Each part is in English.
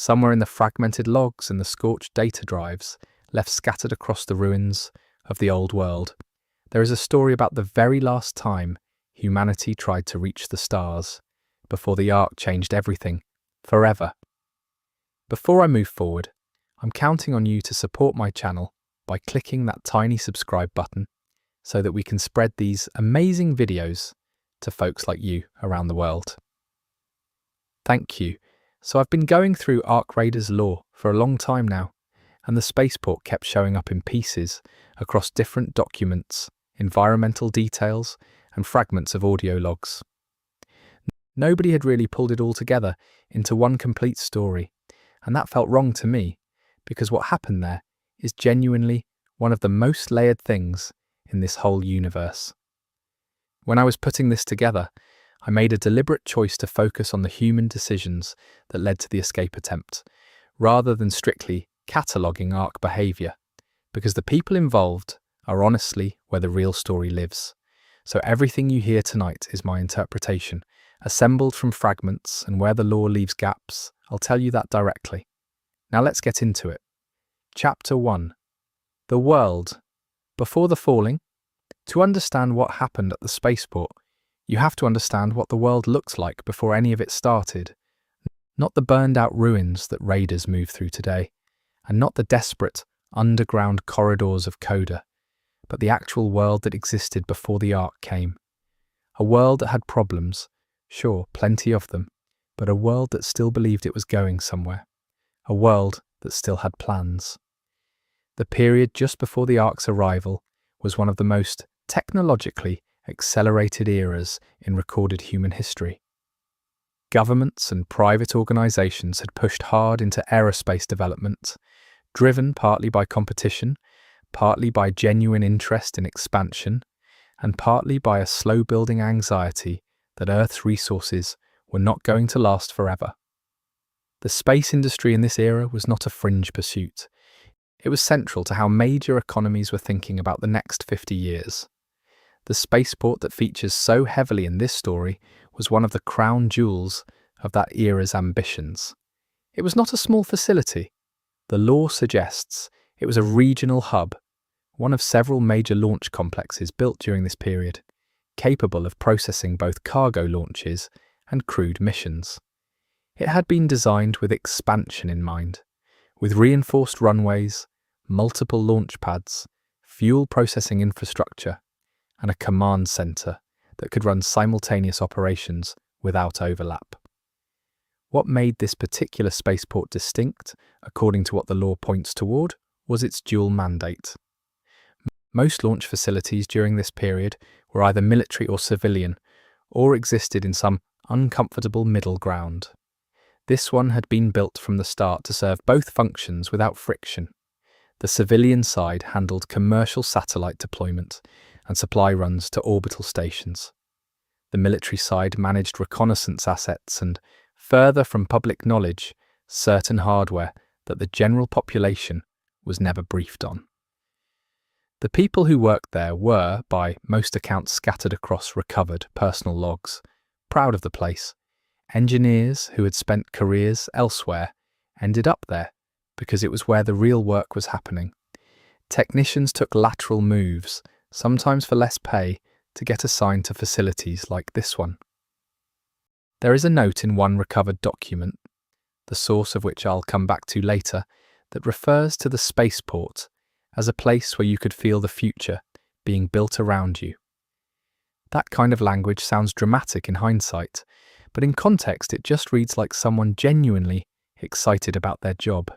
Somewhere in the fragmented logs and the scorched data drives left scattered across the ruins of the old world, there is a story about the very last time humanity tried to reach the stars, before the Ark changed everything, forever. Before I move forward, I'm counting on you to support my channel by clicking that tiny subscribe button so that we can spread these amazing videos to folks like you around the world. Thank you. So I've been going through Ark Raiders lore for a long time now, and the spaceport kept showing up in pieces across different documents, environmental details, and fragments of audio logs. Nobody had really pulled it all together into one complete story, and that felt wrong to me, because what happened there is genuinely one of the most layered things in this whole universe. When I was putting this together, I made a deliberate choice to focus on the human decisions that led to the escape attempt, rather than strictly cataloguing Ark behaviour, because the people involved are honestly where the real story lives. So everything you hear tonight is my interpretation, assembled from fragments, and where the lore leaves gaps, I'll tell you that directly. Now let's get into it. Chapter 1. The World. Before the falling, to understand what happened at the spaceport, you have to understand what the world looks like before any of it started. Not the burned-out ruins that raiders move through today, and not the desperate, underground corridors of Coda, but the actual world that existed before the Ark came. A world that had problems, sure, plenty of them, but a world that still believed it was going somewhere. A world that still had plans. The period just before the Ark's arrival was one of the most technologically accelerated eras in recorded human history. Governments and private organisations had pushed hard into aerospace development, driven partly by competition, partly by genuine interest in expansion, and partly by a slow-building anxiety that Earth's resources were not going to last forever. The space industry in this era was not a fringe pursuit. It was central to how major economies were thinking about the next 50 years. The spaceport that features so heavily in this story was one of the crown jewels of that era's ambitions. It was not a small facility. The lore suggests it was a regional hub, one of several major launch complexes built during this period, capable of processing both cargo launches and crewed missions. It had been designed with expansion in mind, with reinforced runways, multiple launch pads, fuel processing infrastructure, and a command centre that could run simultaneous operations without overlap. What made this particular spaceport distinct, according to what the lore points toward, was its dual mandate. Most launch facilities during this period were either military or civilian, or existed in some uncomfortable middle ground. This one had been built from the start to serve both functions without friction. The civilian side handled commercial satellite deployment and supply runs to orbital stations. The military side managed reconnaissance assets and, further from public knowledge, certain hardware that the general population was never briefed on. The people who worked there were, by most accounts, scattered across recovered personal logs, proud of the place. Engineers who had spent careers elsewhere ended up there because it was where the real work was happening. Technicians took lateral moves, sometimes for less pay, to get assigned to facilities like this one. There is a note in one recovered document, the source of which I'll come back to later, that refers to the spaceport as a place where you could feel the future being built around you. That kind of language sounds dramatic in hindsight, but in context it just reads like someone genuinely excited about their job.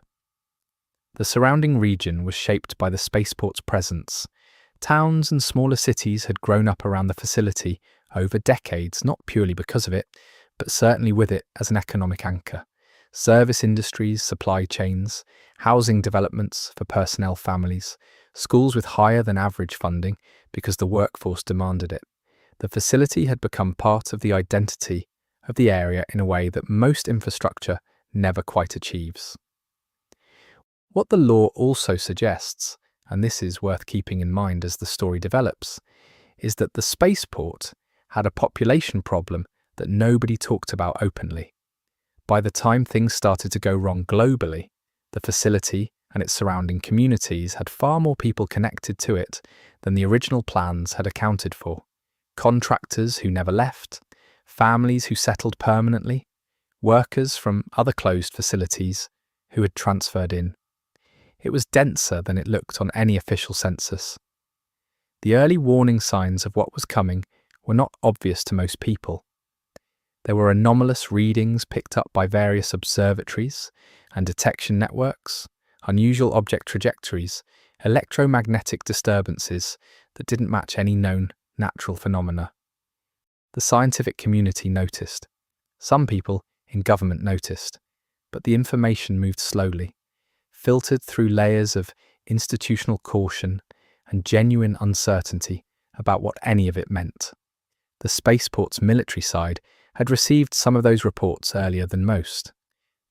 The surrounding region was shaped by the spaceport's presence. Towns and smaller cities had grown up around the facility over decades, not purely because of it, but certainly with it as an economic anchor. Service industries, supply chains, housing developments for personnel families, schools with higher than average funding because the workforce demanded it. The facility had become part of the identity of the area in a way that most infrastructure never quite achieves. What the lore also suggests, and this is worth keeping in mind as the story develops, is that the spaceport had a population problem that nobody talked about openly. By the time things started to go wrong globally, the facility and its surrounding communities had far more people connected to it than the original plans had accounted for. Contractors who never left, families who settled permanently, workers from other closed facilities who had transferred in. It was denser than it looked on any official census. The early warning signs of what was coming were not obvious to most people. There were anomalous readings picked up by various observatories and detection networks, unusual object trajectories, electromagnetic disturbances that didn't match any known natural phenomena. The scientific community noticed. Some people in government noticed, but the information moved slowly, filtered through layers of institutional caution and genuine uncertainty about what any of it meant. The Spaceport's military side had received some of those reports earlier than most.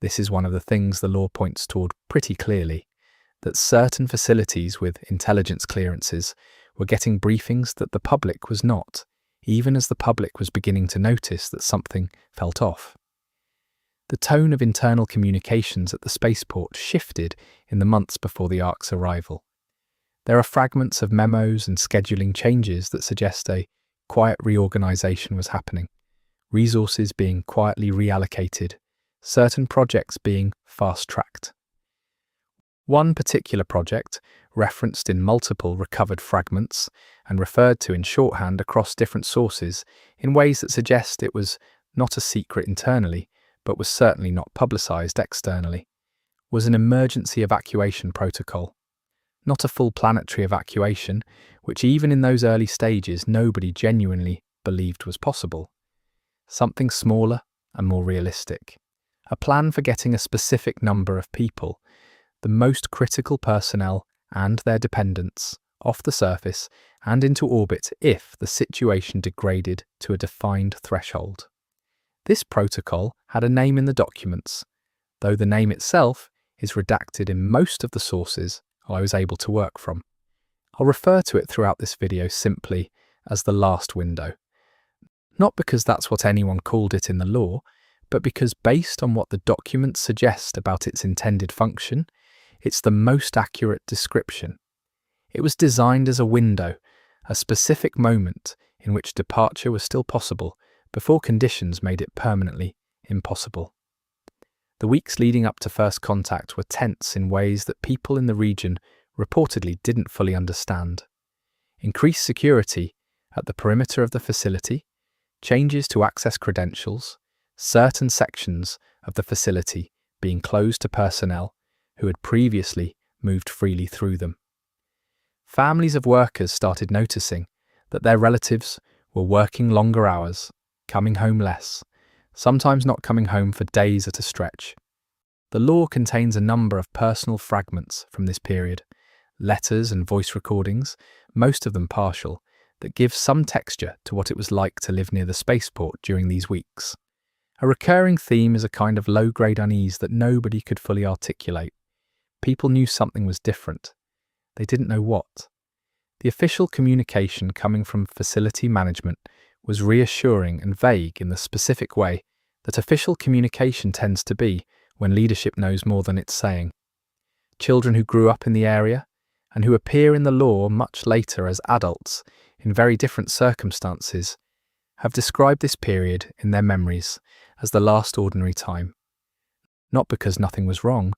This is one of the things the law points toward pretty clearly, that certain facilities with intelligence clearances were getting briefings that the public was not, even as the public was beginning to notice that something felt off. The tone of internal communications at the spaceport shifted in the months before the Ark's arrival. There are fragments of memos and scheduling changes that suggest a quiet reorganization was happening, resources being quietly reallocated, certain projects being fast-tracked. One particular project, referenced in multiple recovered fragments and referred to in shorthand across different sources in ways that suggest it was not a secret internally, but was certainly not publicized externally, was an emergency evacuation protocol. Not a full planetary evacuation, which even in those early stages nobody genuinely believed was possible. Something smaller and more realistic. A plan for getting a specific number of people, the most critical personnel and their dependents, off the surface and into orbit if the situation degraded to a defined threshold. This protocol had a name in the documents, though the name itself is redacted in most of the sources I was able to work from. I'll refer to it throughout this video simply as the last window. Not because that's what anyone called it in the law, but because based on what the documents suggest about its intended function, it's the most accurate description. It was designed as a window, a specific moment in which departure was still possible before conditions made it permanently impossible. The weeks leading up to first contact were tense in ways that people in the region reportedly didn't fully understand. Increased security at the perimeter of the facility, changes to access credentials, certain sections of the facility being closed to personnel who had previously moved freely through them. Families of workers started noticing that their relatives were working longer hours, coming home less, sometimes not coming home for days at a stretch. The law contains a number of personal fragments from this period, letters and voice recordings, most of them partial, that give some texture to what it was like to live near the spaceport during these weeks. A recurring theme is a kind of low-grade unease that nobody could fully articulate. People knew something was different. They didn't know what. The official communication coming from facility management was reassuring and vague in the specific way that official communication tends to be when leadership knows more than it's saying. Children who grew up in the area and who appear in the law much later as adults in very different circumstances have described this period in their memories as the last ordinary time. Not because nothing was wrong,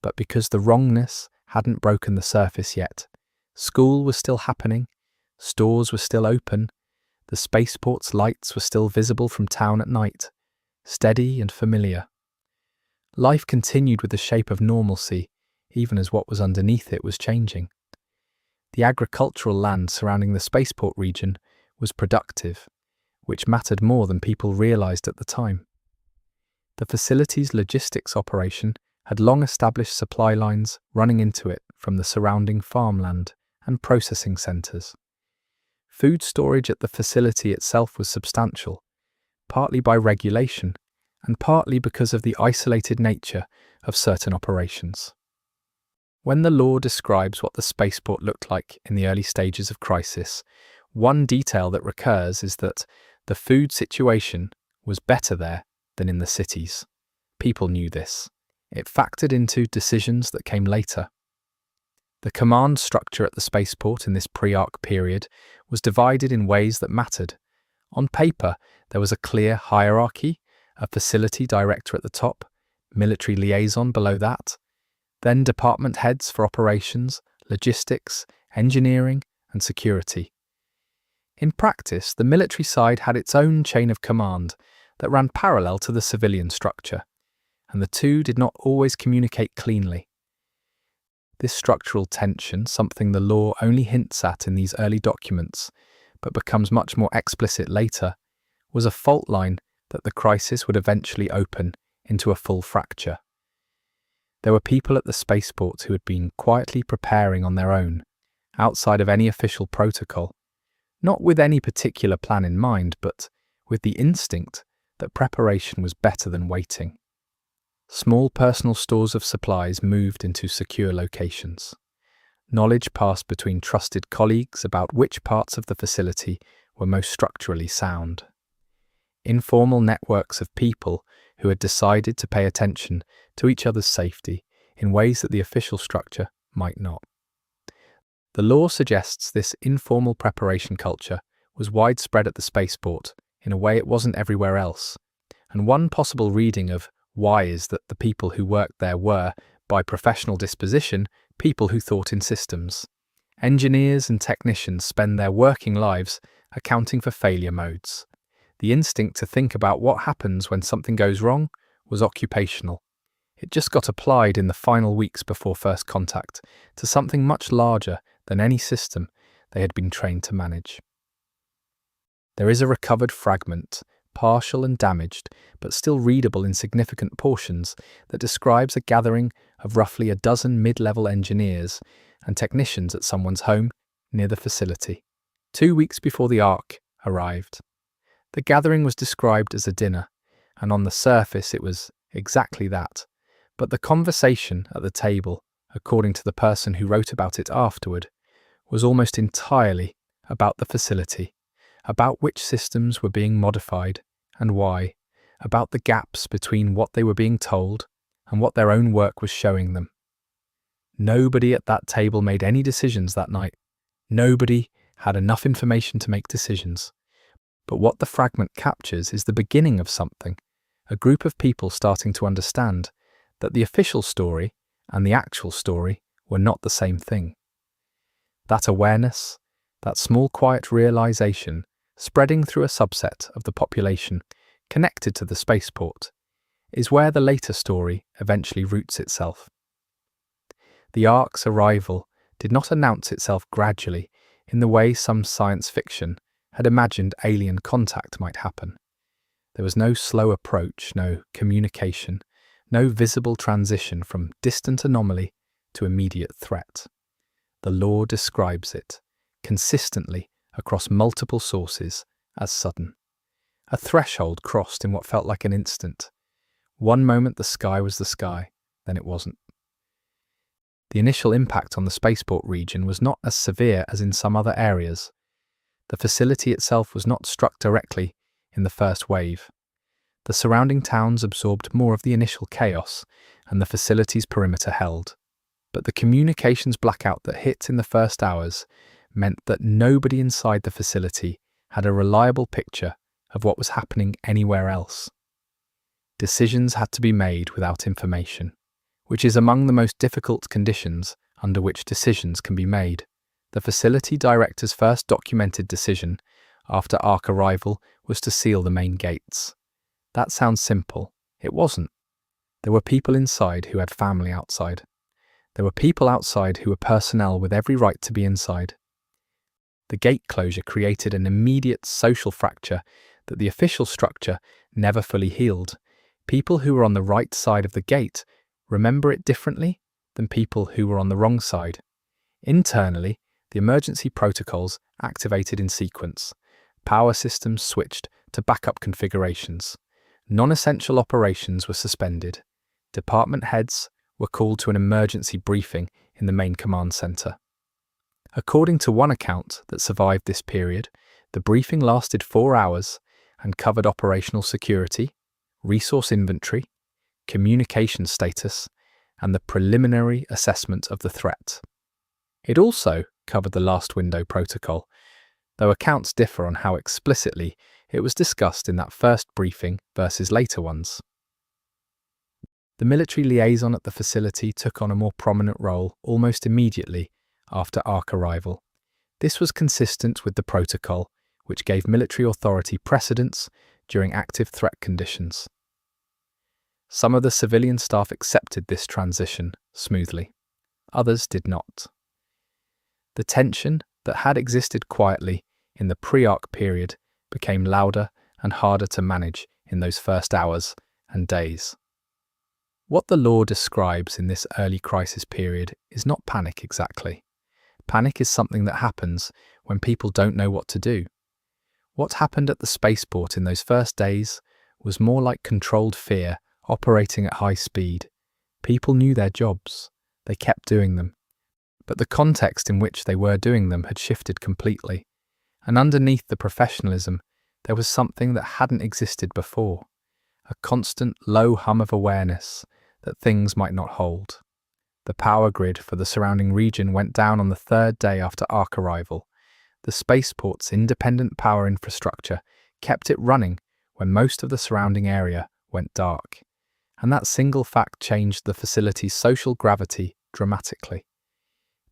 but because the wrongness hadn't broken the surface yet. School was still happening, stores were still open, the spaceport's lights were still visible from town at night, steady and familiar. Life continued with the shape of normalcy, even as what was underneath it was changing. The agricultural land surrounding the spaceport region was productive, which mattered more than people realized at the time. The facility's logistics operation had long established supply lines running into it from the surrounding farmland and processing centres. Food storage at the facility itself was substantial, partly by regulation and partly because of the isolated nature of certain operations. When the law describes what the spaceport looked like in the early stages of crisis, one detail that recurs is that the food situation was better there than in the cities. People knew this. It factored into decisions that came later. The command structure at the spaceport in this pre-Arc period was divided in ways that mattered. On paper, there was a clear hierarchy, a facility director at the top, military liaison below that, then department heads for operations, logistics, engineering, and security. In practice, the military side had its own chain of command that ran parallel to the civilian structure, and the two did not always communicate cleanly. This structural tension, something the law only hints at in these early documents, but becomes much more explicit later, was a fault line that the crisis would eventually open into a full fracture. There were people at the spaceport who had been quietly preparing on their own, outside of any official protocol, not with any particular plan in mind, but with the instinct that preparation was better than waiting. Small personal stores of supplies moved into secure locations. Knowledge passed between trusted colleagues about which parts of the facility were most structurally sound. Informal networks of people who had decided to pay attention to each other's safety in ways that the official structure might not. The law suggests this informal preparation culture was widespread at the spaceport in a way it wasn't everywhere else, and one possible reading of why is that the people who worked there were, by professional disposition, people who thought in systems. Engineers and technicians spend their working lives accounting for failure modes. The instinct to think about what happens when something goes wrong was occupational. It just got applied in the final weeks before first contact to something much larger than any system they had been trained to manage. There is a recovered fragment, partial and damaged, but still readable in significant portions, that describes a gathering of roughly a dozen mid-level engineers and technicians at someone's home near the facility, 2 weeks before the Ark arrived. The gathering was described as a dinner, and on the surface it was exactly that, but the conversation at the table, according to the person who wrote about it afterward, was almost entirely about the facility, about which systems were being modified and why, about the gaps between what they were being told and what their own work was showing them. Nobody at that table made any decisions that night. Nobody had enough information to make decisions. But what the fragment captures is the beginning of something, a group of people starting to understand that the official story and the actual story were not the same thing. That awareness, that small quiet realization, spreading through a subset of the population connected to the spaceport, is where the later story eventually roots itself. The Ark's arrival did not announce itself gradually in the way some science fiction had imagined alien contact might happen. There was no slow approach, no communication, no visible transition from distant anomaly to immediate threat. The law describes it, consistently across multiple sources, as sudden. A threshold crossed in what felt like an instant. One moment the sky was the sky, then it wasn't. The initial impact on the spaceport region was not as severe as in some other areas. The facility itself was not struck directly in the first wave. The surrounding towns absorbed more of the initial chaos, and the facility's perimeter held. But the communications blackout that hit in the first hours meant that nobody inside the facility had a reliable picture of what was happening anywhere else. Decisions had to be made without information, which is among the most difficult conditions under which decisions can be made. The facility director's first documented decision after Ark arrival was to seal the main gates. That sounds simple. It wasn't. There were people inside who had family outside. There were people outside who were personnel with every right to be inside. The gate closure created an immediate social fracture that the official structure never fully healed. People who were on the right side of the gate remember it differently than people who were on the wrong side. Internally, the emergency protocols activated in sequence. Power systems switched to backup configurations. Non-essential operations were suspended. Department heads were called to an emergency briefing in the main command center. According to one account that survived this period, the briefing lasted 4 hours and covered operational security, resource inventory, communication status, and the preliminary assessment of the threat. It also covered the last window protocol, though accounts differ on how explicitly it was discussed in that first briefing versus later ones. The military liaison at the facility took on a more prominent role almost immediately after ARC arrival. This was consistent with the protocol, which gave military authority precedence during active threat conditions. Some of the civilian staff accepted this transition smoothly. Others did not. The tension that had existed quietly in the pre-ARC period became louder and harder to manage in those first hours and days. What the law describes in this early crisis period is not panic exactly. Panic is something that happens when people don't know what to do. What happened at the spaceport in those first days was more like controlled fear operating at high speed. People knew their jobs. They kept doing them. But the context in which they were doing them had shifted completely. And underneath the professionalism, there was something that hadn't existed before. A constant low hum of awareness that things might not hold. The power grid for the surrounding region went down on the third day after ARC arrival. The spaceport's independent power infrastructure kept it running when most of the surrounding area went dark. And that single fact changed the facility's social gravity dramatically.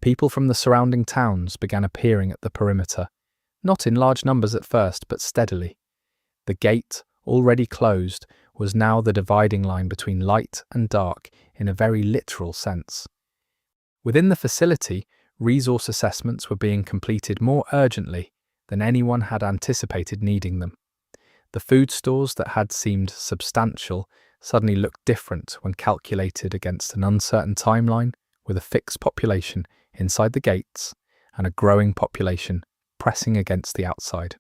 People from the surrounding towns began appearing at the perimeter, not in large numbers at first, but steadily. The gate, already closed, was now the dividing line between light and dark in a very literal sense. Within the facility, resource assessments were being completed more urgently than anyone had anticipated needing them. The food stores that had seemed substantial suddenly looked different when calculated against an uncertain timeline with a fixed population inside the gates and a growing population pressing against the outside.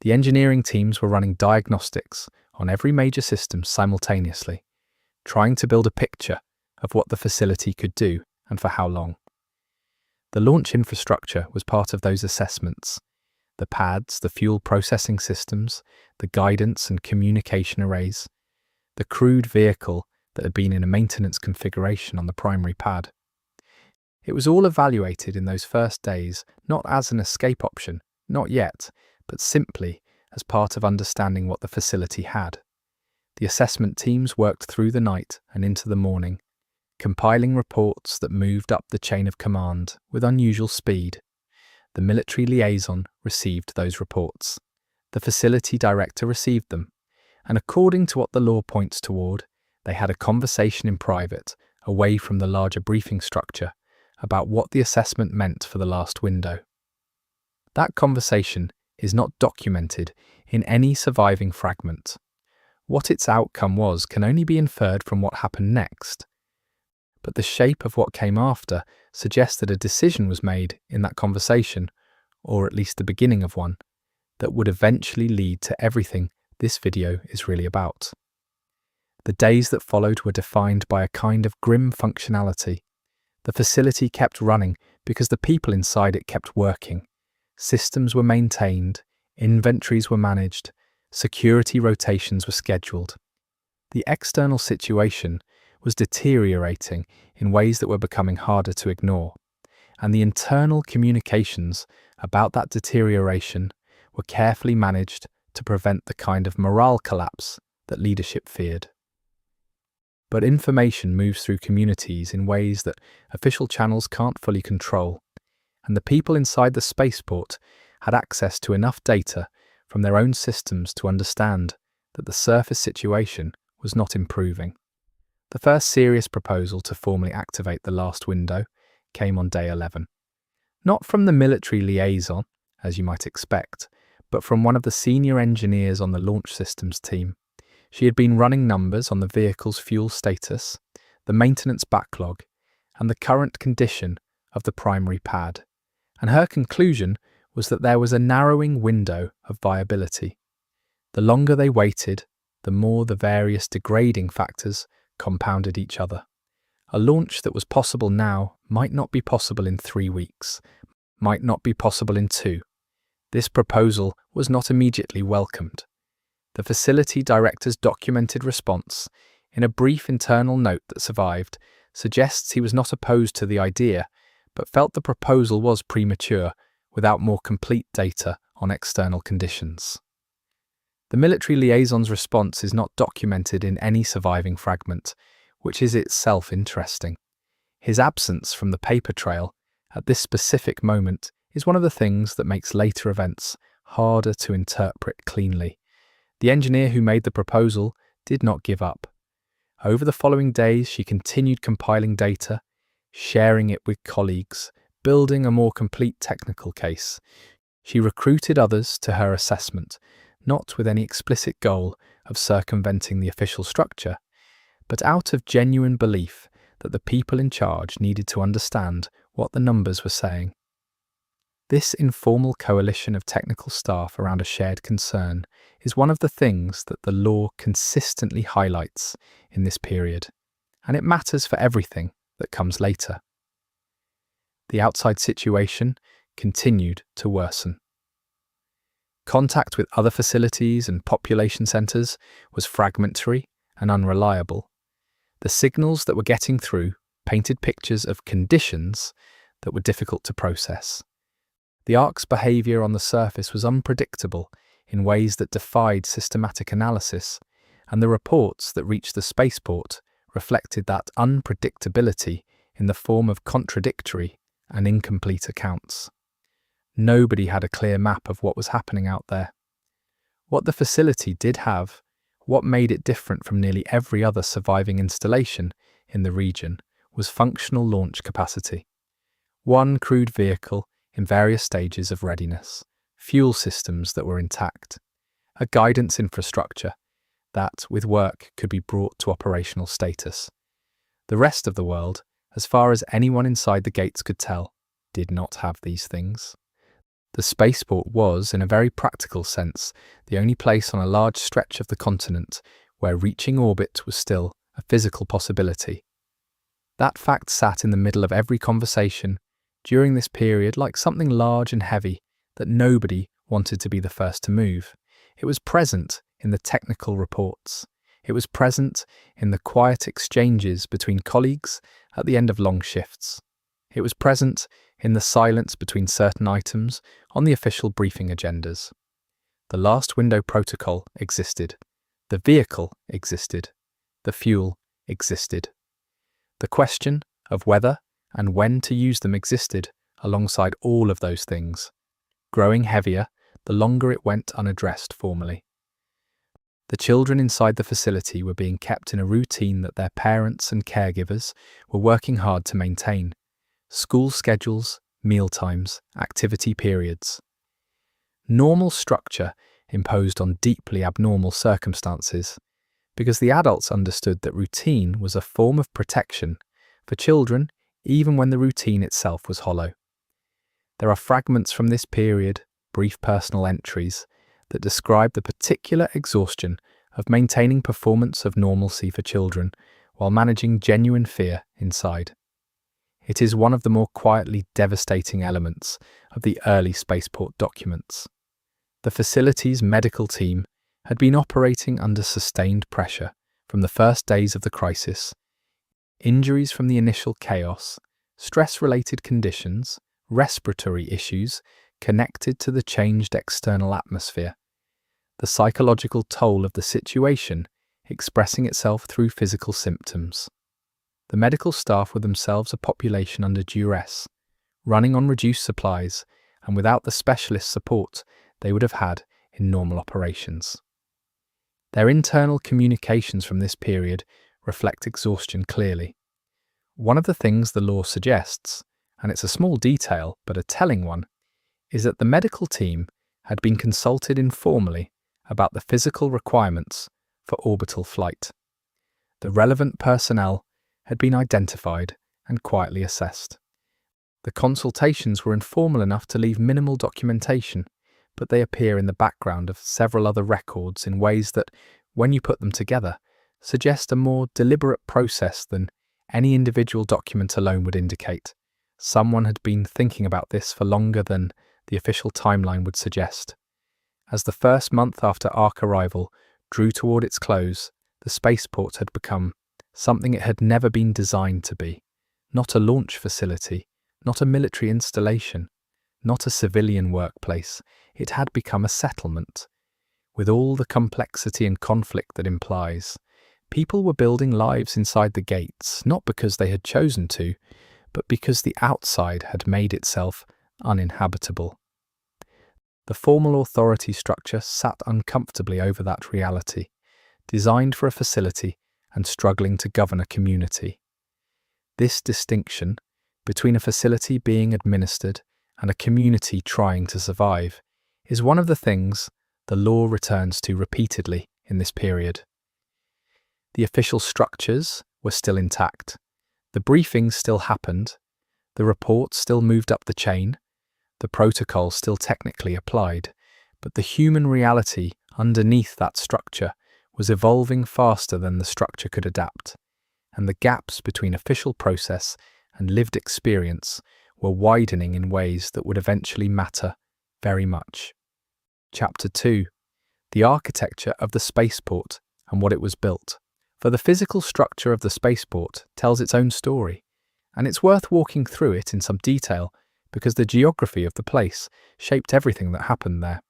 The engineering teams were running diagnostics on every major system simultaneously, trying to build a picture of what the facility could do and for how long. The launch infrastructure was part of those assessments. The pads, the fuel processing systems, the guidance and communication arrays, the crewed vehicle that had been in a maintenance configuration on the primary pad. It was all evaluated in those first days, not as an escape option, not yet, but simply as part of understanding what the facility had. The assessment teams worked through the night and into the morning, compiling reports that moved up the chain of command with unusual speed. The military liaison received those reports. The facility director received them, and according to what the law points toward, they had a conversation in private, away from the larger briefing structure, about what the assessment meant for the last window. That conversation is not documented in any surviving fragment. What its outcome was can only be inferred from what happened next. But the shape of what came after suggests that a decision was made in that conversation, or at least the beginning of one, that would eventually lead to everything this video is really about. The days that followed were defined by a kind of grim functionality. The facility kept running because the people inside it kept working. Systems were maintained, inventories were managed, security rotations were scheduled. The external situation was deteriorating in ways that were becoming harder to ignore, and the internal communications about that deterioration were carefully managed to prevent the kind of morale collapse that leadership feared. But information moves through communities in ways that official channels can't fully control, and the people inside the spaceport had access to enough data from their own systems to understand that the surface situation was not improving. The first serious proposal to formally activate the last window came on day 11. Not from the military liaison, as you might expect, but from one of the senior engineers on the launch systems team. She had been running numbers on the vehicle's fuel status, the maintenance backlog, and the current condition of the primary pad, and her conclusion was that there was a narrowing window of viability. The longer they waited, the more the various degrading factors compounded each other. A launch that was possible now might not be possible in 3 weeks, might not be possible in 2. This proposal was not immediately welcomed. The facility director's documented response in a brief internal note that survived, suggests he was not opposed to the idea, but felt the proposal was premature without more complete data on external conditions. The military liaison's response is not documented in any surviving fragment, which is itself interesting. His absence from the paper trail at this specific moment is one of the things that makes later events harder to interpret cleanly. The engineer who made the proposal did not give up. Over the following days, she continued compiling data, sharing it with colleagues, building a more complete technical case. She recruited others to her assessment, not with any explicit goal of circumventing the official structure, but out of genuine belief that the people in charge needed to understand what the numbers were saying. This informal coalition of technical staff around a shared concern is one of the things that the law consistently highlights in this period, and it matters for everything that comes later. The outside situation continued to worsen. Contact with other facilities and population centres was fragmentary and unreliable. The signals that were getting through painted pictures of conditions that were difficult to process. The Ark's behaviour on the surface was unpredictable in ways that defied systematic analysis, and the reports that reached the spaceport reflected that unpredictability in the form of contradictory and incomplete accounts. Nobody had a clear map of what was happening out there. What the facility did have, what made it different from nearly every other surviving installation in the region, was functional launch capacity. One crewed vehicle in various stages of readiness, fuel systems that were intact, a guidance infrastructure that, with work, could be brought to operational status. The rest of the world, as far as anyone inside the gates could tell, did not have these things. The spaceport was, in a very practical sense, the only place on a large stretch of the continent where reaching orbit was still a physical possibility. That fact sat in the middle of every conversation during this period like something large and heavy that nobody wanted to be the first to move. It was present in the technical reports. It was present in the quiet exchanges between colleagues at the end of long shifts. It was present in the silence between certain items on the official briefing agendas. The last window protocol existed. The vehicle existed. The fuel existed. The question of whether and when to use them existed alongside all of those things, growing heavier the longer it went unaddressed formally. The children inside the facility were being kept in a routine that their parents and caregivers were working hard to maintain. School schedules, meal times, activity periods. Normal structure imposed on deeply abnormal circumstances, because the adults understood that routine was a form of protection for children even when the routine itself was hollow. There are fragments from this period, brief personal entries, that describe the particular exhaustion of maintaining performance of normalcy for children while managing genuine fear inside. It is one of the more quietly devastating elements of the early spaceport documents. The facility's medical team had been operating under sustained pressure from the first days of the crisis. Injuries from the initial chaos, stress-related conditions, respiratory issues connected to the changed external atmosphere. The psychological toll of the situation expressing itself through physical symptoms. The medical staff were themselves a population under duress, running on reduced supplies and without the specialist support they would have had in normal operations. Their internal communications from this period reflect exhaustion clearly. One of the things the law suggests, and it's a small detail but a telling one, is that the medical team had been consulted informally about the physical requirements for orbital flight. The relevant personnel had been identified and quietly assessed. The consultations were informal enough to leave minimal documentation, but they appear in the background of several other records in ways that, when you put them together, suggest a more deliberate process than any individual document alone would indicate. Someone had been thinking about this for longer than the official timeline would suggest. As the first month after Ark arrival drew toward its close, the spaceport had become something it had never been designed to be. Not a launch facility, not a military installation, not a civilian workplace. It had become a settlement, with all the complexity and conflict that implies. People were building lives inside the gates, not because they had chosen to, but because the outside had made itself uninhabitable. The formal authority structure sat uncomfortably over that reality, designed for a facility and struggling to govern a community. This distinction between a facility being administered and a community trying to survive is one of the things the law returns to repeatedly in this period. The official structures were still intact. The briefings still happened. The reports still moved up the chain. The protocol still technically applied. But the human reality underneath that structure was evolving faster than the structure could adapt, and the gaps between official process and lived experience were widening in ways that would eventually matter very much. Chapter 2. The architecture of the spaceport and what it was built. For the physical structure of the spaceport tells its own story, and it's worth walking through it in some detail because the geography of the place shaped everything that happened there.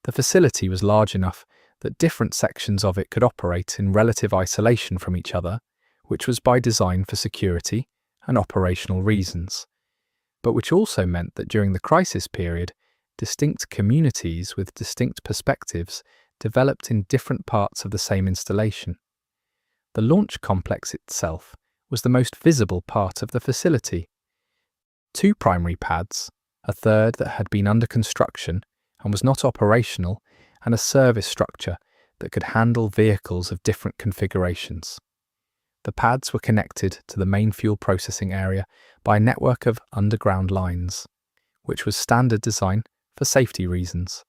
The facility was large enough that different sections of it could operate in relative isolation from each other, which was by design for security and operational reasons, but which also meant that during the crisis period, distinct communities with distinct perspectives developed in different parts of the same installation. The launch complex itself was the most visible part of the facility. 2 primary pads, a third that had been under construction and was not operational, and a service structure that could handle vehicles of different configurations. The pads were connected to the main fuel processing area by a network of underground lines, which was standard design for safety reasons,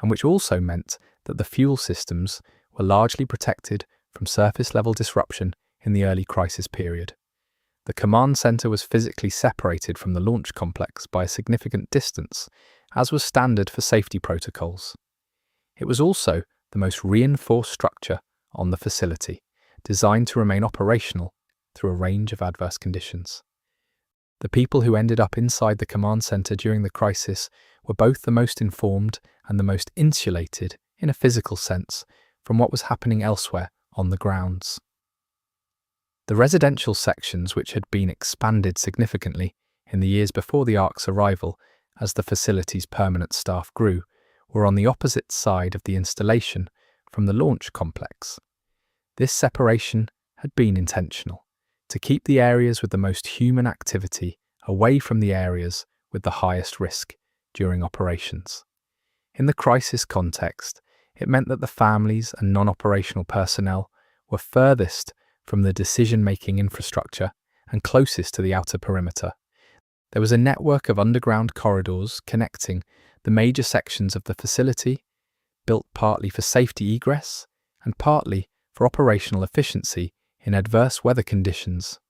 and which also meant that the fuel systems were largely protected from surface-level disruption in the early crisis period. The command center was physically separated from the launch complex by a significant distance, as was standard for safety protocols. It was also the most reinforced structure on the facility, designed to remain operational through a range of adverse conditions. The people who ended up inside the command center during the crisis were both the most informed and the most insulated, in a physical sense, from what was happening elsewhere on the grounds. The residential sections, which had been expanded significantly in the years before the Ark's arrival as the facility's permanent staff grew, were on the opposite side of the installation from the launch complex. This separation had been intentional, to keep the areas with the most human activity away from the areas with the highest risk during operations. In the crisis context, it meant that the families and non-operational personnel were furthest from the decision-making infrastructure and closest to the outer perimeter. There was a network of underground corridors connecting the major sections of the facility, built partly for safety egress and partly for operational efficiency in adverse weather conditions.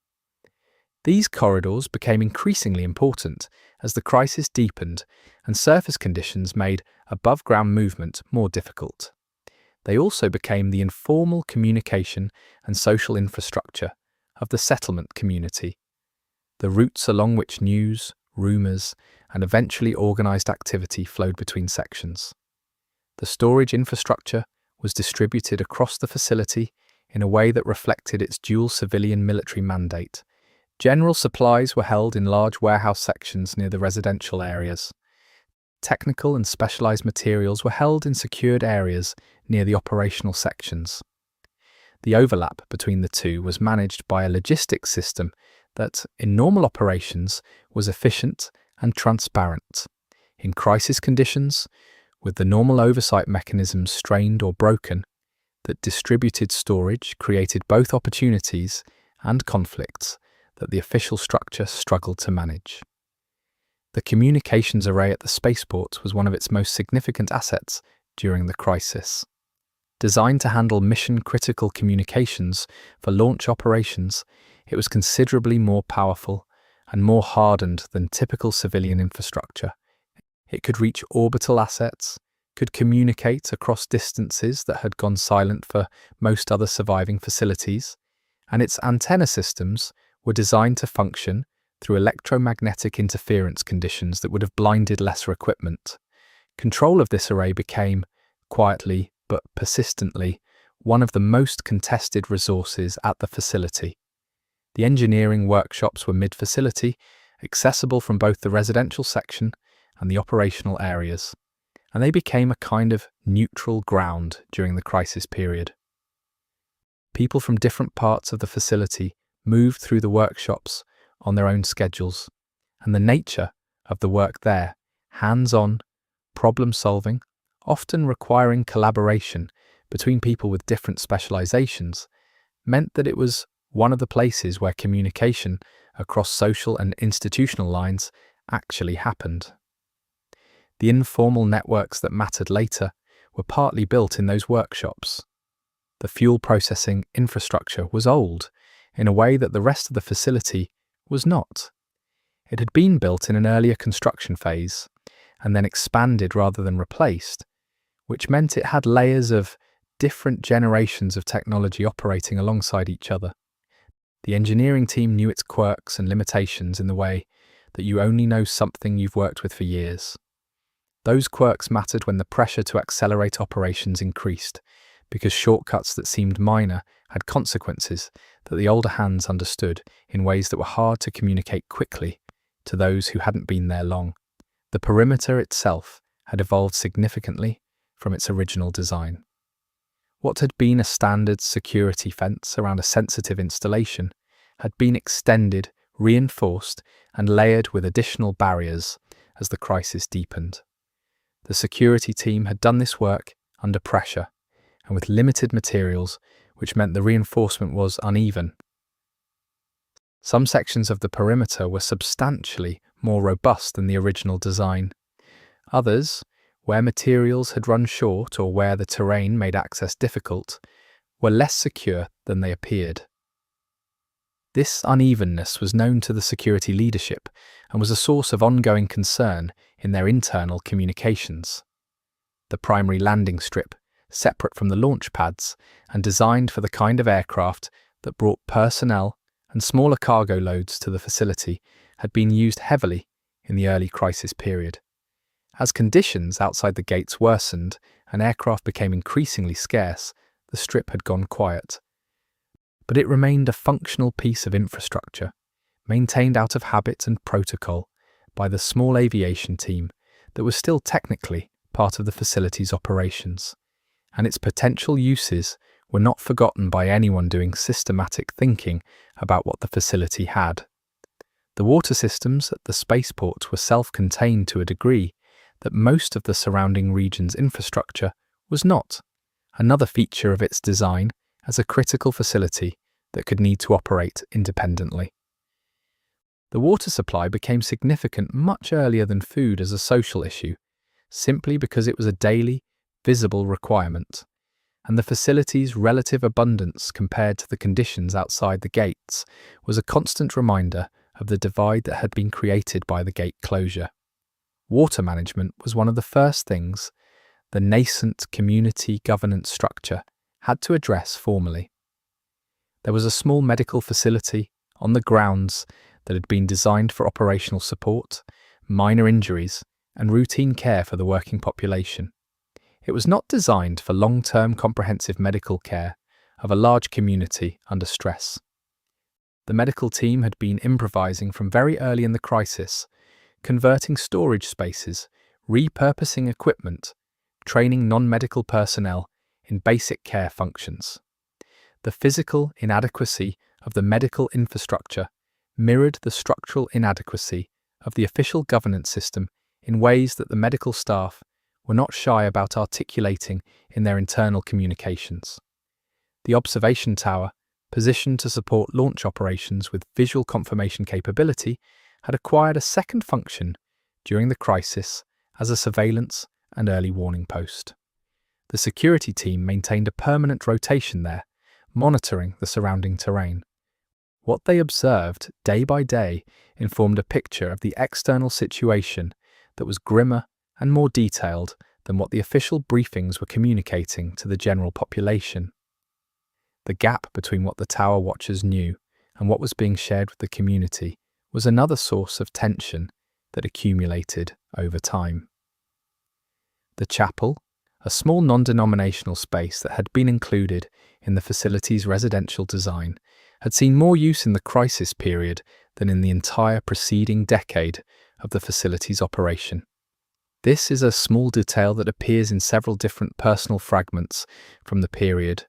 These corridors became increasingly important as the crisis deepened and surface conditions made above-ground movement more difficult. They also became the informal communication and social infrastructure of the settlement community, the routes along which news, rumours, and eventually organised activity flowed between sections. The storage infrastructure was distributed across the facility in a way that reflected its dual civilian-military mandate. General supplies were held in large warehouse sections near the residential areas. Technical and specialised materials were held in secured areas near the operational sections. The overlap between the two was managed by a logistics system that, in normal operations, was efficient and transparent. In crisis conditions, with the normal oversight mechanisms strained or broken, that distributed storage created both opportunities and conflicts that the official structure struggled to manage. The communications array at the spaceport was one of its most significant assets during the crisis. Designed to handle mission-critical communications for launch operations, it was considerably more powerful and more hardened than typical civilian infrastructure. It could reach orbital assets, could communicate across distances that had gone silent for most other surviving facilities, and its antenna systems were designed to function through electromagnetic interference conditions that would have blinded lesser equipment. Control of this array became, quietly but persistently, one of the most contested resources at the facility. The engineering workshops were mid-facility, accessible from both the residential section and the operational areas, and they became a kind of neutral ground during the crisis period. People from different parts of the facility moved through the workshops on their own schedules, and the nature of the work there, hands-on, problem-solving, often requiring collaboration between people with different specializations, meant that it was one of the places where communication across social and institutional lines actually happened. The informal networks that mattered later were partly built in those workshops. The fuel processing infrastructure was old in a way that the rest of the facility was not. It had been built in an earlier construction phase and then expanded rather than replaced, which meant it had layers of different generations of technology operating alongside each other. The engineering team knew its quirks and limitations in the way that you only know something you've worked with for years. Those quirks mattered when the pressure to accelerate operations increased, because shortcuts that seemed minor had consequences that the older hands understood in ways that were hard to communicate quickly to those who hadn't been there long. The perimeter itself had evolved significantly from its original design. What had been a standard security fence around a sensitive installation had been extended, reinforced, and layered with additional barriers as the crisis deepened. The security team had done this work under pressure and with limited materials, which meant the reinforcement was uneven. Some sections of the perimeter were substantially more robust than the original design. Others, where materials had run short or where the terrain made access difficult, were less secure than they appeared. This unevenness was known to the security leadership and was a source of ongoing concern in their internal communications. The primary landing strip, separate from the launch pads and designed for the kind of aircraft that brought personnel and smaller cargo loads to the facility, had been used heavily in the early crisis period. As conditions outside the gates worsened and aircraft became increasingly scarce, the strip had gone quiet. But it remained a functional piece of infrastructure, maintained out of habit and protocol by the small aviation team that was still technically part of the facility's operations, and its potential uses were not forgotten by anyone doing systematic thinking about what the facility had. The water systems at the spaceport were self-contained to a degree that most of the surrounding region's infrastructure was not, another feature of its design as a critical facility that could need to operate independently. The water supply became significant much earlier than food as a social issue, simply because it was a daily, visible requirement, and the facility's relative abundance compared to the conditions outside the gates was a constant reminder of the divide that had been created by the gate closure. Water management was one of the first things the nascent community governance structure had to address formally. There was a small medical facility on the grounds that had been designed for operational support, minor injuries, and routine care for the working population. It was not designed for long-term comprehensive medical care of a large community under stress. The medical team had been improvising from very early in the crisis, converting storage spaces, repurposing equipment, training non-medical personnel in basic care functions. The physical inadequacy of the medical infrastructure mirrored the structural inadequacy of the official governance system in ways that the medical staff were not shy about articulating in their internal communications. The observation tower, positioned to support launch operations with visual confirmation capability, had acquired a second function during the crisis as a surveillance and early warning post. The security team maintained a permanent rotation there, monitoring the surrounding terrain. What they observed day by day informed a picture of the external situation that was grimmer and more detailed than what the official briefings were communicating to the general population. The gap between what the tower watchers knew and what was being shared with the community was another source of tension that accumulated over time. The chapel, a small non-denominational space that had been included in the facility's residential design, had seen more use in the crisis period than in the entire preceding decade of the facility's operation. This is a small detail that appears in several different personal fragments from the period,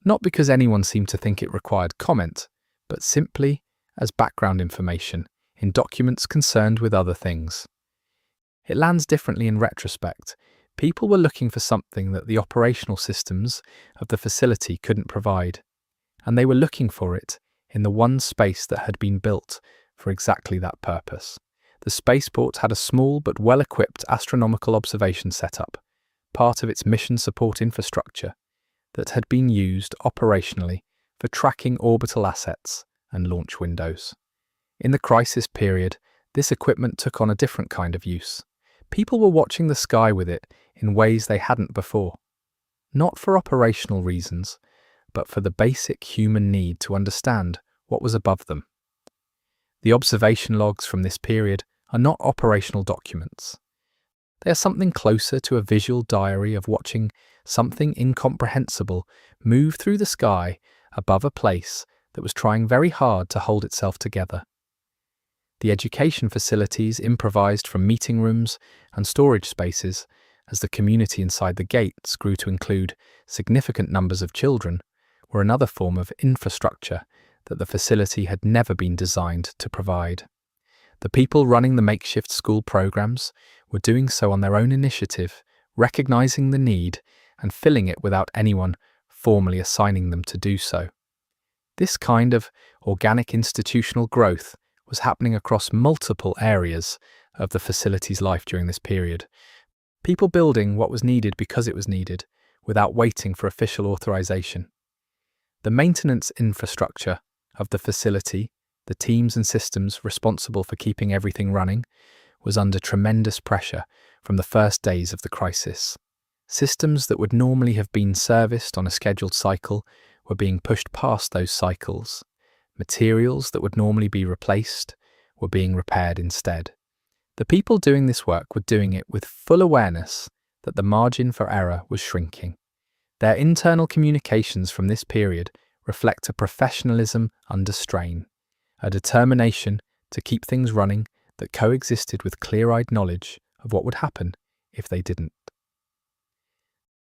not because anyone seemed to think it required comment, but simply as background information in documents concerned with other things. It lands differently in retrospect. People were looking for something that the operational systems of the facility couldn't provide, and they were looking for it in the one space that had been built for exactly that purpose. The spaceport had a small but well-equipped astronomical observation setup, part of its mission support infrastructure, that had been used operationally for tracking orbital assets and launch windows. In the crisis period, this equipment took on a different kind of use. People were watching the sky with it in ways they hadn't before, not for operational reasons, but for the basic human need to understand what was above them. The observation logs from this period are not operational documents. They are something closer to a visual diary of watching something incomprehensible move through the sky above a place that was trying very hard to hold itself together. The education facilities improvised from meeting rooms and storage spaces as the community inside the gates grew to include significant numbers of children were another form of infrastructure that the facility had never been designed to provide. The people running the makeshift school programs were doing so on their own initiative, recognizing the need and filling it without anyone formally assigning them to do so. This kind of organic institutional growth was happening across multiple areas of the facility's life during this period. People building what was needed because it was needed, without waiting for official authorization. The maintenance infrastructure of the facility, the teams and systems responsible for keeping everything running, was under tremendous pressure from the first days of the crisis. Systems that would normally have been serviced on a scheduled cycle were being pushed past those cycles. Materials that would normally be replaced were being repaired instead. The people doing this work were doing it with full awareness that the margin for error was shrinking. Their internal communications from this period reflect a professionalism under strain, a determination to keep things running that coexisted with clear-eyed knowledge of what would happen if they didn't.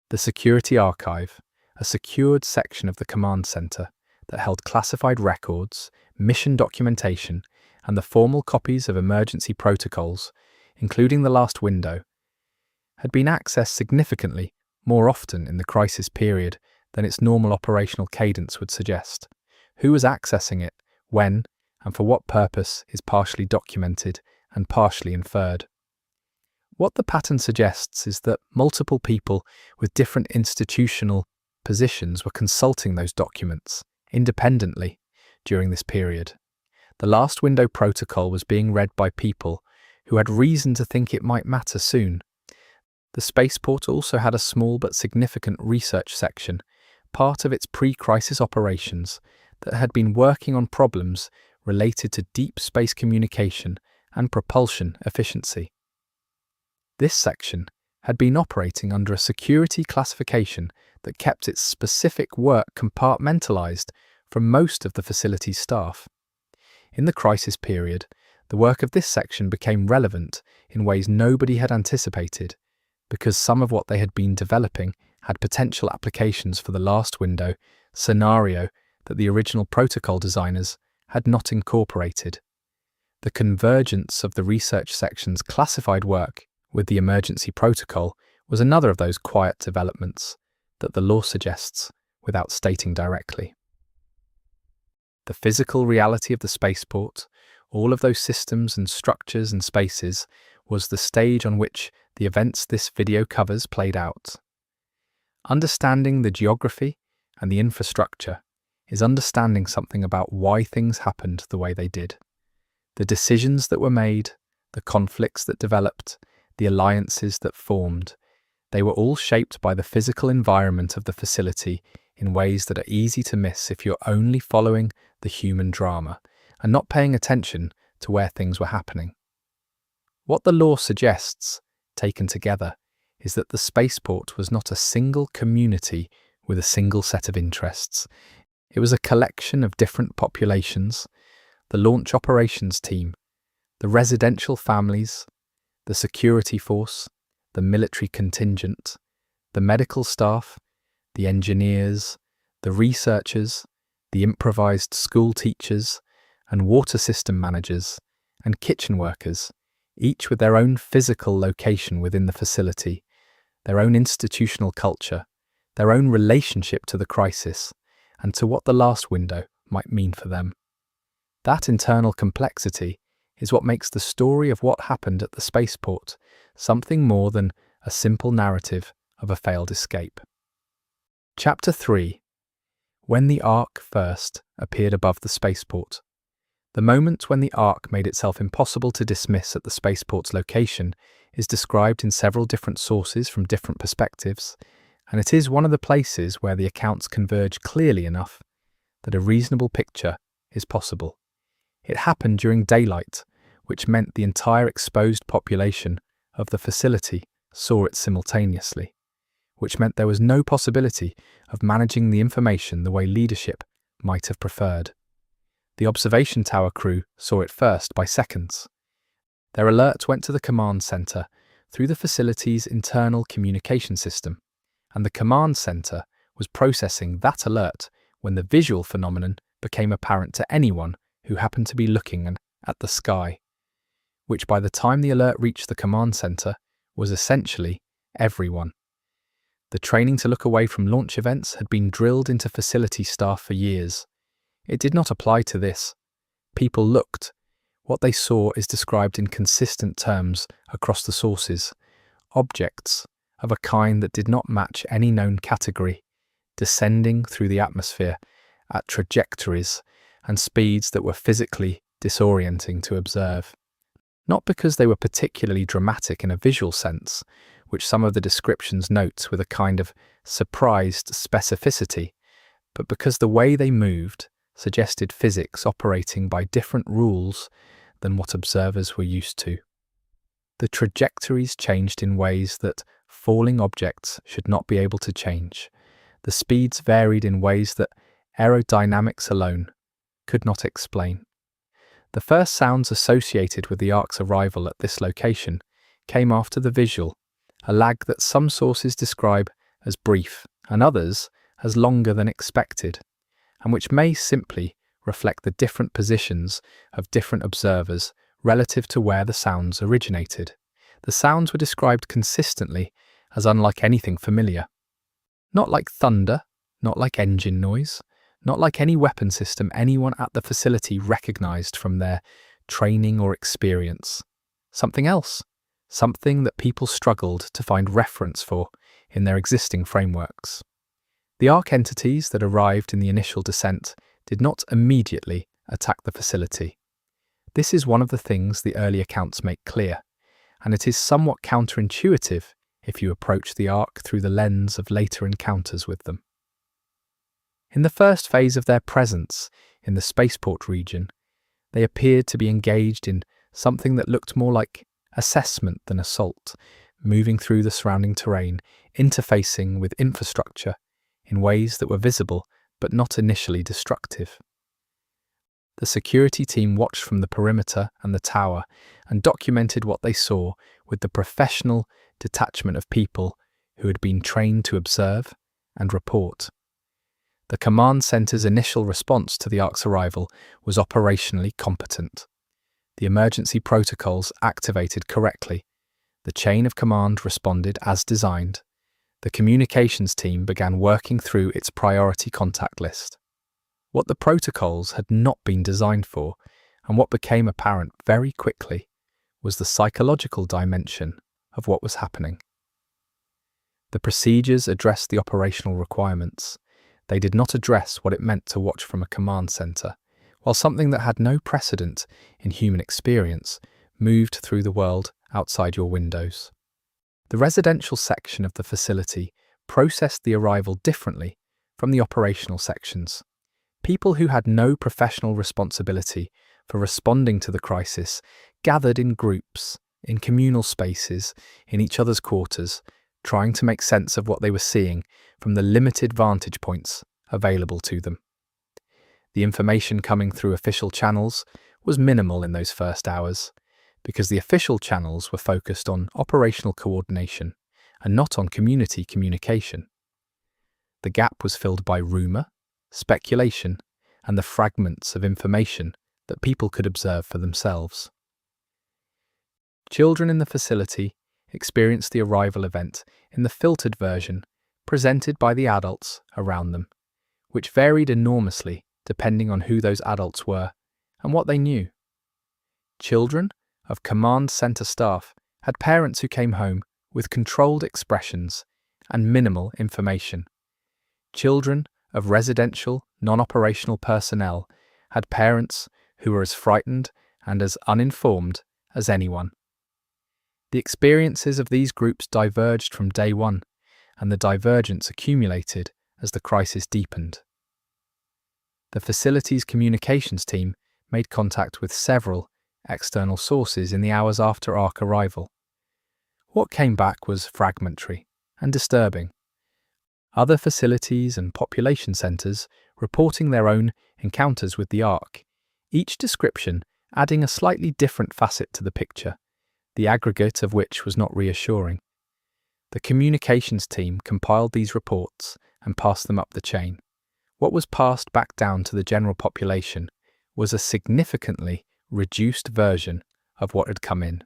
The Security Archive, a secured section of the command center that held classified records, mission documentation, and the formal copies of emergency protocols, including the last window, had been accessed significantly more often in the crisis period than its normal operational cadence would suggest. Who was accessing it, when, and for what purpose is partially documented and partially inferred. What the pattern suggests is that multiple people with different institutional positions were consulting those documents independently during this period. The last window protocol was being read by people who had reason to think it might matter soon. The spaceport also had a small but significant research section, part of its pre-crisis operations, that had been working on problems related to deep space communication and propulsion efficiency. This section had been operating under a security classification that kept its specific work compartmentalized from most of the facility's staff. In the crisis period, the work of this section became relevant in ways nobody had anticipated, because some of what they had been developing had potential applications for the last window scenario that the original protocol designers had not incorporated. The convergence of the research section's classified work with the emergency protocol was another of those quiet developments that the law suggests without stating directly. The physical reality of the spaceport, all of those systems and structures and spaces, was the stage on which the events this video covers played out. Understanding the geography and the infrastructure is understanding something about why things happened the way they did. The decisions that were made, the conflicts that developed, the alliances that formed, They were all shaped by the physical environment of the facility in ways that are easy to miss if you're only following the human drama and not paying attention to where things were happening. What the law suggests, taken together, is that the spaceport was not a single community with a single set of interests. It was a collection of different populations: the launch operations team, the residential families, the security force, the military contingent, the medical staff, the engineers, the researchers, the improvised school teachers, and water system managers, and kitchen workers, each with their own physical location within the facility, their own institutional culture, their own relationship to the crisis, and to what the last window might mean for them. That internal complexity is what makes the story of what happened at the spaceport something more than a simple narrative of a failed escape. Chapter 3. When the Ark first appeared above the spaceport. The moment when the Ark made itself impossible to dismiss at the spaceport's location is described in several different sources from different perspectives, and it is one of the places where the accounts converge clearly enough that a reasonable picture is possible. It happened during daylight, which meant the entire exposed population of the facility saw it simultaneously, which meant there was no possibility of managing the information the way leadership might have preferred. The observation tower crew saw it first by seconds. Their alert went to the command center through the facility's internal communication system, and the command center was processing that alert when the visual phenomenon became apparent to anyone who happened to be looking at the sky, which by the time the alert reached the command center was essentially everyone. The training to look away from launch events had been drilled into facility staff for years. It did not apply to this. People looked. What they saw is described in consistent terms across the sources: objects of a kind that did not match any known category, descending through the atmosphere at trajectories and speeds that were physically disorienting to observe. Not because they were particularly dramatic in a visual sense, which some of the descriptions note with a kind of surprised specificity, but because the way they moved suggested physics operating by different rules than what observers were used to. The trajectories changed in ways that falling objects should not be able to change. The speeds varied in ways that aerodynamics alone could not explain. The first sounds associated with the Ark's arrival at this location came after the visual, a lag that some sources describe as brief and others as longer than expected, and which may simply reflect the different positions of different observers relative to where the sounds originated. The sounds were described consistently as unlike anything familiar. Not like thunder, not like engine noise, not like any weapon system anyone at the facility recognized from their training or experience. Something else, something that people struggled to find reference for in their existing frameworks. The Ark entities that arrived in the initial descent did not immediately attack the facility. This is one of the things the early accounts make clear, and it is somewhat counterintuitive if you approach the Ark through the lens of later encounters with them. In the first phase of their presence in the spaceport region, they appeared to be engaged in something that looked more like assessment than assault, moving through the surrounding terrain, interfacing with infrastructure in ways that were visible but not initially destructive. The security team watched from the perimeter and the tower and documented what they saw with the professional detachment of people who had been trained to observe and report. The command center's initial response to the Ark's arrival was operationally competent. The emergency protocols activated correctly. The chain of command responded as designed. The communications team began working through its priority contact list. What the protocols had not been designed for, and what became apparent very quickly, was the psychological dimension of what was happening. The procedures addressed the operational requirements. They did not address what it meant to watch from a command center, while something that had no precedent in human experience moved through the world outside your windows. The residential section of the facility processed the arrival differently from the operational sections. People who had no professional responsibility for responding to the crisis gathered in groups, in communal spaces, in each other's quarters, trying to make sense of what they were seeing from the limited vantage points available to them. The information coming through official channels was minimal in those first hours, because the official channels were focused on operational coordination and not on community communication. The gap was filled by rumour, speculation, and the fragments of information that people could observe for themselves. Children in the facility experienced the arrival event in the filtered version presented by the adults around them, which varied enormously depending on who those adults were and what they knew. Children of command center staff had parents who came home with controlled expressions and minimal information. Children of residential, non-operational personnel had parents who were as frightened and as uninformed as anyone. The experiences of these groups diverged from day one, and the divergence accumulated as the crisis deepened. The facility's communications team made contact with several external sources in the hours after ARC arrival. What came back was fragmentary and disturbing. Other facilities and population centres reporting their own encounters with the ARC, each description adding a slightly different facet to the picture, the aggregate of which was not reassuring. The communications team compiled these reports and passed them up the chain. What was passed back down to the general population was a significantly reduced version of what had come in.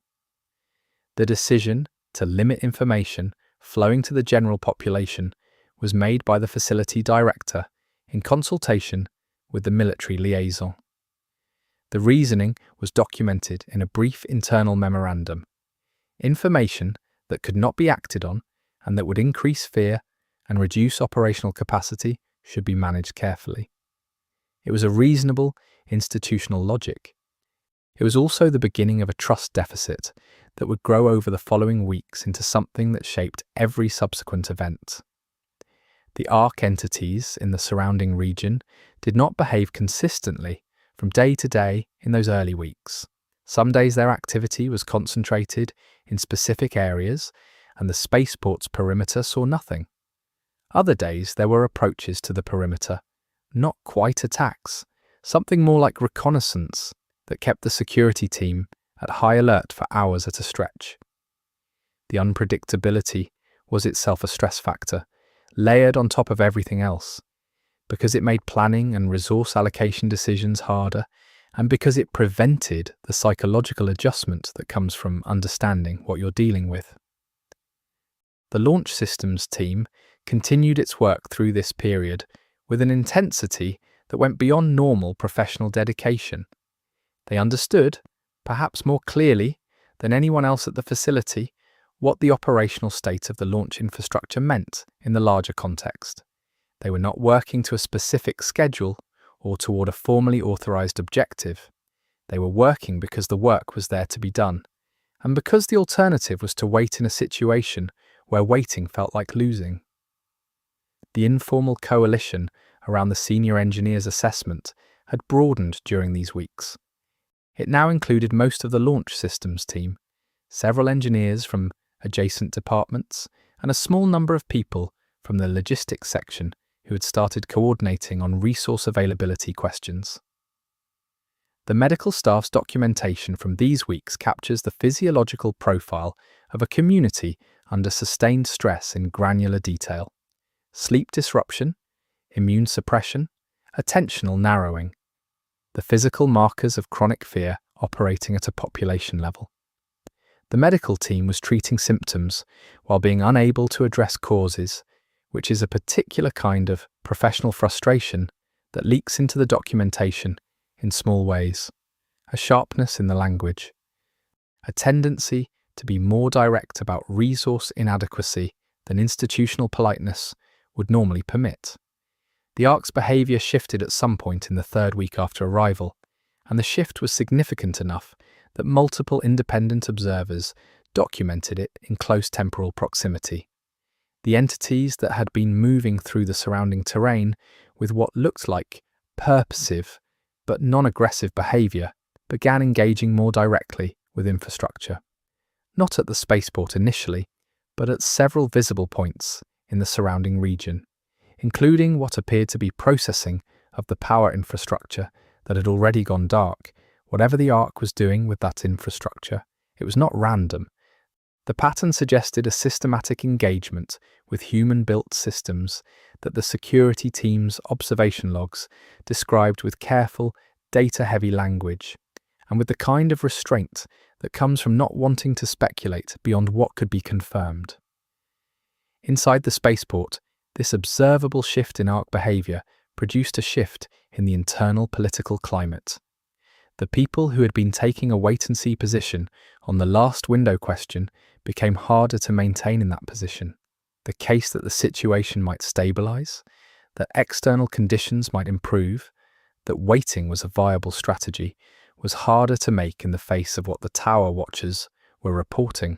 The decision to limit information flowing to the general population was made by the facility director in consultation with the military liaison. The reasoning was documented in a brief internal memorandum. Information that could not be acted on and that would increase fear and reduce operational capacity should be managed carefully. It was a reasonable institutional logic. It was also the beginning of a trust deficit that would grow over the following weeks into something that shaped every subsequent event. The ARC entities in the surrounding region did not behave consistently from day to day in those early weeks. Some days their activity was concentrated in specific areas and the spaceport's perimeter saw nothing. Other days there were approaches to the perimeter, not quite attacks, something more like reconnaissance that kept the security team at high alert for hours at a stretch. The unpredictability was itself a stress factor, layered on top of everything else, because it made planning and resource allocation decisions harder, and because it prevented the psychological adjustment that comes from understanding what you're dealing with. The launch systems team continued its work through this period with an intensity that went beyond normal professional dedication. They understood, perhaps more clearly than anyone else at the facility, what the operational state of the launch infrastructure meant in the larger context. They were not working to a specific schedule or toward a formally authorized objective. They were working because the work was there to be done, and because the alternative was to wait in a situation where waiting felt like losing. The informal coalition around the senior engineer's assessment had broadened during these weeks. It now included most of the launch systems team, several engineers from adjacent departments, and a small number of people from the logistics section who had started coordinating on resource availability questions. The medical staff's documentation from these weeks captures the physiological profile of a community under sustained stress in granular detail. Sleep disruption, immune suppression, attentional narrowing. The physical markers of chronic fear operating at a population level. The medical team was treating symptoms while being unable to address causes, which is a particular kind of professional frustration that leaks into the documentation in small ways. A sharpness in the language. A tendency to be more direct about resource inadequacy than institutional politeness would normally permit. The ARC's behaviour shifted at some point in the third week after arrival, and the shift was significant enough that multiple independent observers documented it in close temporal proximity. The entities that had been moving through the surrounding terrain with what looked like purposive but non-aggressive behaviour began engaging more directly with infrastructure. Not at the spaceport initially, but at several visible points in the surrounding region, including what appeared to be processing of the power infrastructure that had already gone dark. Whatever the Ark was doing with that infrastructure, it was not random. The pattern suggested a systematic engagement with human-built systems that the security team's observation logs described with careful, data-heavy language, and with the kind of restraint that comes from not wanting to speculate beyond what could be confirmed. Inside the spaceport, this observable shift in Ark behaviour produced a shift in the internal political climate. The people who had been taking a wait-and-see position on the last window question became harder to maintain in that position. The case that the situation might stabilise, that external conditions might improve, that waiting was a viable strategy, was harder to make in the face of what the tower watchers were reporting.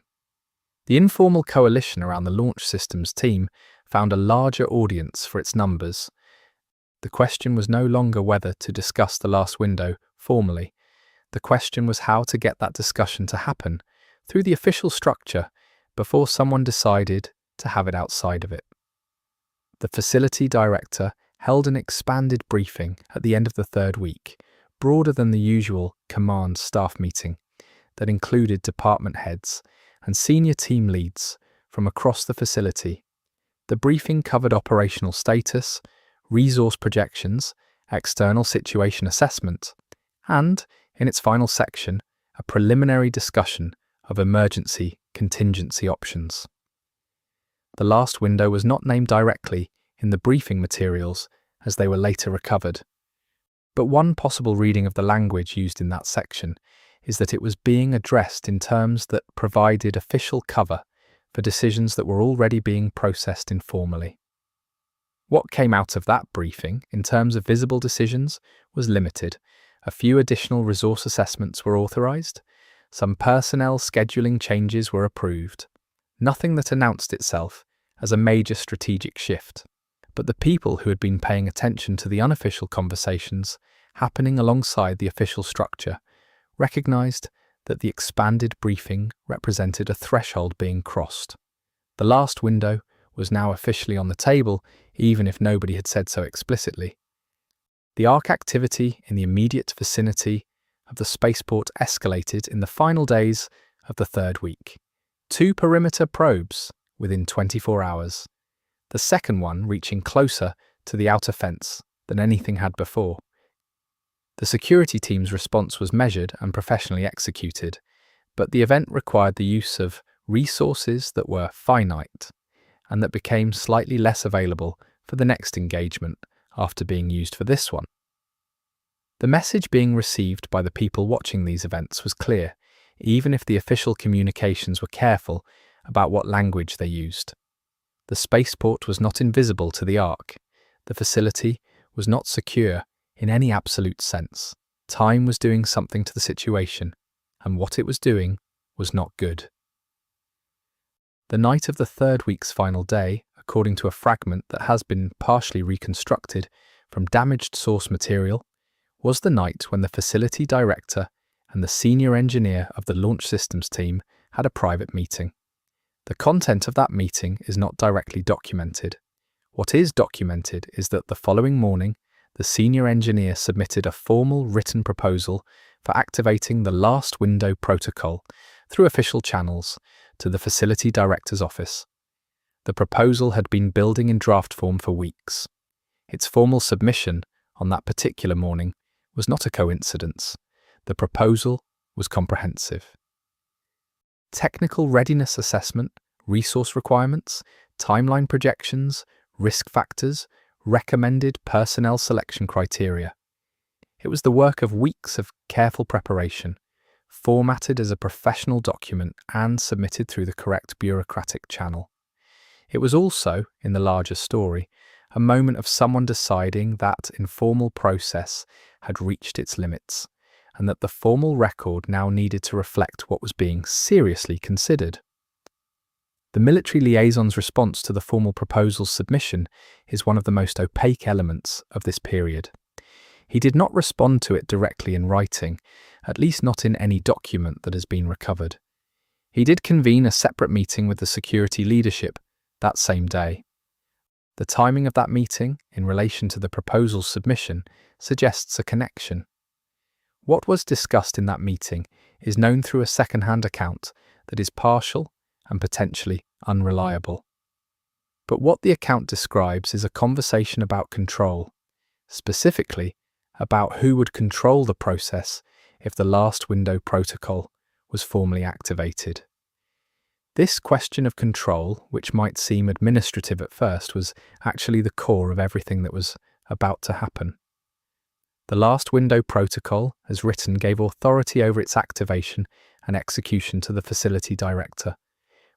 The informal coalition around the launch systems team found a larger audience for its numbers. The question was no longer whether to discuss the last window formally. The question was how to get that discussion to happen through the official structure before someone decided to have it outside of it. The facility director held an expanded briefing at the end of the third week, broader than the usual command staff meeting that included department heads and senior team leads from across the facility. The briefing covered operational status, resource projections, external situation assessment, and, in its final section, a preliminary discussion of emergency contingency options. The last window was not named directly in the briefing materials as they were later recovered, but one possible reading of the language used in that section is that it was being addressed in terms that provided official cover for decisions that were already being processed informally. What came out of that briefing in terms of visible decisions was limited. A few additional resource assessments were authorised, some personnel scheduling changes were approved, nothing that announced itself as a major strategic shift. But the people who had been paying attention to the unofficial conversations happening alongside the official structure recognised that the expanded briefing represented a threshold being crossed. The last window was now officially on the table, even if nobody had said so explicitly. The Ark activity in the immediate vicinity of the spaceport escalated in the final days of the third week. 2 perimeter probes within 24 hours, the second one reaching closer to the outer fence than anything had before. The security team's response was measured and professionally executed, but the event required the use of resources that were finite and that became slightly less available for the next engagement after being used for this one. The message being received by the people watching these events was clear, even if the official communications were careful about what language they used. The spaceport was not invisible to the Ark. The facility was not secure in any absolute sense. Time was doing something to the situation, and what it was doing was not good. The night of the third week's final day, according to a fragment that has been partially reconstructed from damaged source material, was the night when the facility director and the senior engineer of the launch systems team had a private meeting. The content of that meeting is not directly documented. What is documented is that the following morning, the senior engineer submitted a formal written proposal for activating the last window protocol through official channels to the facility director's office. The proposal had been building in draft form for weeks. Its formal submission on that particular morning was not a coincidence. The proposal was comprehensive. Technical readiness assessment, resource requirements, timeline projections, risk factors, recommended personnel selection criteria. It was the work of weeks of careful preparation, formatted as a professional document and submitted through the correct bureaucratic channel. It was also, in the larger story, a moment of someone deciding that informal process had reached its limits, and that the formal record now needed to reflect what was being seriously considered. The military liaison's response to the formal proposal's submission is one of the most opaque elements of this period. He did not respond to it directly in writing, at least not in any document that has been recovered. He did convene a separate meeting with the security leadership that same day. The timing of that meeting, in relation to the proposal's submission, suggests a connection. What was discussed in that meeting is known through a second-hand account that is partial and potentially unreliable. But what the account describes is a conversation about control, specifically about who would control the process if the last window protocol was formally activated. This question of control, which might seem administrative at first, was actually the core of everything that was about to happen. The last window protocol, as written, gave authority over its activation and execution to the facility director,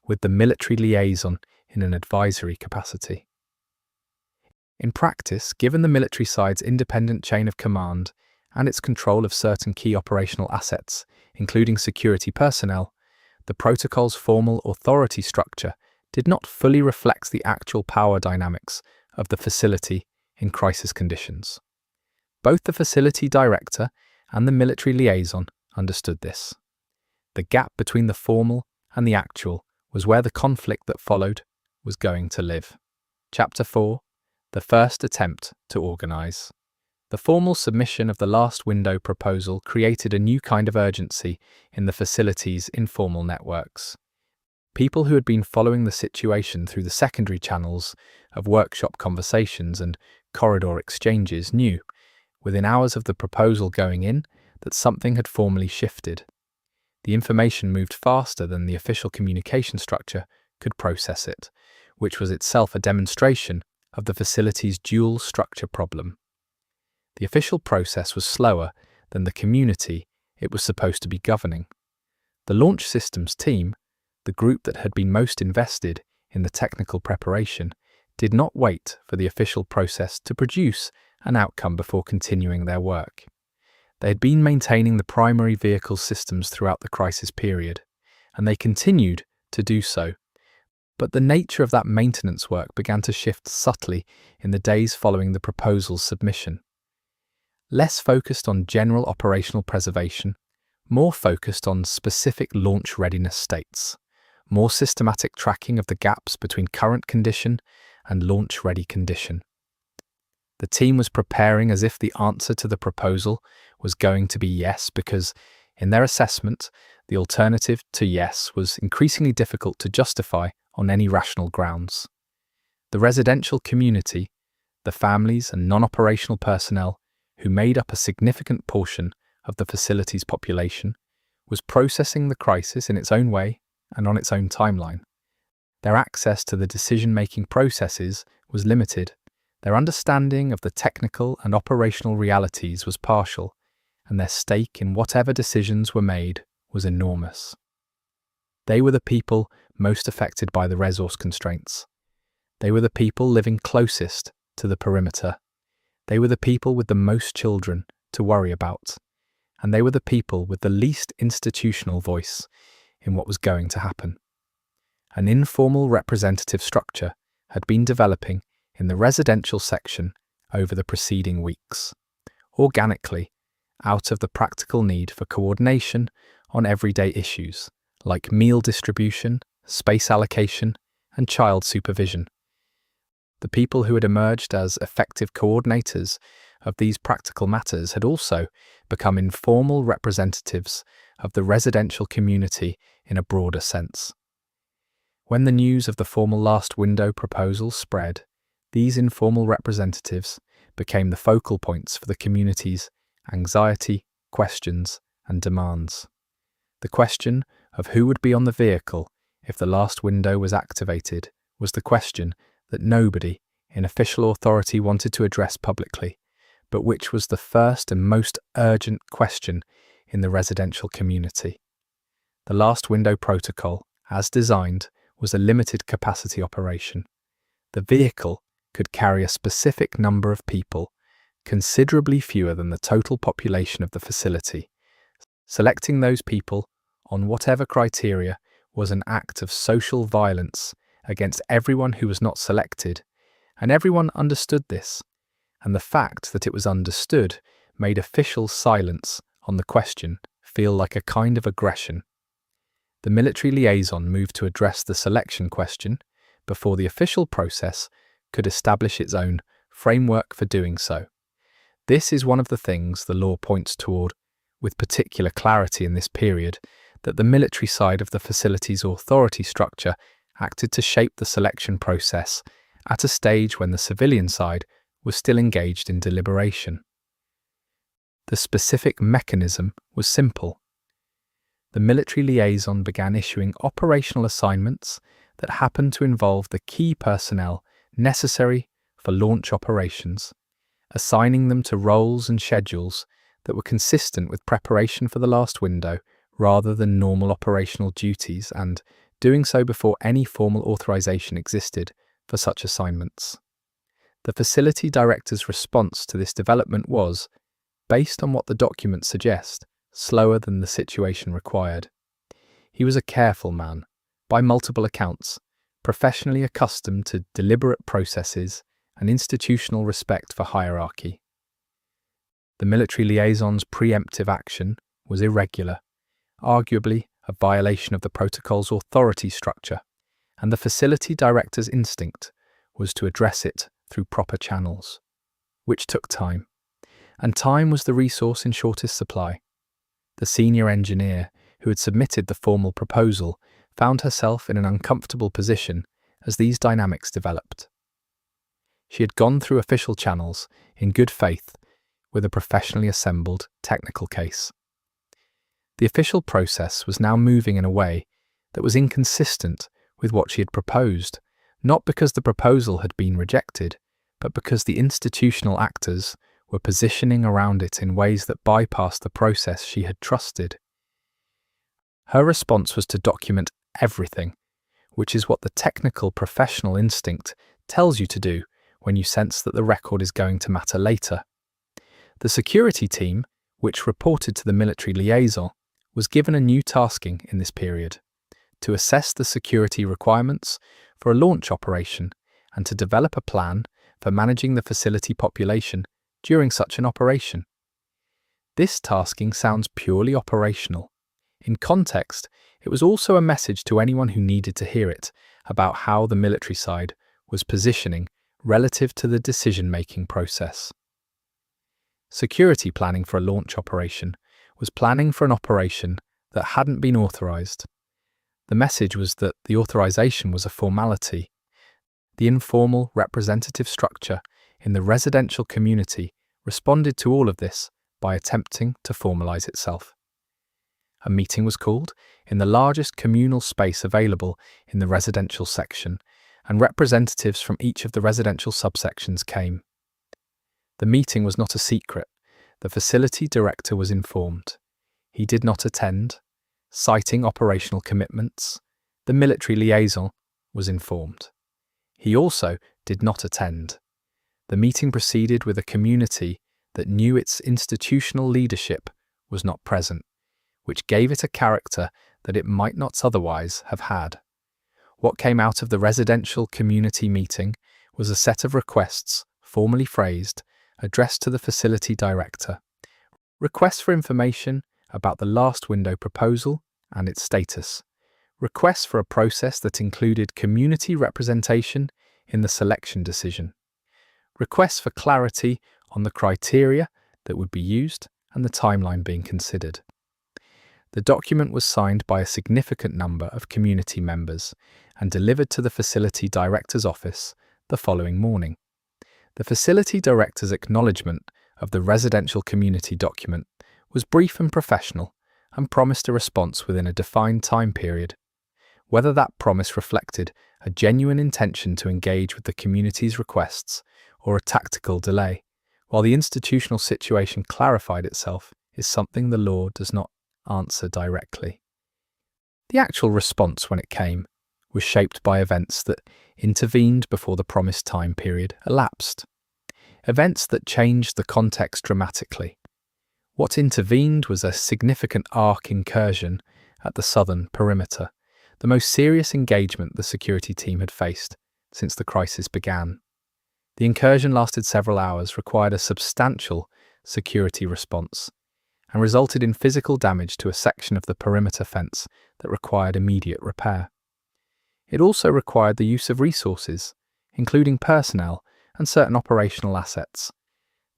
with the military liaison in an advisory capacity. In practice, given the military side's independent chain of command and its control of certain key operational assets, including security personnel, the protocol's formal authority structure did not fully reflect the actual power dynamics of the facility in crisis conditions. Both the facility director and the military liaison understood this. The gap between the formal and the actual was where the conflict that followed was going to live. Chapter 4. The first attempt to organize. The formal submission of the last window proposal created a new kind of urgency in the facility's informal networks. People who had been following the situation through the secondary channels of workshop conversations and corridor exchanges knew, within hours of the proposal going in, that something had formally shifted. The information moved faster than the official communication structure could process it, which was itself a demonstration of the facility's dual structure problem. The official process was slower than the community it was supposed to be governing. The launch systems team, the group that had been most invested in the technical preparation, did not wait for the official process to produce an outcome before continuing their work. They had been maintaining the primary vehicle systems throughout the crisis period, and they continued to do so. But the nature of that maintenance work began to shift subtly in the days following the proposal's submission. Less focused on general operational preservation, more focused on specific launch readiness states, more systematic tracking of the gaps between current condition and launch-ready condition. The team was preparing as if the answer to the proposal was going to be yes, because, in their assessment, the alternative to yes was increasingly difficult to justify on any rational grounds. The residential community, the families and non-operational personnel who made up a significant portion of the facility's population, was processing the crisis in its own way and on its own timeline. Their access to the decision-making processes was limited, their understanding of the technical and operational realities was partial, and their stake in whatever decisions were made was enormous. They were the people most affected by the resource constraints. They were the people living closest to the perimeter. They were the people with the most children to worry about. And they were the people with the least institutional voice in what was going to happen. An informal representative structure had been developing in the residential section over the preceding weeks, organically, out of the practical need for coordination on everyday issues like meal distribution, space allocation, and child supervision. The people who had emerged as effective coordinators of these practical matters had also become informal representatives of the residential community in a broader sense. When the news of the formal last window proposal spread, these informal representatives became the focal points for the community's anxiety, questions, and demands. The question of who would be on the vehicle if the last window was activated was the question that nobody in official authority wanted to address publicly, but which was the first and most urgent question in the residential community. The last window protocol, as designed, was a limited capacity operation. The vehicle could carry a specific number of people, considerably fewer than the total population of the facility, Selecting those people, on whatever criteria, was an act of social violence against everyone who was not selected, and everyone understood this, and the fact that it was understood made official silence on the question feel like a kind of aggression. The military liaison moved to address the selection question before the official process could establish its own framework for doing so. This is one of the things the law points toward with particular clarity in this period, that the military side of the facility's authority structure acted to shape the selection process at a stage when the civilian side was still engaged in deliberation. The specific mechanism was simple. The military liaison began issuing operational assignments that happened to involve the key personnel necessary for launch operations, assigning them to roles and schedules that were consistent with preparation for the last window rather than normal operational duties, and doing so before any formal authorization existed for such assignments. The facility director's response to this development was, based on what the documents suggest, slower than the situation required. He was a careful man, by multiple accounts, professionally accustomed to deliberate processes and institutional respect for hierarchy. The military liaison's preemptive action was irregular, arguably a violation of the protocol's authority structure, and the facility director's instinct was to address it through proper channels, which took time. And time was the resource in shortest supply. The senior engineer who had submitted the formal proposal found herself in an uncomfortable position as these dynamics developed. She had gone through official channels in good faith with a professionally assembled technical case. The official process was now moving in a way that was inconsistent with what she had proposed, not because the proposal had been rejected, but because the institutional actors were positioning around it in ways that bypassed the process she had trusted. Her response was to document everything, which is what the technical professional instinct tells you to do when you sense that the record is going to matter later. The security team, which reported to the military liaison, was given a new tasking in this period: to assess the security requirements for a launch operation and to develop a plan for managing the facility population during such an operation. This tasking sounds purely operational. In context, it was also a message to anyone who needed to hear it about how the military side was positioning relative to the decision-making process. Security planning for a launch operation was planning for an operation that hadn't been authorized. The message was that the authorization was a formality. The informal representative structure in the residential community responded to all of this by attempting to formalize itself. A meeting was called in the largest communal space available in the residential section, and representatives from each of the residential subsections came. The meeting was not a secret. The facility director was informed. He did not attend, citing operational commitments. The military liaison was informed. He also did not attend. The meeting proceeded with a community that knew its institutional leadership was not present, which gave it a character that it might not otherwise have had. What came out of the residential community meeting was a set of requests, formally phrased, addressed to the facility director. Requests for information about the last window proposal and its status. Requests for a process that included community representation in the selection decision. Requests for clarity on the criteria that would be used and the timeline being considered. The document was signed by a significant number of community members and delivered to the facility director's office the following morning. The facility director's acknowledgement of the residential community document was brief and professional and promised a response within a defined time period. Whether that promise reflected a genuine intention to engage with the community's requests or a tactical delay, while the institutional situation clarified itself, is something the law does not answer directly. The actual response, when it came, was shaped by events that intervened before the promised time period elapsed. Events that changed the context dramatically. What intervened was a significant arc incursion at the southern perimeter, the most serious engagement the security team had faced since the crisis began. The incursion lasted several hours, required a substantial security response, and resulted in physical damage to a section of the perimeter fence that required immediate repair. It also required the use of resources, including personnel and certain operational assets,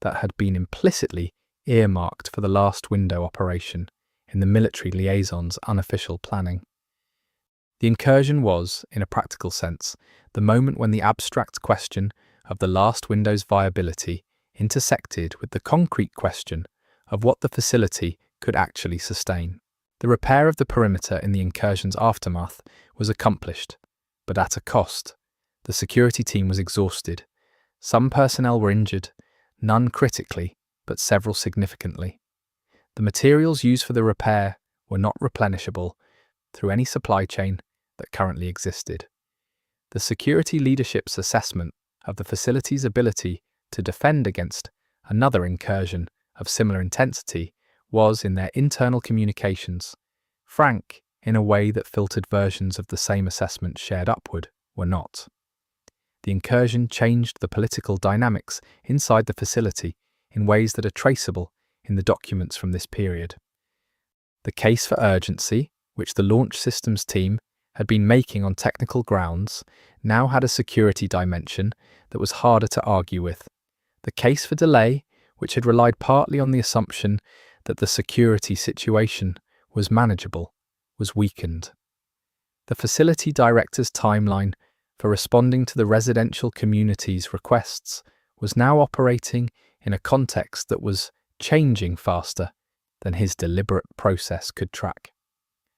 that had been implicitly earmarked for the last window operation in the military liaison's unofficial planning. The incursion was, in a practical sense, the moment when the abstract question of the last window's viability intersected with the concrete question of what the facility could actually sustain. The repair of the perimeter in the incursion's aftermath was accomplished, but at a cost. The security team was exhausted. Some personnel were injured, none critically, but several significantly. The materials used for the repair were not replenishable through any supply chain that currently existed. The security leadership's assessment of the facility's ability to defend against another incursion of similar intensity was, in their internal communications, frank in a way that filtered versions of the same assessment shared upward were not. The incursion changed the political dynamics inside the facility in ways that are traceable in the documents from this period. The case for urgency, which the launch systems team had been making on technical grounds, now had a security dimension that was harder to argue with. The case for delay, which had relied partly on the assumption that the security situation was manageable, was weakened. The facility director's timeline for responding to the residential community's requests was now operating in a context that was changing faster than his deliberate process could track.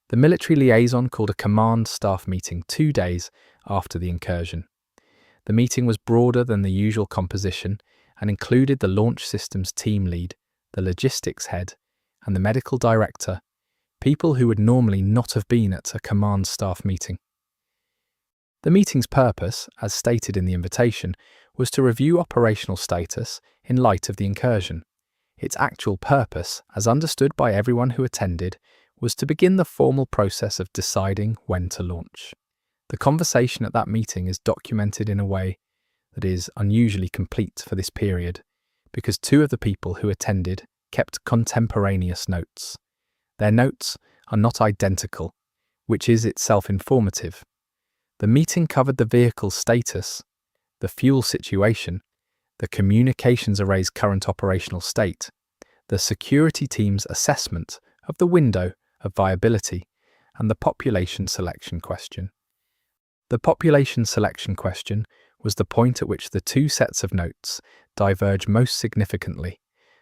The military liaison called a command staff meeting 2 days after the incursion. The meeting was broader than the usual composition and included the launch systems team lead, the logistics head, and the medical director, people who would normally not have been at a command staff meeting. The meeting's purpose, as stated in the invitation, was to review operational status in light of the incursion. Its actual purpose, as understood by everyone who attended, was to begin the formal process of deciding when to launch. The conversation at that meeting is documented in a way that is unusually complete for this period, because 2 of the people who attended kept contemporaneous notes. Their notes are not identical, which is itself informative. The meeting covered the vehicle's status, the fuel situation, the communications array's current operational state, the security team's assessment of the window of viability, and the population selection question. The population selection question was the point at which the 2 sets of notes diverge most significantly,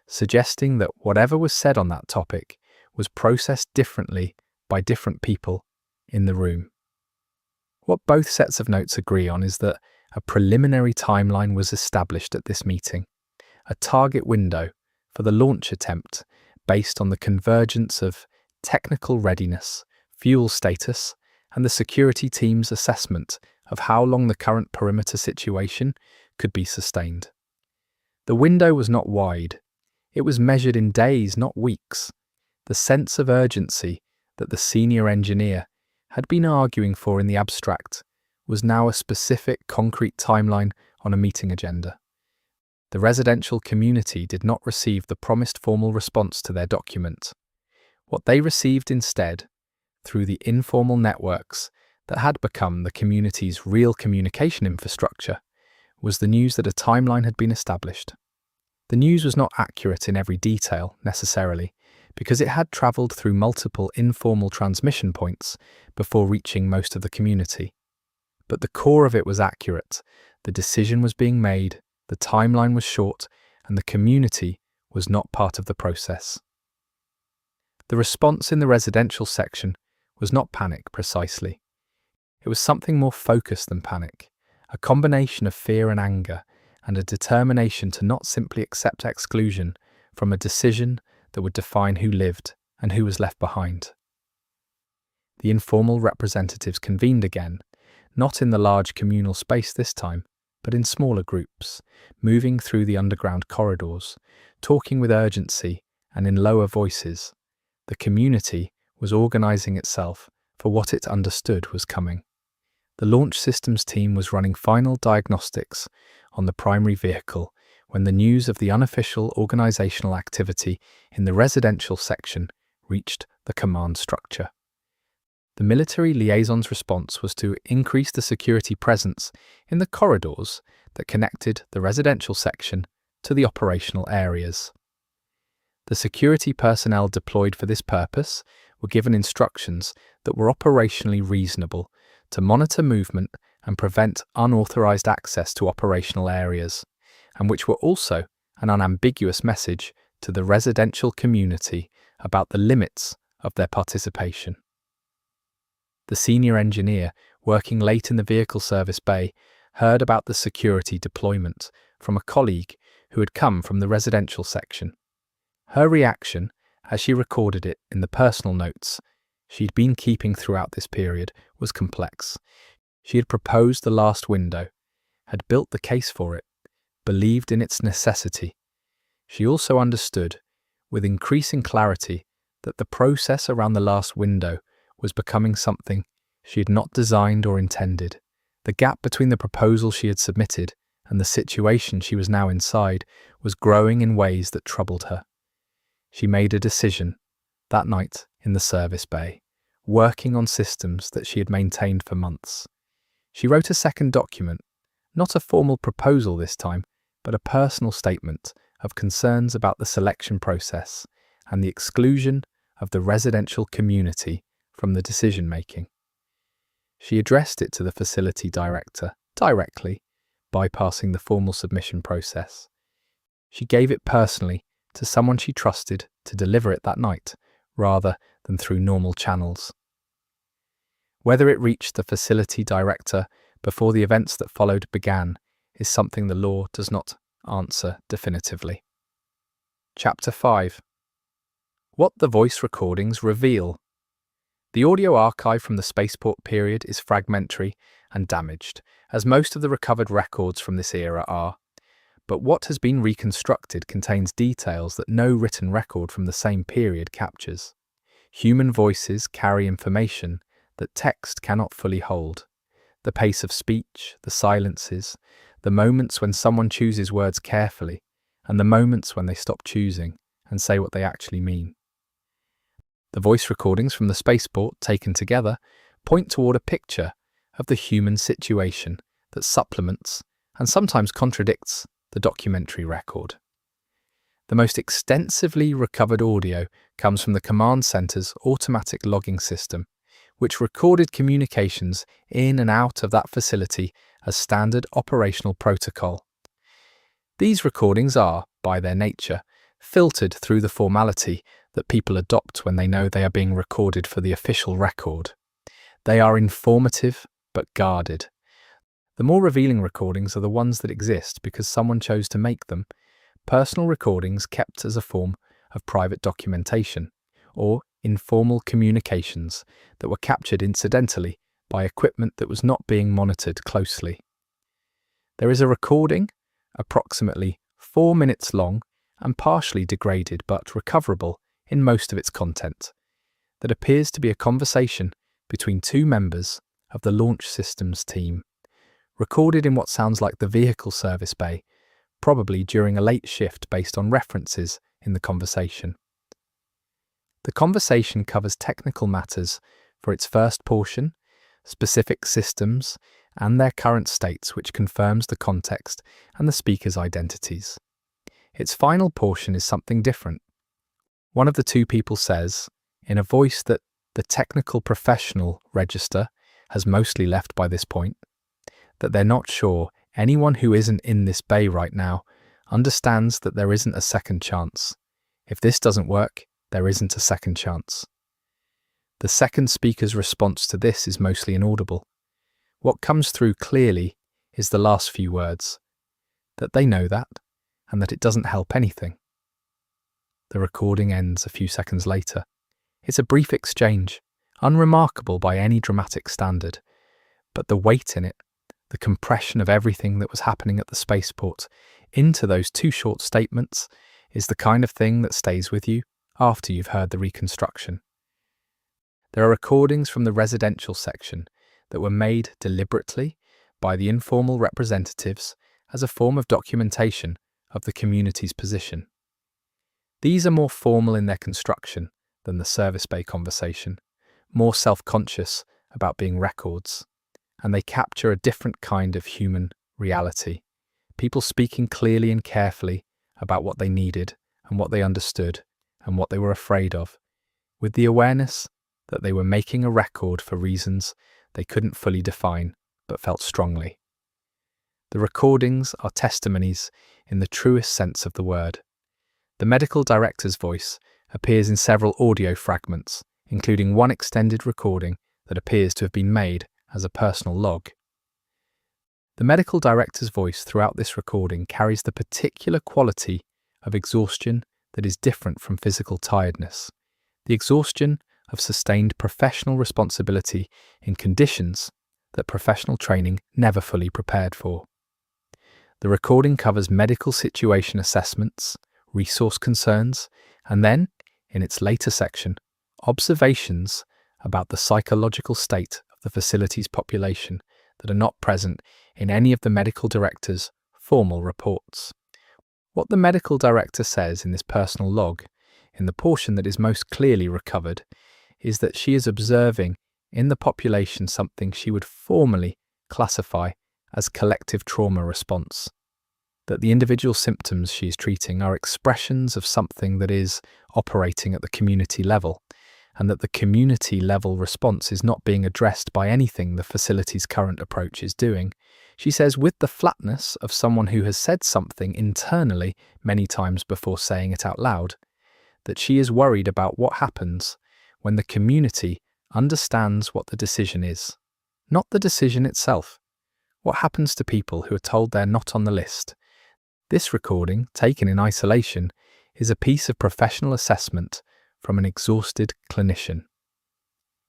suggesting that whatever was said on that topic was processed differently by different people in the room. What both sets of notes agree on is that a preliminary timeline was established at this meeting, a target window for the launch attempt based on the convergence of technical readiness, fuel status, and the security team's assessment of how long the current perimeter situation could be sustained. The window was not wide. It was measured in days, not weeks. The sense of urgency that the senior engineer had been arguing for in the abstract was now a specific, concrete timeline on a meeting agenda. The residential community did not receive the promised formal response to their document. What they received instead, through the informal networks that had become the community's real communication infrastructure, was the news that a timeline had been established. The news was not accurate in every detail, necessarily, because it had travelled through multiple informal transmission points before reaching most of the community. But the core of it was accurate. The decision was being made, the timeline was short, and the community was not part of the process. The response in the residential section was not panic precisely. It was something more focused than panic, a combination of fear and anger, and a determination to not simply accept exclusion from a decision that would define who lived and who was left behind. The informal representatives convened again, not in the large communal space this time, but in smaller groups, moving through the underground corridors, talking with urgency and in lower voices, the community was organizing itself for what it understood was coming. The launch systems team was running final diagnostics on the primary vehicle when the news of the unofficial organizational activity in the residential section reached the command structure. The military liaison's response was to increase the security presence in the corridors that connected the residential section to the operational areas. The security personnel deployed for this purpose were given instructions that were operationally reasonable to monitor movement and prevent unauthorized access to operational areas, and which were also an unambiguous message to the residential community about the limits of their participation. The senior engineer, working late in the vehicle service bay, heard about the security deployment from a colleague who had come from the residential section. Her reaction, as she recorded it in the personal notes she'd been keeping throughout this period, was complex. She had proposed the last window, had built the case for it, believed in its necessity. She also understood, with increasing clarity, that the process around the last window was becoming something she had not designed or intended. The gap between the proposal she had submitted and the situation she was now inside was growing in ways that troubled her. She made a decision, that night in the service bay, working on systems that she had maintained for months. She wrote a second document, not a formal proposal this time, but a personal statement of concerns about the selection process and the exclusion of the residential community from the decision-making. She addressed it to the facility director directly, bypassing the formal submission process. She gave it personally to someone she trusted to deliver it that night, rather than through normal channels. Whether it reached the facility director before the events that followed began is something the law does not answer definitively. Chapter 5. What the voice recordings reveal. The audio archive from the Spaceport period is fragmentary and damaged, as most of the recovered records from this era are. But what has been reconstructed contains details that no written record from the same period captures. Human voices carry information that text cannot fully hold. The pace of speech, the silences, the moments when someone chooses words carefully, and the moments when they stop choosing and say what they actually mean. The voice recordings from the Spaceport, taken together, point toward a picture of the human situation that supplements and sometimes contradicts the documentary record. The most extensively recovered audio comes from the command center's automatic logging system, which recorded communications in and out of that facility as standard operational protocol. These recordings are, by their nature, filtered through the formality that people adopt when they know they are being recorded for the official record. They are informative but guarded. The more revealing recordings are the ones that exist because someone chose to make them, personal recordings kept as a form of private documentation, or informal communications that were captured incidentally by equipment that was not being monitored closely. There is a recording, approximately 4 minutes long and partially degraded but recoverable in most of its content, that appears to be a conversation between two members of the launch systems team, recorded in what sounds like the vehicle service bay, probably during a late shift based on references in the conversation. The conversation covers technical matters for its first portion, specific systems, and their current states, which confirms the context and the speaker's identities. Its final portion is something different. One of the two people says, in a voice that the technical professional register has mostly left by this point, that they're not sure anyone who isn't in this bay right now understands that there isn't a second chance. If this doesn't work, there isn't a second chance. The second speaker's response to this is mostly inaudible. What comes through clearly is the last few words, that they know that, and that it doesn't help anything. The recording ends a few seconds later. It's a brief exchange, unremarkable by any dramatic standard, but the weight in it, the compression of everything that was happening at the Spaceport into those two short statements, is the kind of thing that stays with you after you've heard the reconstruction. There are recordings from the residential section that were made deliberately by the informal representatives as a form of documentation of the community's position. These are more formal in their construction than the service bay conversation, more self-conscious about being records, and they capture a different kind of human reality. People speaking clearly and carefully about what they needed and what they understood and what they were afraid of, with the awareness that they were making a record for reasons they couldn't fully define but felt strongly. The recordings are testimonies in the truest sense of the word. The medical director's voice appears in several audio fragments, including one extended recording that appears to have been made as a personal log. The medical director's voice throughout this recording carries the particular quality of exhaustion that is different from physical tiredness, the exhaustion of sustained professional responsibility in conditions that professional training never fully prepared for. The recording covers medical situation assessments, resource concerns, and then, in its later section, observations about the psychological state of the facility's population that are not present in any of the medical director's formal reports. What the medical director says in this personal log, in the portion that is most clearly recovered, is that she is observing in the population something she would formally classify as collective trauma response, that the individual symptoms she is treating are expressions of something that is operating at the community level, and that the community level response is not being addressed by anything the facility's current approach is doing. She says, with the flatness of someone who has said something internally many times before saying it out loud, that she is worried about what happens when the community understands what the decision is, not the decision itself. What happens to people who are told they're not on the list? This recording, taken in isolation, is a piece of professional assessment from an exhausted clinician.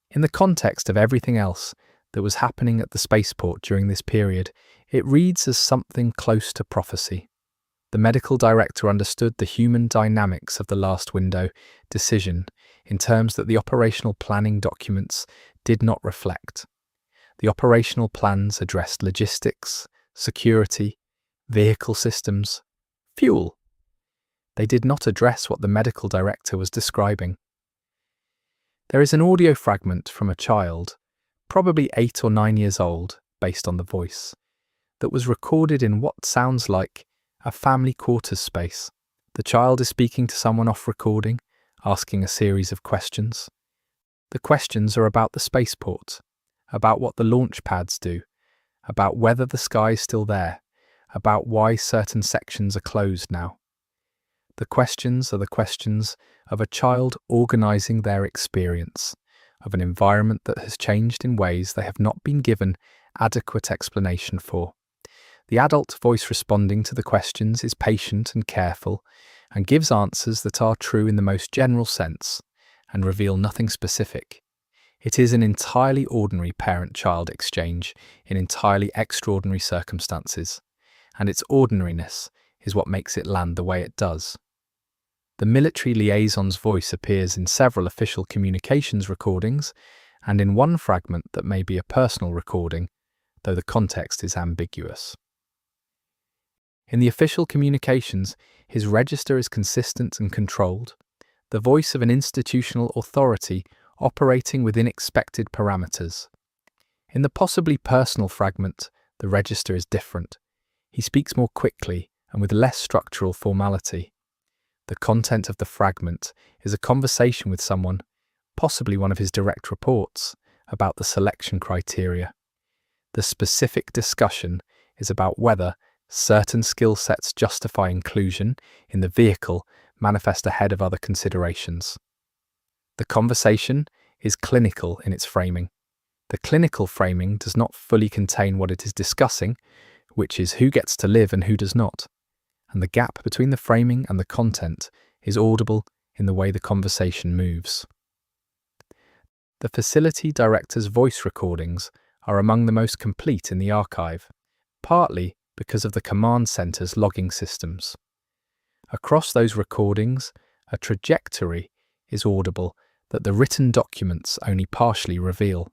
In the context of everything else that was happening at the spaceport during this period, it reads as something close to prophecy. The medical director understood the human dynamics of the last window decision in terms that the operational planning documents did not reflect. The operational plans addressed logistics, security, vehicle systems, fuel. They did not address what the medical director was describing. There is an audio fragment from a child, probably 8 or 9 years old, based on the voice, that was recorded in what sounds like a family quarters space. The child is speaking to someone off recording, asking a series of questions. The questions are about the spaceport, about what the launch pads do, about whether the sky is still there, about why certain sections are closed now. The questions are the questions of a child organising their experience of an environment that has changed in ways they have not been given adequate explanation for. The adult voice responding to the questions is patient and careful and gives answers that are true in the most general sense and reveal nothing specific. It is an entirely ordinary parent-child exchange in entirely extraordinary circumstances, and its ordinariness is what makes it land the way it does. The military liaison's voice appears in several official communications recordings and in one fragment that may be a personal recording, though the context is ambiguous. In the official communications, his register is consistent and controlled, the voice of an institutional authority operating within expected parameters. In the possibly personal fragment, the register is different. He speaks more quickly and with less structural formality. The content of the fragment is a conversation with someone, possibly one of his direct reports, about the selection criteria. The specific discussion is about whether certain skill sets justify inclusion in the vehicle manifest ahead of other considerations. The conversation is clinical in its framing. The clinical framing does not fully contain what it is discussing, which is who gets to live and who does not. And the gap between the framing and the content is audible in the way the conversation moves. The facility director's voice recordings are among the most complete in the archive, partly because of the command center's logging systems. Across those recordings, a trajectory is audible that the written documents only partially reveal.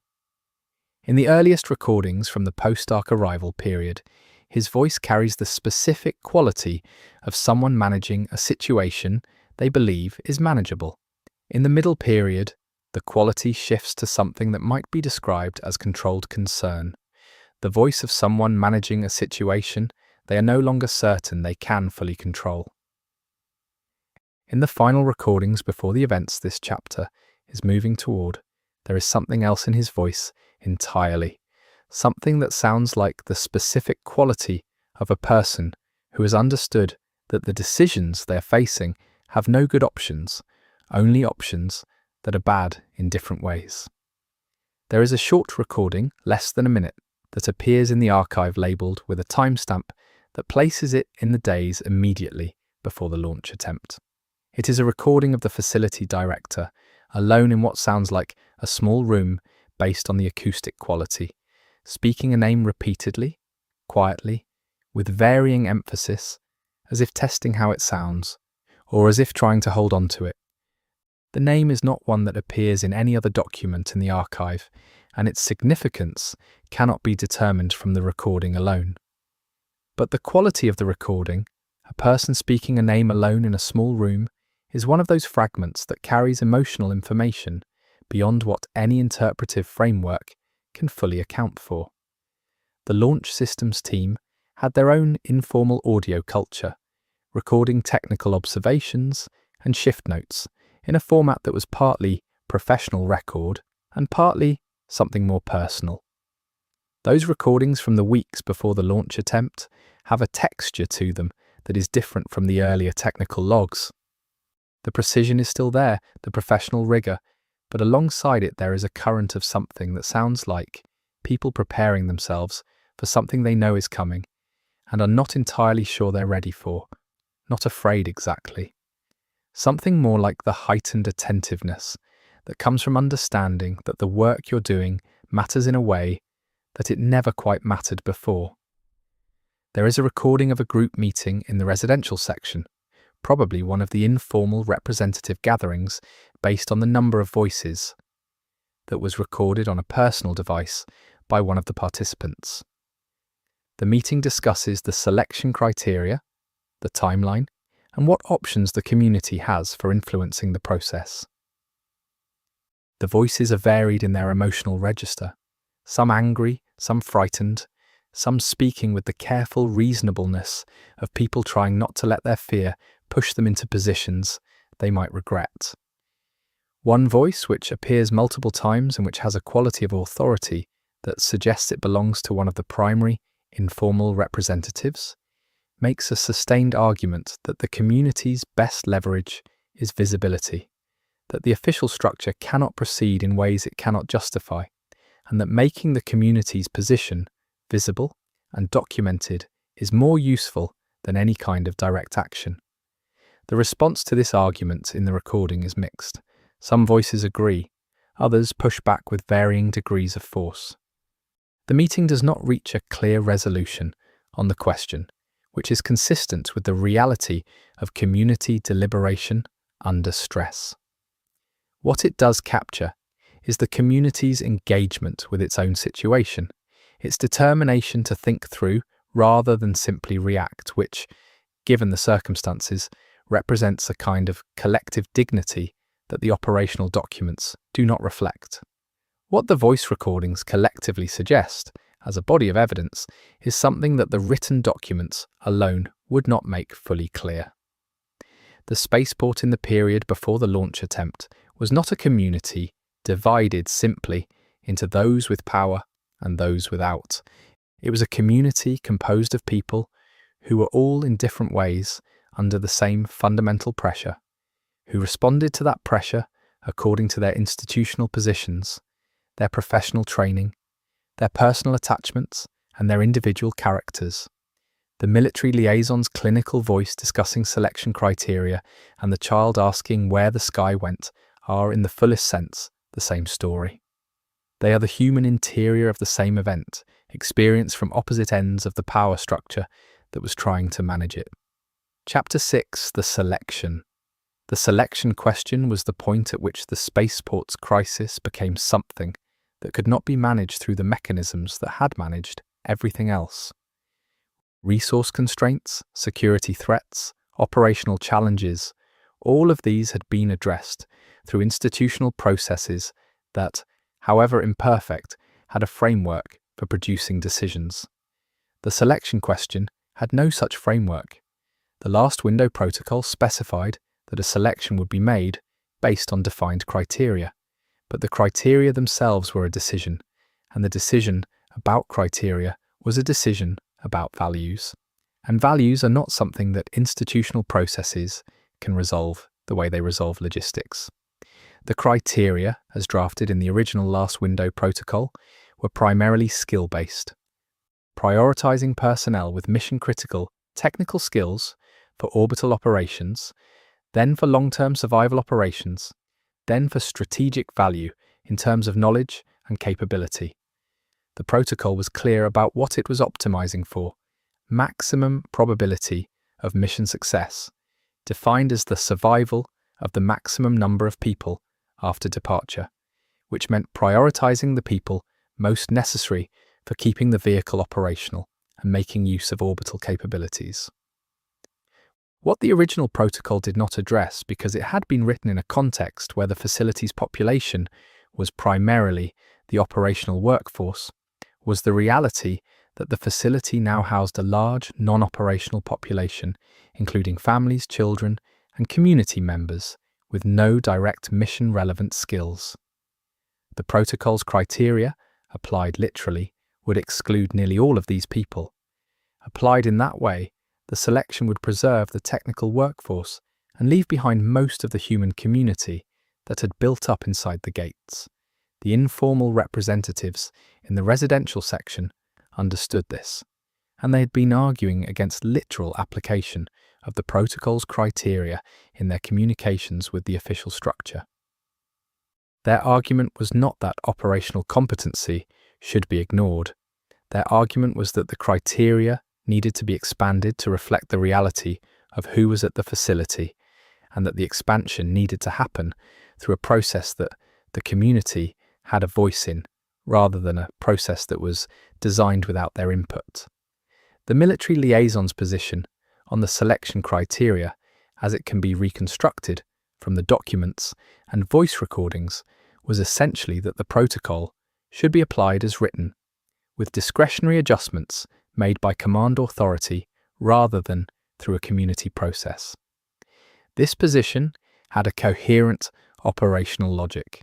In the earliest recordings from the post-Ark arrival period, his voice carries the specific quality of someone managing a situation they believe is manageable. In the middle period, the quality shifts to something that might be described as controlled concern. The voice of someone managing a situation they are no longer certain they can fully control. In the final recordings before the events this chapter is moving toward, there is something else in his voice entirely, something that sounds like the specific quality of a person who has understood that the decisions they're facing have no good options, only options that are bad in different ways. There is a short recording, less than a minute, that appears in the archive labelled with a timestamp that places it in the days immediately before the launch attempt. It is a recording of the facility director, alone in what sounds like a small room based on the acoustic quality, speaking a name repeatedly, quietly, with varying emphasis, as if testing how it sounds, or as if trying to hold on to it. The name is not one that appears in any other document in the archive, and its significance cannot be determined from the recording alone. But the quality of the recording, a person speaking a name alone in a small room, is one of those fragments that carries emotional information beyond what any interpretive framework can fully account for. The launch systems team had their own informal audio culture, recording technical observations and shift notes in a format that was partly professional record and partly something more personal. Those recordings from the weeks before the launch attempt have a texture to them that is different from the earlier technical logs. The precision is still there, the professional rigour, but alongside it there is a current of something that sounds like people preparing themselves for something they know is coming and are not entirely sure they're ready for, not afraid exactly. Something more like the heightened attentiveness that comes from understanding that the work you're doing matters in a way that it never quite mattered before. There is a recording of a group meeting in the residential section, probably one of the informal representative gatherings based on the number of voices, that was recorded on a personal device by one of the participants. The meeting discusses the selection criteria, the timeline, and what options the community has for influencing the process. The voices are varied in their emotional register, some angry, some frightened, some speaking with the careful reasonableness of people trying not to let their fear push them into positions they might regret. One voice, which appears multiple times and which has a quality of authority that suggests it belongs to one of the primary, informal representatives, makes a sustained argument that the community's best leverage is visibility, that the official structure cannot proceed in ways it cannot justify, and that making the community's position visible and documented is more useful than any kind of direct action. The response to this argument in the recording is mixed. Some voices agree, others push back with varying degrees of force. The meeting does not reach a clear resolution on the question, which is consistent with the reality of community deliberation under stress. What it does capture is the community's engagement with its own situation, its determination to think through rather than simply react, which, given the circumstances, represents a kind of collective dignity that the operational documents do not reflect. What the voice recordings collectively suggest, as a body of evidence, is something that the written documents alone would not make fully clear. The spaceport in the period before the launch attempt was not a community divided simply into those with power and those without. It was a community composed of people who were all in different ways under the same fundamental pressure, who responded to that pressure according to their institutional positions, their professional training, their personal attachments, and their individual characters. The military liaison's clinical voice discussing selection criteria and the child asking where the sky went are, in the fullest sense, the same story. They are the human interior of the same event, experienced from opposite ends of the power structure that was trying to manage it. Chapter 6: The Selection. The selection question was the point at which the spaceport's crisis became something that could not be managed through the mechanisms that had managed everything else. Resource constraints, security threats, operational challenges, all of these had been addressed through institutional processes that, however imperfect, had a framework for producing decisions. The selection question had no such framework. The last window protocol specified that a selection would be made based on defined criteria, but the criteria themselves were a decision, and the decision about criteria was a decision about values. And values are not something that institutional processes can resolve the way they resolve logistics. The criteria, as drafted in the original last window protocol, were primarily skill-based, prioritizing personnel with mission-critical technical skills for orbital operations, then for long-term survival operations, then for strategic value in terms of knowledge and capability. The protocol was clear about what it was optimizing for: maximum probability of mission success, defined as the survival of the maximum number of people after departure, which meant prioritizing the people most necessary for keeping the vehicle operational and making use of orbital capabilities. What the original protocol did not address, because it had been written in a context where the facility's population was primarily the operational workforce, was the reality that the facility now housed a large non-operational population, including families, children, and community members with no direct mission-relevant skills. The protocol's criteria, applied literally, would exclude nearly all of these people. Applied in that way, the selection would preserve the technical workforce and leave behind most of the human community that had built up inside the gates. The informal representatives in the residential section understood this, and they had been arguing against literal application of the protocol's criteria in their communications with the official structure. Their argument was not that operational competency should be ignored. Their argument was that the criteria needed to be expanded to reflect the reality of who was at the facility, and that the expansion needed to happen through a process that the community had a voice in, rather than a process that was designed without their input. The military liaison's position on the selection criteria, as it can be reconstructed from the documents and voice recordings, was essentially that the protocol should be applied as written, with discretionary adjustments made by command authority rather than through a community process. This position had a coherent operational logic.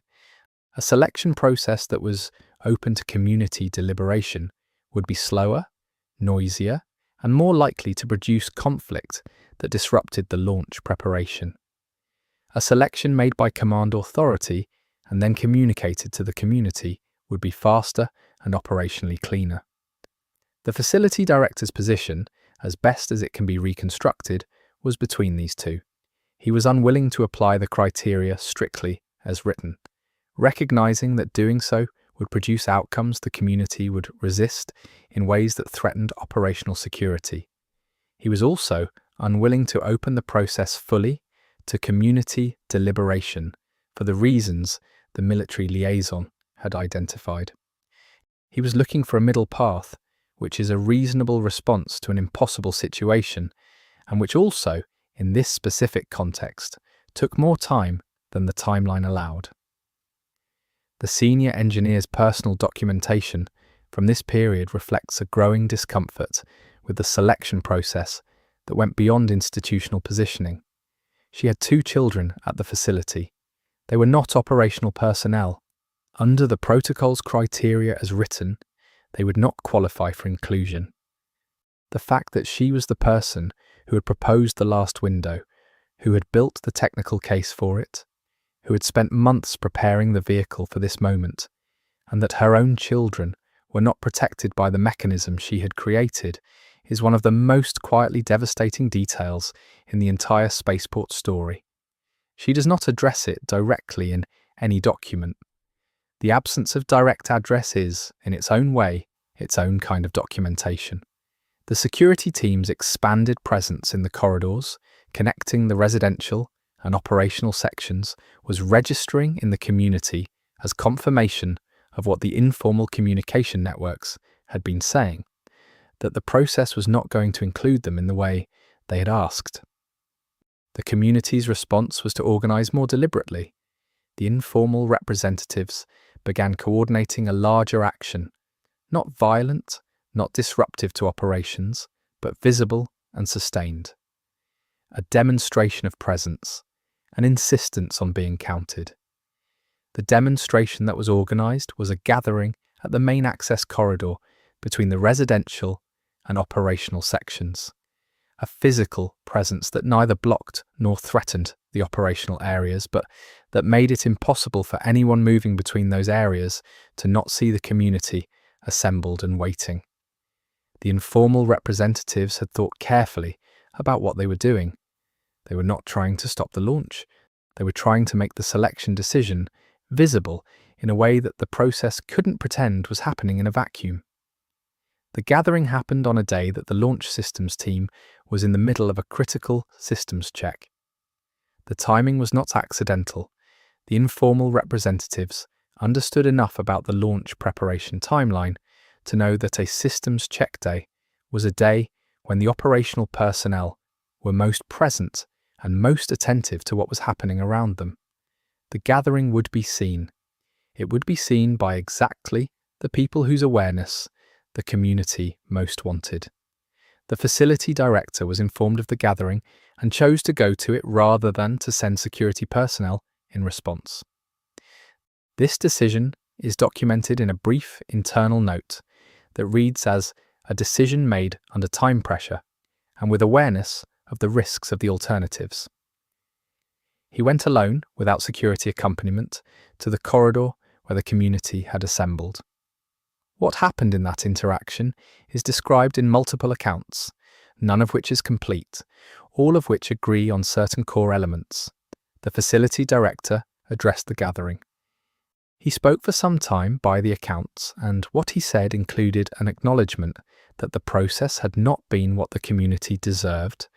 A selection process that was open to community deliberation would be slower, noisier, and more likely to produce conflict that disrupted the launch preparation. A selection made by command authority and then communicated to the community would be faster and operationally cleaner. The facility director's position, as best as it can be reconstructed, was between these two. He was unwilling to apply the criteria strictly as written, recognizing that doing so would produce outcomes the community would resist in ways that threatened operational security. He was also unwilling to open the process fully to community deliberation for the reasons the military liaison had identified. He was looking for a middle path, which is a reasonable response to an impossible situation, and which also, in this specific context, took more time than the timeline allowed. The senior engineer's personal documentation from this period reflects a growing discomfort with the selection process that went beyond institutional positioning. She had 2 children at the facility. They were not operational personnel. Under the protocol's criteria as written, they would not qualify for inclusion. The fact that she was the person who had proposed the last window, who had built the technical case for it, who had spent months preparing the vehicle for this moment, and that her own children were not protected by the mechanism she had created, is one of the most quietly devastating details in the entire Spaceport story. She does not address it directly in any document. The absence of direct address is, in its own way, its own kind of documentation. The security team's expanded presence in the corridors, connecting the residential and operational sections, was registering in the community as confirmation of what the informal communication networks had been saying, that the process was not going to include them in the way they had asked. The community's response was to organize more deliberately. The informal representatives began coordinating a larger action, not violent, not disruptive to operations, but visible and sustained. A demonstration of presence, an insistence on being counted. The demonstration that was organized was a gathering at the main access corridor between the residential and operational sections. A physical presence that neither blocked nor threatened the operational areas, but that made it impossible for anyone moving between those areas to not see the community assembled and waiting. The informal representatives had thought carefully about what they were doing. They were not trying to stop the launch. They were trying to make the selection decision visible in a way that the process couldn't pretend was happening in a vacuum. The gathering happened on a day that the launch systems team was in the middle of a critical systems check. The timing was not accidental. The informal representatives understood enough about the launch preparation timeline to know that a systems check day was a day when the operational personnel were most present and most attentive to what was happening around them. The gathering would be seen. It would be seen by exactly the people whose awareness the community most wanted. The facility director was informed of the gathering and chose to go to it rather than to send security personnel in response. This decision is documented in a brief internal note that reads as a decision made under time pressure and with awareness of the risks of the alternatives. He went alone, without security accompaniment, to the corridor where the community had assembled. What happened in that interaction is described in multiple accounts, none of which is complete, all of which agree on certain core elements. The facility director addressed the gathering. He spoke for some time by the accounts, and what he said included an acknowledgement that the process had not been what the community deserved,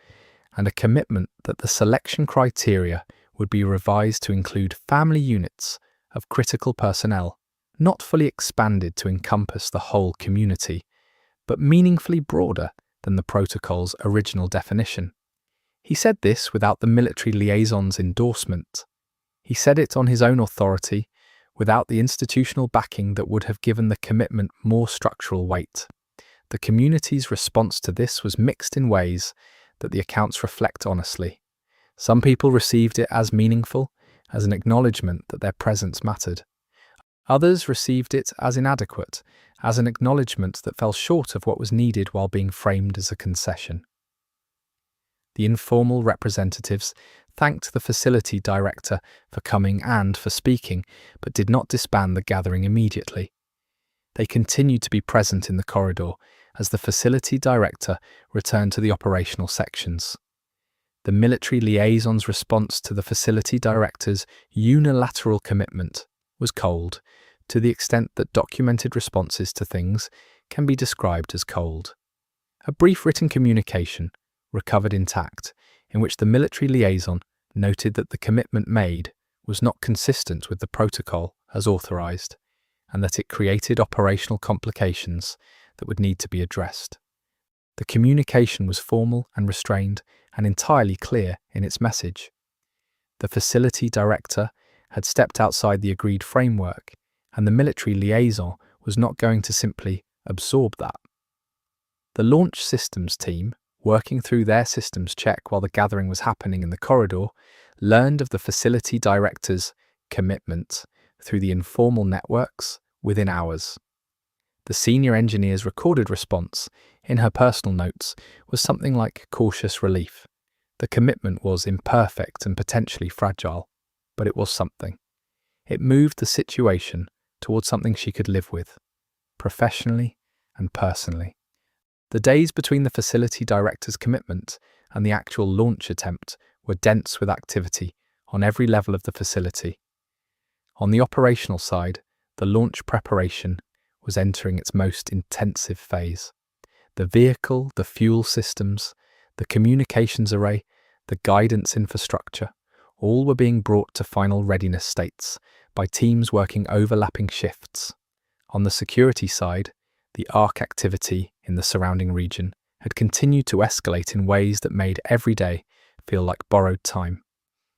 and a commitment that the selection criteria would be revised to include family units of critical personnel, not fully expanded to encompass the whole community, but meaningfully broader than the protocol's original definition. He said this without the military liaison's endorsement. He said it on his own authority, without the institutional backing that would have given the commitment more structural weight. The community's response to this was mixed in ways that the accounts reflect honestly. Some people received it as meaningful, as an acknowledgement that their presence mattered. Others received it as inadequate, as an acknowledgement that fell short of what was needed while being framed as a concession. The informal representatives thanked the facility director for coming and for speaking, but did not disband the gathering immediately. They continued to be present in the corridor as the facility director returned to the operational sections. The military liaison's response to the facility director's unilateral commitment was cold, to the extent that documented responses to things can be described as cold. A brief written communication, recovered intact, in which the military liaison noted that the commitment made was not consistent with the protocol as authorized, and that it created operational complications that would need to be addressed. The communication was formal and restrained and entirely clear in its message. The facility director had stepped outside the agreed framework, and the military liaison was not going to simply absorb that. The launch systems team, working through their systems check while the gathering was happening in the corridor, learned of the facility director's commitment through the informal networks within hours. The senior engineer's recorded response, in her personal notes, was something like cautious relief. The commitment was imperfect and potentially fragile, but it was something. It moved the situation towards something she could live with, professionally and personally. The days between the facility director's commitment and the actual launch attempt were dense with activity on every level of the facility. On the operational side, the launch preparation was entering its most intensive phase. The vehicle, the fuel systems, the communications array, the guidance infrastructure, all were being brought to final readiness states by teams working overlapping shifts. On the security side, the ARC activity in the surrounding region had continued to escalate in ways that made every day feel like borrowed time.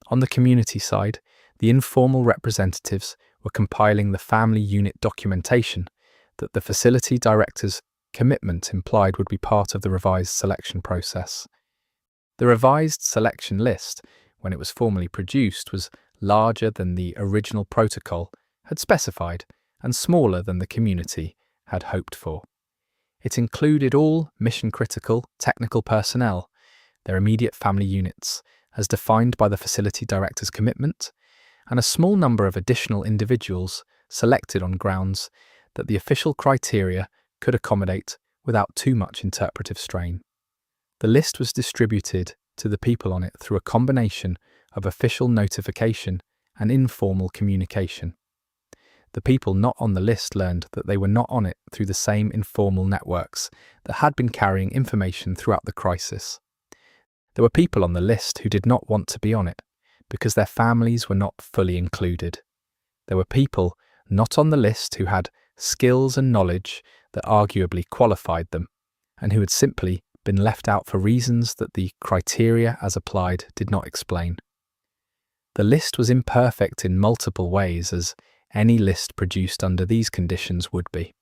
On the community side, the informal representatives were compiling the family unit documentation that the facility director's commitment implied would be part of the revised selection process. The revised selection list, when it was formally produced, was larger than the original protocol had specified and smaller than the community had hoped for. It included all mission-critical technical personnel, their immediate family units, as defined by the facility director's commitment, and a small number of additional individuals selected on grounds that the official criteria could accommodate without too much interpretive strain. The list was distributed to the people on it through a combination of official notification and informal communication. The people not on the list learned that they were not on it through the same informal networks that had been carrying information throughout the crisis. There were people on the list who did not want to be on it because their families were not fully included. There were people not on the list who had skills and knowledge that arguably qualified them, and who had simply been left out for reasons that the criteria as applied did not explain. The list was imperfect in multiple ways, as any list produced under these conditions would be.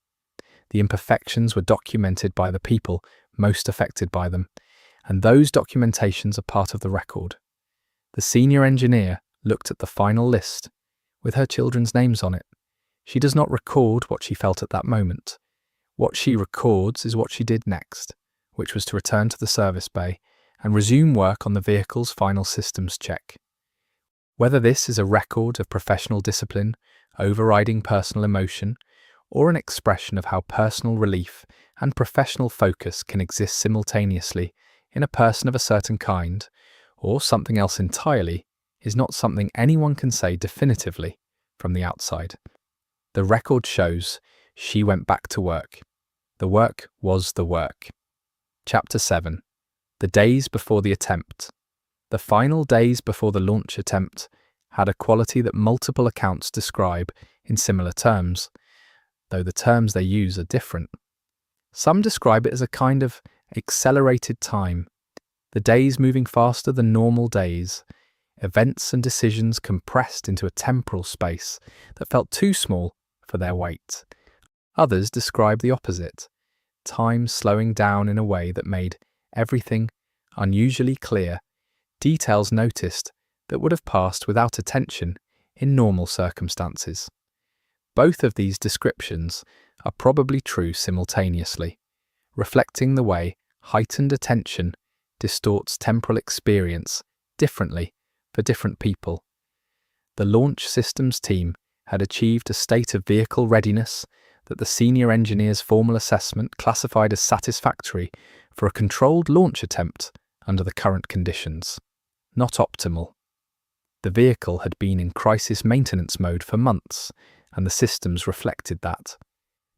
The imperfections were documented by the people most affected by them, and those documentations are part of the record. The senior engineer looked at the final list, with her children's names on it. She does not record what she felt at that moment. What she records is what she did next, which was to return to the service bay and resume work on the vehicle's final systems check. Whether this is a record of professional discipline, overriding personal emotion, or an expression of how personal relief and professional focus can exist simultaneously in a person of a certain kind, or something else entirely, is not something anyone can say definitively from the outside. The record shows she went back to work. The work was the work. Chapter 7. The days before the attempt. The final days before the launch attempt had a quality that multiple accounts describe in similar terms, though the terms they use are different. Some describe it as a kind of accelerated time, the days moving faster than normal days, events and decisions compressed into a temporal space that felt too small for their weight. Others describe the opposite, time slowing down in a way that made everything unusually clear, details noticed that would have passed without attention in normal circumstances. Both of these descriptions are probably true simultaneously, reflecting the way heightened attention distorts temporal experience differently for different people. The launch systems team had achieved a state of vehicle readiness that the senior engineer's formal assessment classified as satisfactory for a controlled launch attempt under the current conditions. Not optimal. The vehicle had been in crisis maintenance mode for months, and the systems reflected that.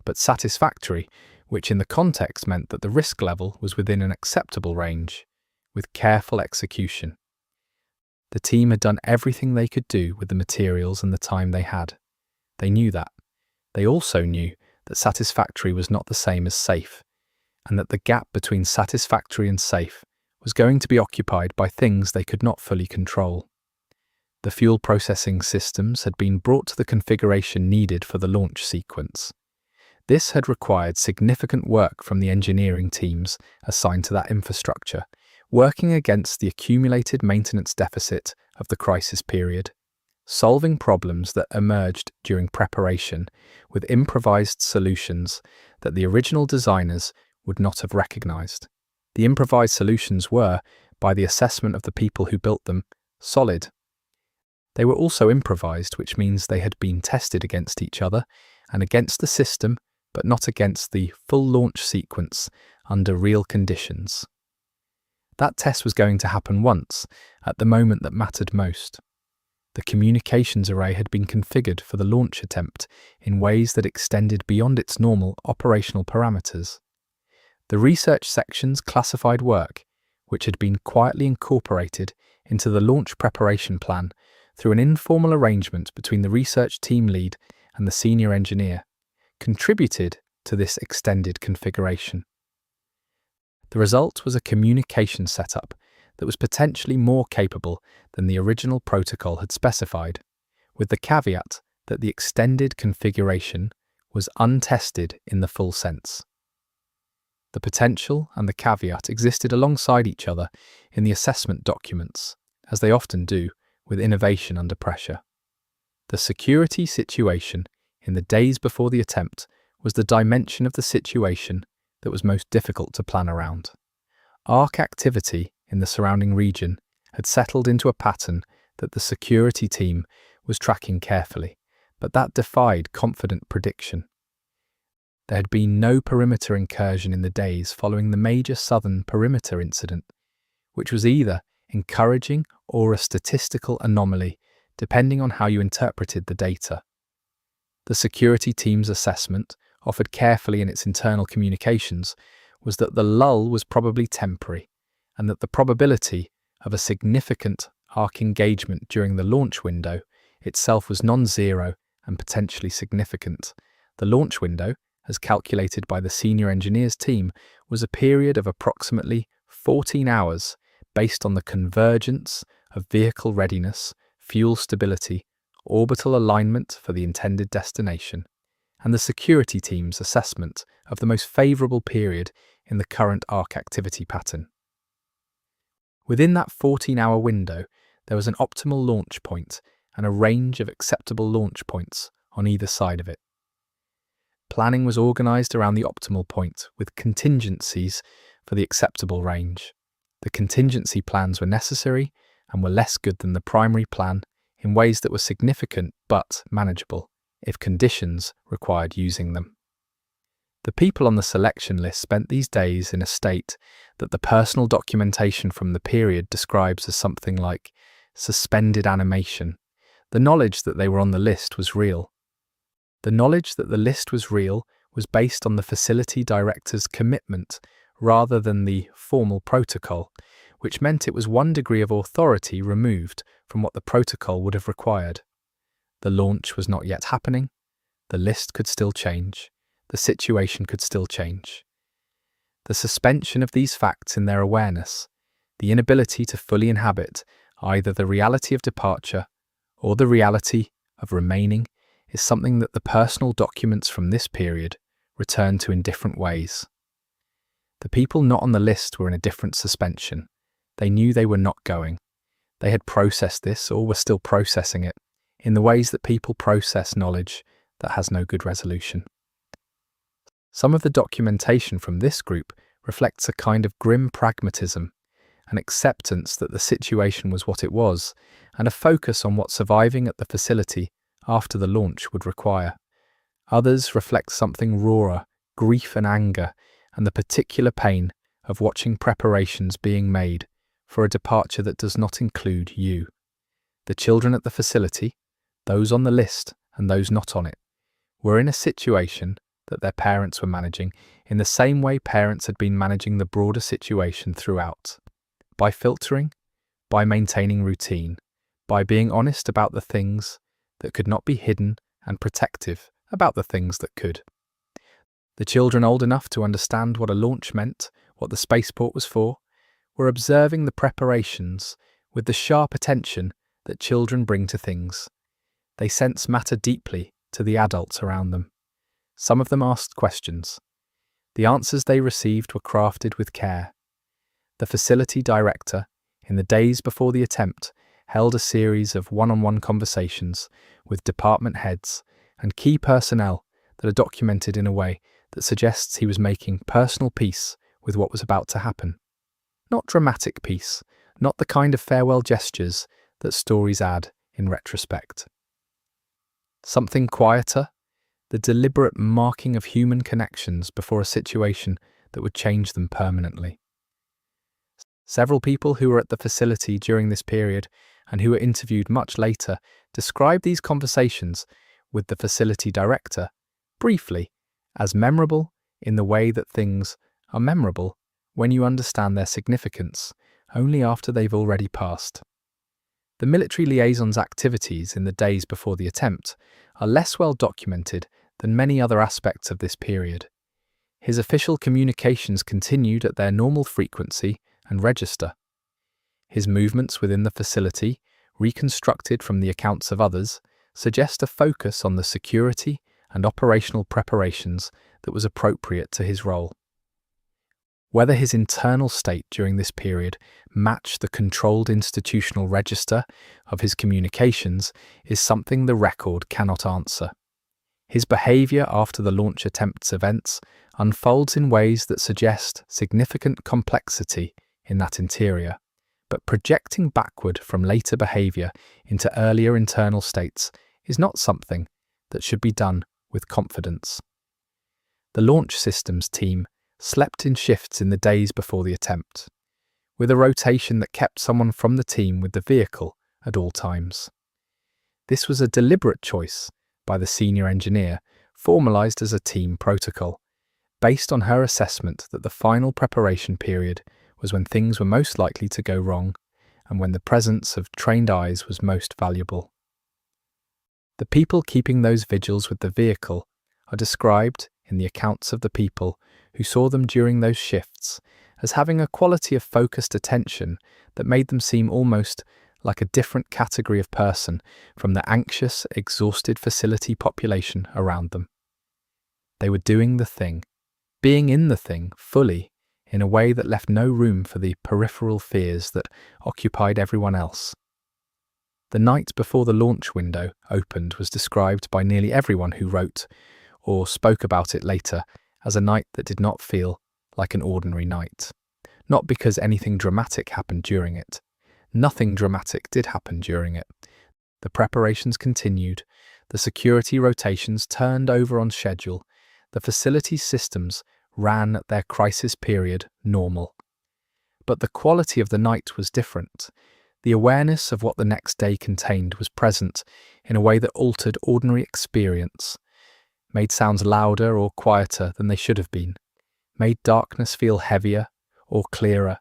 But satisfactory, which in the context meant that the risk level was within an acceptable range, with careful execution. The team had done everything they could do with the materials and the time they had. They knew that. They also knew that satisfactory was not the same as safe, and that the gap between satisfactory and safe was going to be occupied by things they could not fully control. The fuel processing systems had been brought to the configuration needed for the launch sequence. This had required significant work from the engineering teams assigned to that infrastructure, working against the accumulated maintenance deficit of the crisis period, solving problems that emerged during preparation with improvised solutions that the original designers would not have recognized. The improvised solutions were, by the assessment of the people who built them, solid. They were also improvised, which means they had been tested against each other and against the system, but not against the full launch sequence under real conditions. That test was going to happen once, at the moment that mattered most. The communications array had been configured for the launch attempt in ways that extended beyond its normal operational parameters. The research section's classified work, which had been quietly incorporated into the launch preparation plan through an informal arrangement between the research team lead and the senior engineer, contributed to this extended configuration. The result was a communication setup that was potentially more capable than the original protocol had specified, with the caveat that the extended configuration was untested in the full sense. The potential and the caveat existed alongside each other in the assessment documents, as they often do with innovation under pressure. The security situation in the days before the attempt was the dimension of the situation that was most difficult to plan around. Arc activity in the surrounding region had settled into a pattern that the security team was tracking carefully, but that defied confident prediction. There had been no perimeter incursion in the days following the major southern perimeter incident, which was either encouraging or a statistical anomaly, depending on how you interpreted the data. The security team's assessment, offered carefully in its internal communications, was that the lull was probably temporary, and that the probability of a significant arc engagement during the launch window itself was non-zero and potentially significant. The launch window, as calculated by the senior engineers team, was a period of approximately 14 hours based on the convergence of vehicle readiness, fuel stability, orbital alignment for the intended destination, and the security team's assessment of the most favourable period in the current arc activity pattern. Within that 14-hour window, there was an optimal launch point and a range of acceptable launch points on either side of it. Planning was organised around the optimal point, with contingencies for the acceptable range. The contingency plans were necessary and were less good than the primary plan in ways that were significant but manageable, if conditions required using them. The people on the selection list spent these days in a state that the personal documentation from the period describes as something like suspended animation. The knowledge that they were on the list was real. The knowledge that the list was real was based on the facility director's commitment rather than the formal protocol, which meant it was one degree of authority removed from what the protocol would have required. The launch was not yet happening. The list could still change. The situation could still change. The suspension of these facts in their awareness, the inability to fully inhabit either the reality of departure or the reality of remaining, is something that the personal documents from this period return to in different ways. The people not on the list were in a different suspension. They knew they were not going. They had processed this, or were still processing it, in the ways that people process knowledge that has no good resolution. Some of the documentation from this group reflects a kind of grim pragmatism, an acceptance that the situation was what it was, and a focus on what surviving at the facility after the launch would require. Others reflect something rawer, grief and anger, and the particular pain of watching preparations being made for a departure that does not include you. The children at the facility, those on the list and those not on it, were in a situation that their parents were managing in the same way parents had been managing the broader situation throughout. By filtering, by maintaining routine, by being honest about the things that could not be hidden and protective about the things that could. The children old enough to understand what a launch meant, what the spaceport was for, were observing the preparations with the sharp attention that children bring to things. They sense matter deeply to the adults around them. Some of them asked questions. The answers they received were crafted with care. The facility director, in the days before the attempt, held a series of one-on-one conversations with department heads and key personnel that are documented in a way that suggests he was making personal peace with what was about to happen. Not dramatic peace, not the kind of farewell gestures that stories add in retrospect. Something quieter, the deliberate marking of human connections before a situation that would change them permanently. Several people who were at the facility during this period and who were interviewed much later described these conversations with the facility director, briefly, as memorable in the way that things are memorable when you understand their significance only after they've already passed. The military liaison's activities in the days before the attempt are less well documented than many other aspects of this period. His official communications continued at their normal frequency and register. His movements within the facility, reconstructed from the accounts of others, suggest a focus on the security and operational preparations that was appropriate to his role. Whether his internal state during this period matched the controlled institutional register of his communications is something the record cannot answer. His behaviour after the launch attempt's events unfolds in ways that suggest significant complexity in that interior, but projecting backward from later behaviour into earlier internal states is not something that should be done with confidence. The launch systems team slept in shifts in the days before the attempt, with a rotation that kept someone from the team with the vehicle at all times. This was a deliberate choice by the senior engineer, formalised as a team protocol, based on her assessment that the final preparation period was when things were most likely to go wrong and when the presence of trained eyes was most valuable. The people keeping those vigils with the vehicle are described in the accounts of the people who saw them during those shifts as having a quality of focused attention that made them seem almost like a different category of person from the anxious, exhausted facility population around them. They were doing the thing, being in the thing fully, in a way that left no room for the peripheral fears that occupied everyone else. The night before the launch window opened was described by nearly everyone who wrote or spoke about it later as a night that did not feel like an ordinary night. Not because anything dramatic happened during it. Nothing dramatic did happen during it. The preparations continued, the security rotations turned over on schedule, the facility systems ran at their crisis period normal. But the quality of the night was different. The awareness of what the next day contained was present in a way that altered ordinary experience, made sounds louder or quieter than they should have been, made darkness feel heavier or clearer,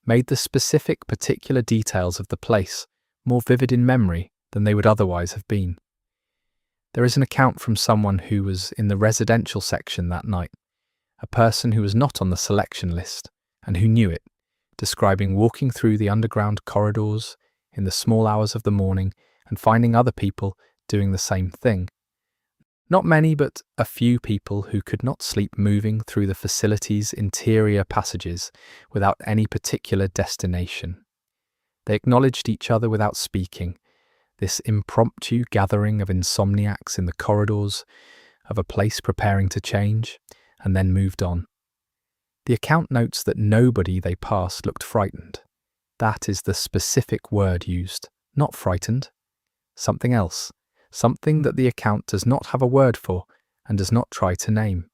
made the specific particular details of the place more vivid in memory than they would otherwise have been. There is an account from someone who was in the residential section that night, a person who was not on the selection list and who knew it, describing walking through the underground corridors in the small hours of the morning and finding other people doing the same thing. Not many, but a few people who could not sleep moving through the facility's interior passages without any particular destination. They acknowledged each other without speaking, this impromptu gathering of insomniacs in the corridors of a place preparing to change, and then moved on. The account notes that nobody they passed looked frightened. That is the specific word used, not frightened. Something else. Something that the account does not have a word for and does not try to name.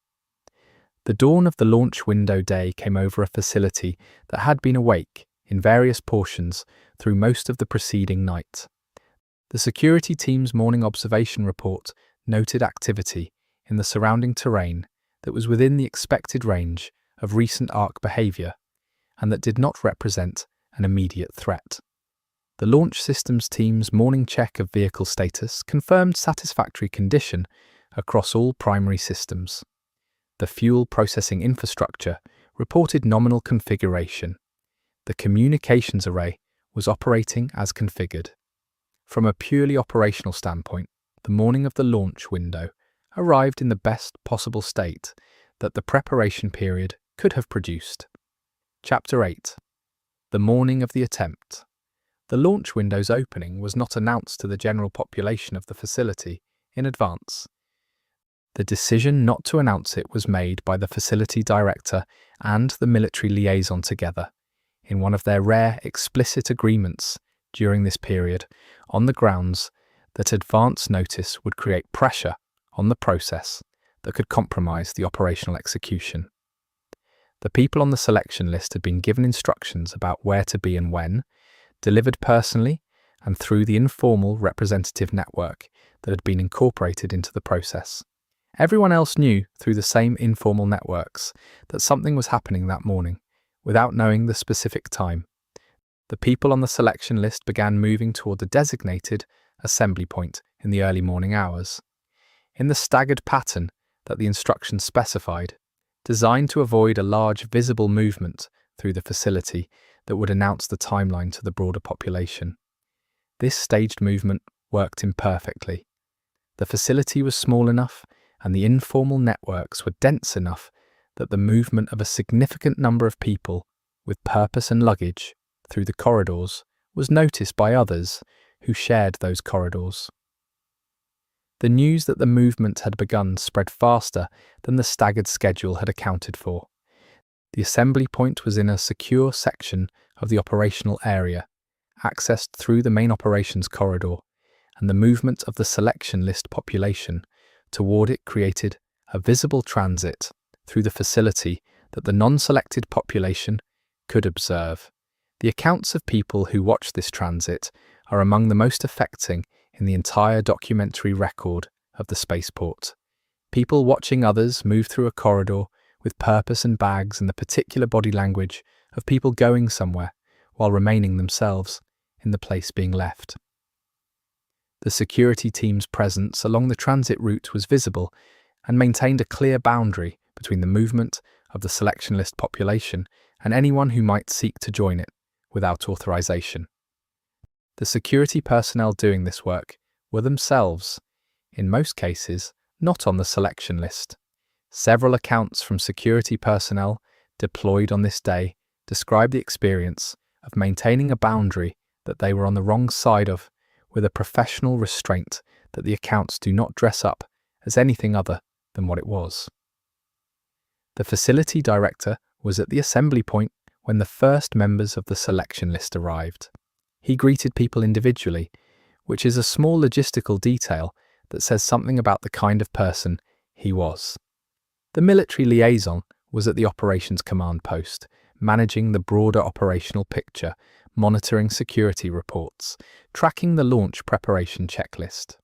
The dawn of the launch window day came over a facility that had been awake in various portions through most of the preceding night. The security team's morning observation report noted activity in the surrounding terrain that was within the expected range of recent ARC behaviour and that did not represent an immediate threat. The launch systems team's morning check of vehicle status confirmed satisfactory condition across all primary systems. The fuel processing infrastructure reported nominal configuration. The communications array was operating as configured. From a purely operational standpoint, the morning of the launch window arrived in the best possible state that the preparation period could have produced. Chapter 8. The morning of the attempt. The launch window's opening was not announced to the general population of the facility in advance. The decision not to announce it was made by the facility director and the military liaison together, in one of their rare explicit agreements during this period, on the grounds that advance notice would create pressure on the process that could compromise the operational execution. The people on the selection list had been given instructions about where to be and when, delivered personally and through the informal representative network that had been incorporated into the process. Everyone else knew through the same informal networks that something was happening that morning, without knowing the specific time. The people on the selection list began moving toward the designated assembly point in the early morning hours, in the staggered pattern that the instructions specified, designed to avoid a large visible movement through the facility that would announce the timeline to the broader population. This staged movement worked imperfectly. The facility was small enough and the informal networks were dense enough that the movement of a significant number of people with purpose and luggage through the corridors was noticed by others who shared those corridors. The news that the movement had begun spread faster than the staggered schedule had accounted for. The assembly point was in a secure section of the operational area, accessed through the main operations corridor, and the movement of the selection list population toward it created a visible transit through the facility that the non-selected population could observe. The accounts of people who watched this transit are among the most affecting in the entire documentary record of the spaceport. People watching others move through a corridor with purpose and bags and the particular body language of people going somewhere while remaining themselves in the place being left. The security team's presence along the transit route was visible and maintained a clear boundary between the movement of the selection list population and anyone who might seek to join it without authorization. The security personnel doing this work were themselves, in most cases, not on the selection list. Several accounts from security personnel deployed on this day describe the experience of maintaining a boundary that they were on the wrong side of, with a professional restraint that the accounts do not dress up as anything other than what it was. The facility director was at the assembly point when the first members of the selection list arrived. He greeted people individually, which is a small logistical detail that says something about the kind of person he was. The military liaison was at the operations command post, managing the broader operational picture, monitoring security reports, tracking the launch preparation checklist.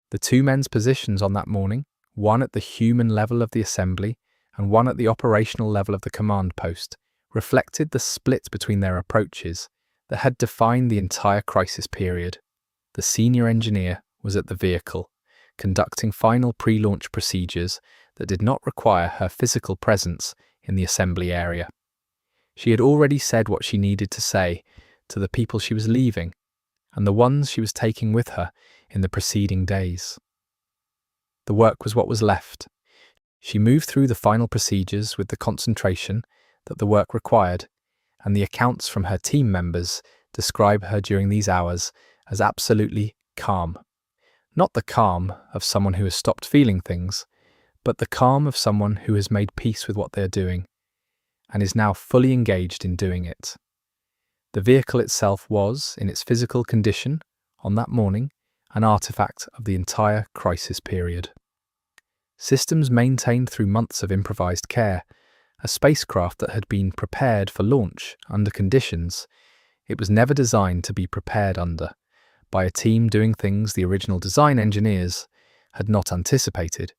The two men's positions on that morning, one at the human level of the assembly and one at the operational level of the command post, reflected the split between their approaches that had defined the entire crisis period. The senior engineer was at the vehicle, conducting final pre-launch procedures that did not require her physical presence in the assembly area. She had already said what she needed to say to the people she was leaving and the ones she was taking with her in the preceding days. The work was what was left. She moved through the final procedures with the concentration that the work required, and the accounts from her team members describe her during these hours as absolutely calm. Not the calm of someone who has stopped feeling things, but the calm of someone who has made peace with what they are doing and is now fully engaged in doing it. The vehicle itself was, in its physical condition, on that morning, an artifact of the entire crisis period. Systems maintained through months of improvised care, a spacecraft that had been prepared for launch under conditions it was never designed to be prepared under, by a team doing things the original design engineers had not anticipated.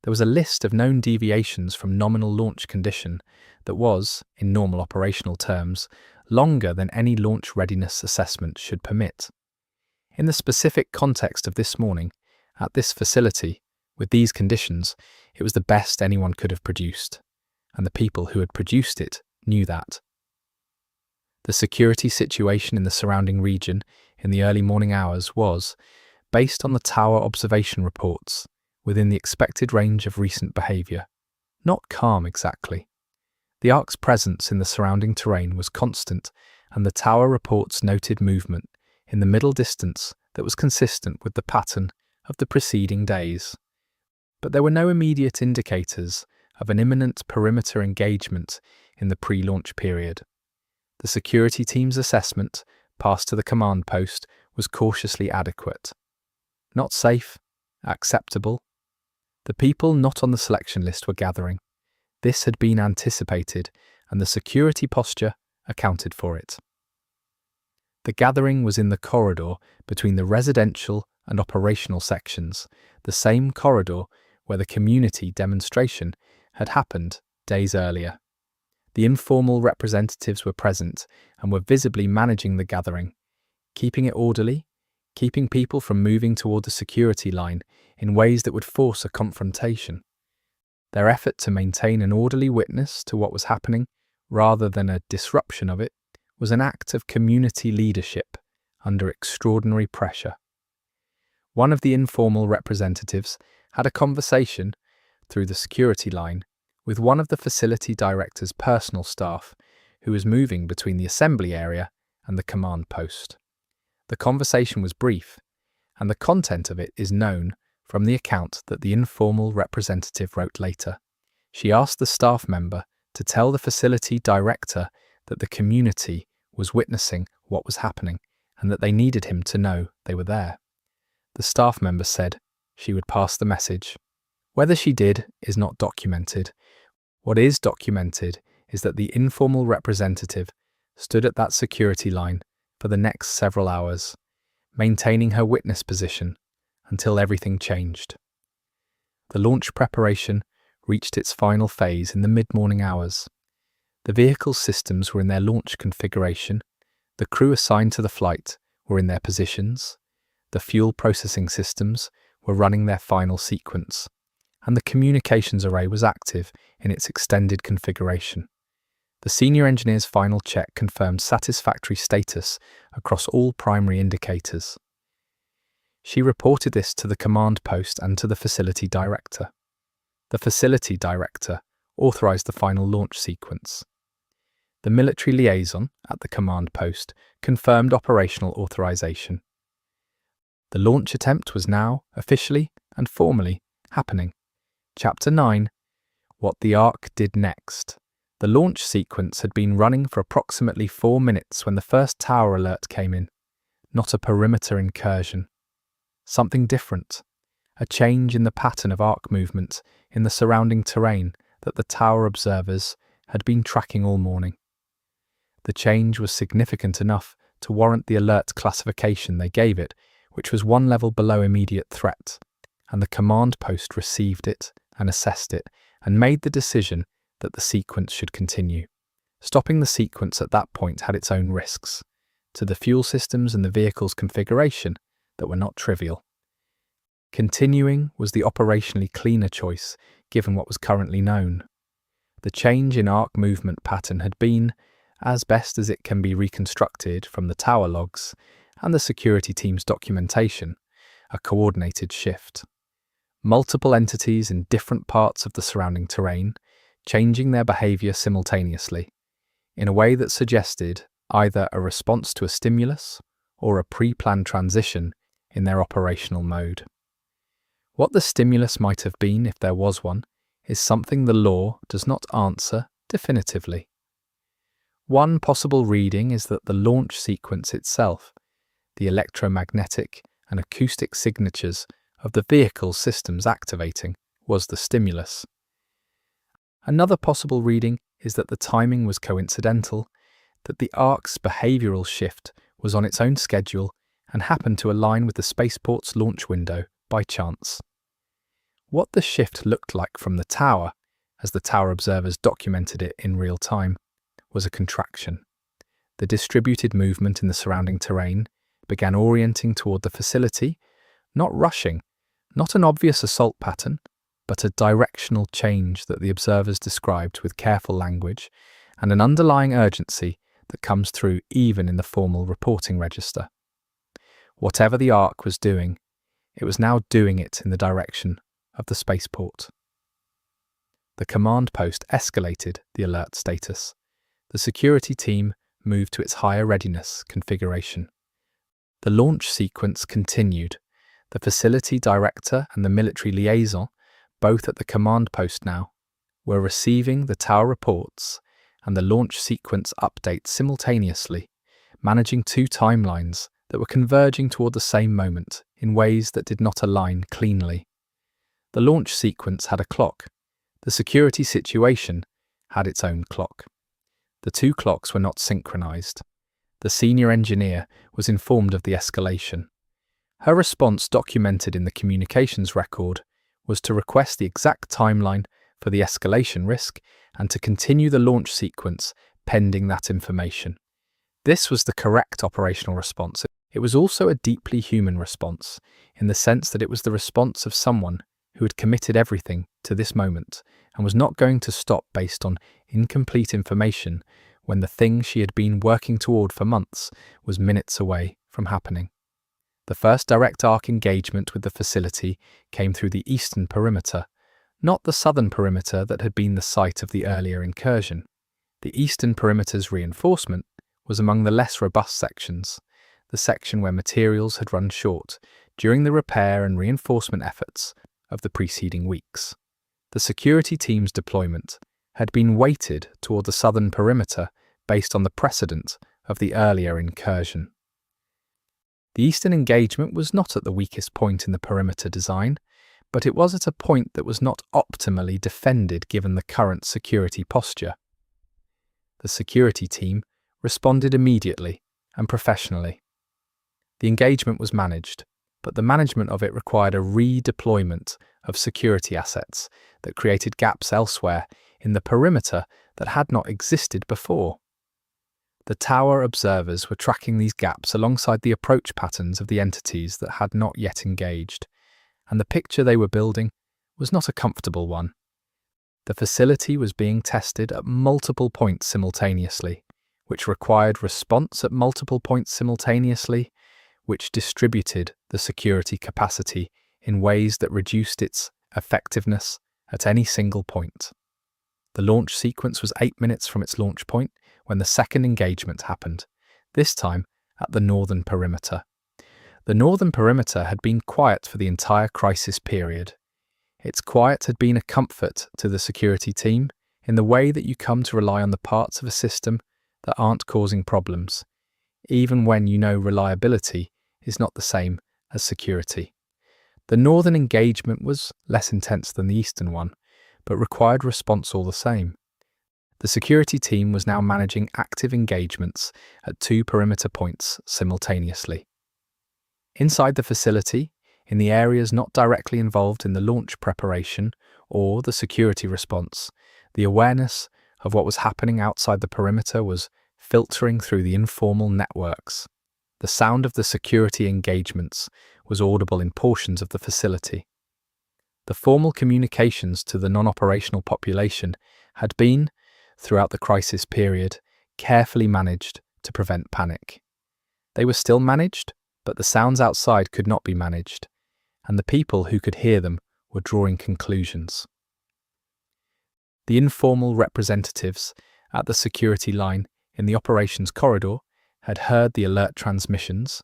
There was a list of known deviations from nominal launch condition that was, in normal operational terms, longer than any launch readiness assessment should permit. In the specific context of this morning, at this facility, with these conditions, it was the best anyone could have produced, and the people who had produced it knew that. The security situation in the surrounding region in the early morning hours was, based on the tower observation reports, within the expected range of recent behaviour. Not calm exactly. The Ark's presence in the surrounding terrain was constant, and the tower reports noted movement in the middle distance that was consistent with the pattern of the preceding days. But there were no immediate indicators of an imminent perimeter engagement in the pre-launch period. The security team's assessment, passed to the command post, was cautiously adequate. Not safe, acceptable. The people not on the selection list were gathering. This had been anticipated, and the security posture accounted for it. The gathering was in the corridor between the residential and operational sections, the same corridor where the community demonstration had happened days earlier. The informal representatives were present and were visibly managing the gathering, keeping it orderly, keeping people from moving toward the security line in ways that would force a confrontation. Their effort to maintain an orderly witness to what was happening, rather than a disruption of it, was an act of community leadership under extraordinary pressure. One of the informal representatives had a conversation through the security line with one of the facility director's personal staff who was moving between the assembly area and the command post. The conversation was brief, and the content of it is known from the account that the informal representative wrote later. She asked the staff member to tell the facility director that the community was witnessing what was happening and that they needed him to know they were there. The staff member said she would pass the message. Whether she did is not documented. What is documented is that the informal representative stood at that security line for the next several hours, maintaining her witness position until everything changed. The launch preparation reached its final phase in the mid-morning hours. The vehicle systems were in their launch configuration, the crew assigned to the flight were in their positions, the fuel processing systems were running their final sequence, and the communications array was active in its extended configuration. The senior engineer's final check confirmed satisfactory status across all primary indicators. She reported this to the command post and to the facility director. The facility director authorized the final launch sequence. The military liaison at the command post confirmed operational authorization. The launch attempt was now, officially and formally, happening. Chapter 9. What the Ark did next. The launch sequence had been running for approximately 4 minutes when the first tower alert came in. Not a perimeter incursion. Something different. A change in the pattern of Ark movement in the surrounding terrain that the tower observers had been tracking all morning. The change was significant enough to warrant the alert classification they gave it, which was one level below immediate threat, and the command post received it and assessed it and made the decision that the sequence should continue. Stopping the sequence at that point had its own risks, to the fuel systems and the vehicle's configuration, that were not trivial. Continuing was the operationally cleaner choice, given what was currently known. The change in Ark movement pattern had been, as best as it can be reconstructed from the tower logs and the security team's documentation, a coordinated shift. Multiple entities in different parts of the surrounding terrain, changing their behavior simultaneously, in a way that suggested either a response to a stimulus or a pre-planned transition in their operational mode. What the stimulus might have been, if there was one, is something the law does not answer definitively. One possible reading is that the launch sequence itself, the electromagnetic and acoustic signatures of the vehicle's systems activating, was the stimulus. Another possible reading is that the timing was coincidental, that the Ark's behavioural shift was on its own schedule and happened to align with the Spaceport's launch window by chance. What the shift looked like from the tower, as the tower observers documented it in real time, was a contraction. The distributed movement in the surrounding terrain began orienting toward the facility, not rushing, not an obvious assault pattern, but a directional change that the observers described with careful language and an underlying urgency that comes through even in the formal reporting register. Whatever the Ark was doing, it was now doing it in the direction of the spaceport. The command post escalated the alert status. The security team moved to its higher readiness configuration. The launch sequence continued. The facility director and the military liaison, both at the command post now, were receiving the tower reports and the launch sequence updates simultaneously, managing two timelines that were converging toward the same moment in ways that did not align cleanly. The launch sequence had a clock. The security situation had its own clock. The two clocks were not synchronized. The senior engineer was informed of the escalation. Her response, documented in the communications record, was to request the exact timeline for the escalation risk and to continue the launch sequence pending that information. This was the correct operational response. It was also a deeply human response, in the sense that it was the response of someone who had committed everything to this moment and was not going to stop based on incomplete information when the thing she had been working toward for months was minutes away from happening. The first direct arc engagement with the facility came through the eastern perimeter, not the southern perimeter that had been the site of the earlier incursion. The eastern perimeter's reinforcement was among the less robust sections, the section where materials had run short during the repair and reinforcement efforts of the preceding weeks. The security team's deployment had been weighted toward the southern perimeter based on the precedent of the earlier incursion. The eastern engagement was not at the weakest point in the perimeter design, but it was at a point that was not optimally defended given the current security posture. The security team responded immediately and professionally. The engagement was managed, but the management of it required a redeployment of security assets that created gaps elsewhere in the perimeter that had not existed before. The tower observers were tracking these gaps alongside the approach patterns of the entities that had not yet engaged, and the picture they were building was not a comfortable one. The facility was being tested at multiple points simultaneously, which required response at multiple points simultaneously, which distributed the security capacity in ways that reduced its effectiveness at any single point. The launch sequence was 8 minutes from its launch point when the second engagement happened, this time at the northern perimeter. The northern perimeter had been quiet for the entire crisis period. Its quiet had been a comfort to the security team in the way that you come to rely on the parts of a system that aren't causing problems, even when you know reliability is not the same as security. The northern engagement was less intense than the eastern one, but required response all the same. The security team was now managing active engagements at 2 perimeter points simultaneously. Inside the facility, in the areas not directly involved in the launch preparation or the security response, the awareness of what was happening outside the perimeter was filtering through the informal networks. The sound of the security engagements was audible in portions of the facility. The formal communications to the non-operational population had been, throughout the crisis period, carefully managed to prevent panic. They were still managed, but the sounds outside could not be managed, and the people who could hear them were drawing conclusions. The informal representatives at the security line in the operations corridor had heard the alert transmissions,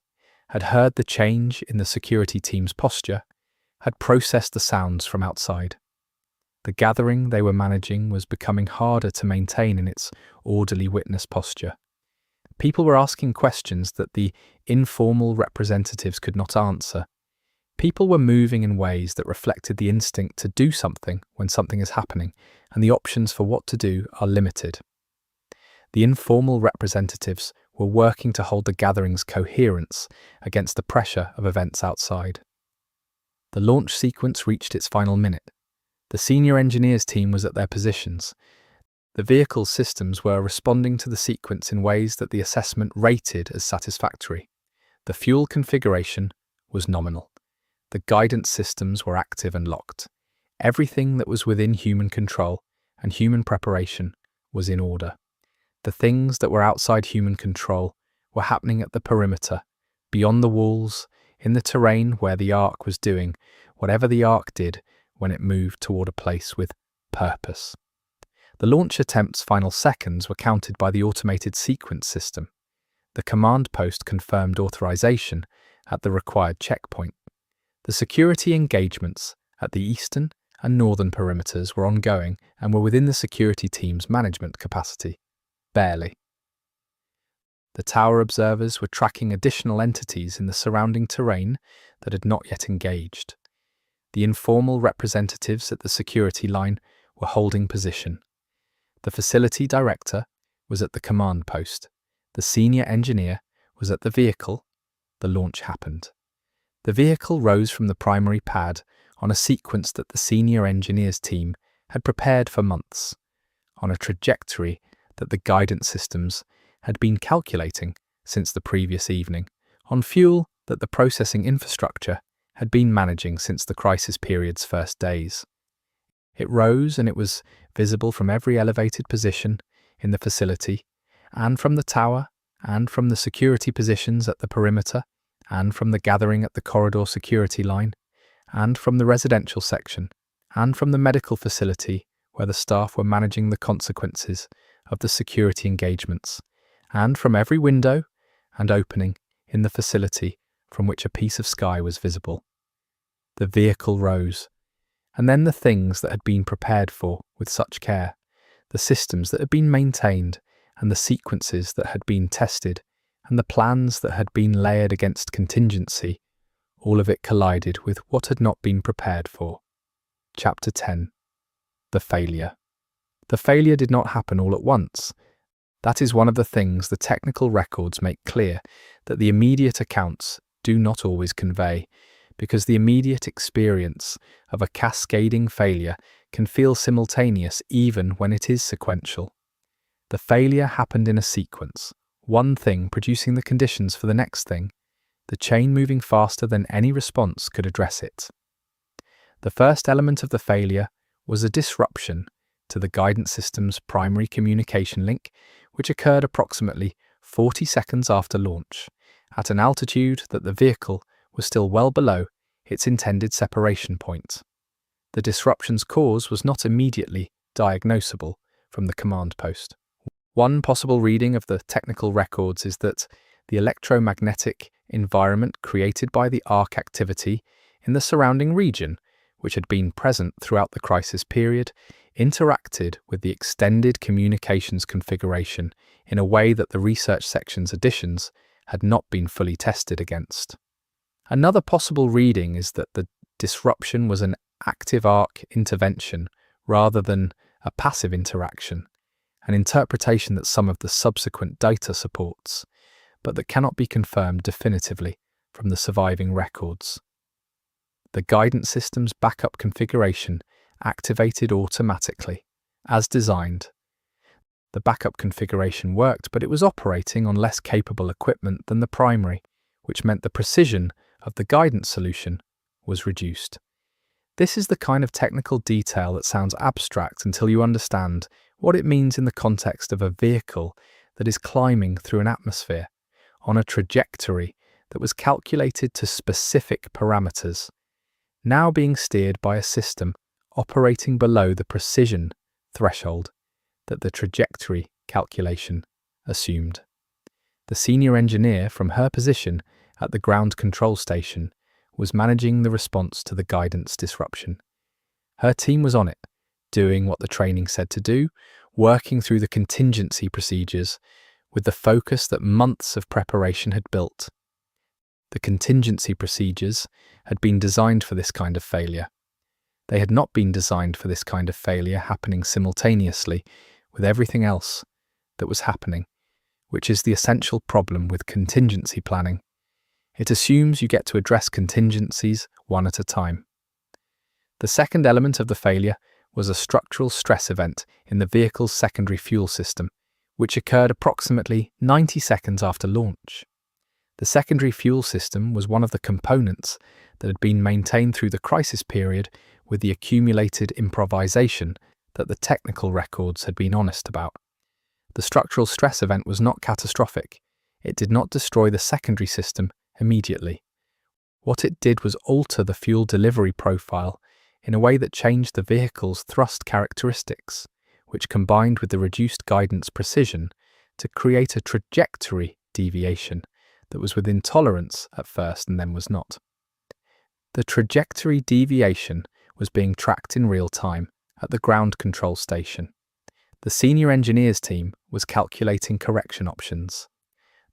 had heard the change in the security team's posture, had processed the sounds from outside. The gathering they were managing was becoming harder to maintain in its orderly witness posture. People were asking questions that the informal representatives could not answer. People were moving in ways that reflected the instinct to do something when something is happening, and the options for what to do are limited. The informal representatives were working to hold the gathering's coherence against the pressure of events outside. The launch sequence reached its final minute. The senior engineers team was at their positions. The vehicle's systems were responding to the sequence in ways that the assessment rated as satisfactory. The fuel configuration was nominal. The guidance systems were active and locked. Everything that was within human control and human preparation was in order. The things that were outside human control were happening at the perimeter, beyond the walls, in the terrain where the Ark was doing whatever the Ark did when it moved toward a place with purpose. The launch attempt's final seconds were counted by the automated sequence system. The command post confirmed authorization at the required checkpoint. The security engagements at the eastern and northern perimeters were ongoing and were within the security team's management capacity. Barely. The tower observers were tracking additional entities in the surrounding terrain that had not yet engaged. The informal representatives at the security line were holding position. The facility director was at the command post. The senior engineer was at the vehicle. The launch happened. The vehicle rose from the primary pad on a sequence that the senior engineers team had prepared for months, on a trajectory that the guidance systems had been calculating since the previous evening, on fuel that the processing infrastructure had been managing since the crisis period's first days. It rose, and it was visible from every elevated position in the facility, and from the tower, and from the security positions at the perimeter, and from the gathering at the corridor security line, and from the residential section, and from the medical facility where the staff were managing the consequences of the security engagements, and from every window and opening in the facility from which a piece of sky was visible. The vehicle rose, and then the things that had been prepared for with such care, the systems that had been maintained, and the sequences that had been tested, and the plans that had been layered against contingency, all of it collided with what had not been prepared for. Chapter 10. The failure. The failure did not happen all at once. That is one of the things the technical records make clear that the immediate accounts do not always convey, because the immediate experience of a cascading failure can feel simultaneous even when it is sequential. The failure happened in a sequence, one thing producing the conditions for the next thing, the chain moving faster than any response could address it. The first element of the failure was a disruption to the guidance system's primary communication link, which occurred approximately 40 seconds after launch, at an altitude that the vehicle was still well below its intended separation point. The disruption's cause was not immediately diagnosable from the command post. One possible reading of the technical records is that the electromagnetic environment created by the arc activity in the surrounding region, which had been present throughout the crisis period, interacted with the extended communications configuration in a way that the research section's additions had not been fully tested against. Another possible reading is that the disruption was an active arc intervention rather than a passive interaction, an interpretation that some of the subsequent data supports, but that cannot be confirmed definitively from the surviving records. The guidance system's backup configuration activated automatically, as designed. The backup configuration worked, but it was operating on less capable equipment than the primary, which meant the precision of the guidance solution was reduced. This is the kind of technical detail that sounds abstract until you understand what it means in the context of a vehicle that is climbing through an atmosphere on a trajectory that was calculated to specific parameters, now being steered by a system operating below the precision threshold that the trajectory calculation assumed. The senior engineer, from her position at the ground control station, was managing the response to the guidance disruption. Her team was on it, doing what the training said to do, working through the contingency procedures with the focus that months of preparation had built. The contingency procedures had been designed for this kind of failure. They had not been designed for this kind of failure happening simultaneously with everything else that was happening, which is the essential problem with contingency planning. It assumes you get to address contingencies one at a time. The second element of the failure was a structural stress event in the vehicle's secondary fuel system, which occurred approximately 90 seconds after launch. The secondary fuel system was one of the components that had been maintained through the crisis period with the accumulated improvisation that the technical records had been honest about. The structural stress event was not catastrophic. It did not destroy the secondary system immediately. What it did was alter the fuel delivery profile in a way that changed the vehicle's thrust characteristics, which combined with the reduced guidance precision to create a trajectory deviation that was within tolerance at first and then was not. The trajectory deviation was being tracked in real time at the ground control station. The senior engineers team was calculating correction options.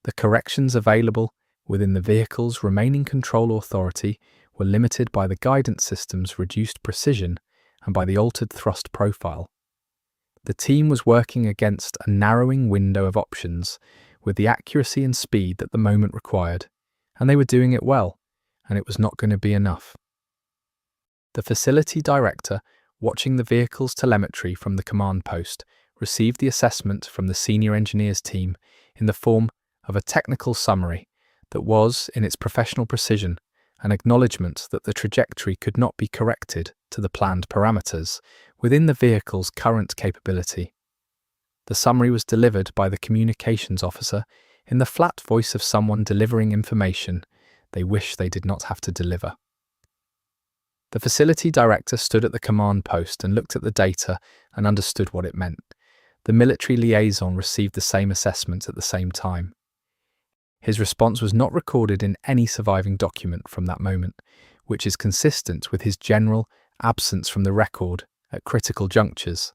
The corrections available within the vehicle's remaining control authority were limited by the guidance system's reduced precision and by the altered thrust profile. The team was working against a narrowing window of options with the accuracy and speed that the moment required, and they were doing it well, and it was not going to be enough. The facility director, watching the vehicle's telemetry from the command post, received the assessment from the senior engineers team in the form of a technical summary that was, in its professional precision, an acknowledgement that the trajectory could not be corrected to the planned parameters within the vehicle's current capability. The summary was delivered by the communications officer in the flat voice of someone delivering information they wish they did not have to deliver. The facility director stood at the command post and looked at the data and understood what it meant. The military liaison received the same assessment at the same time. His response was not recorded in any surviving document from that moment, which is consistent with his general absence from the record at critical junctures.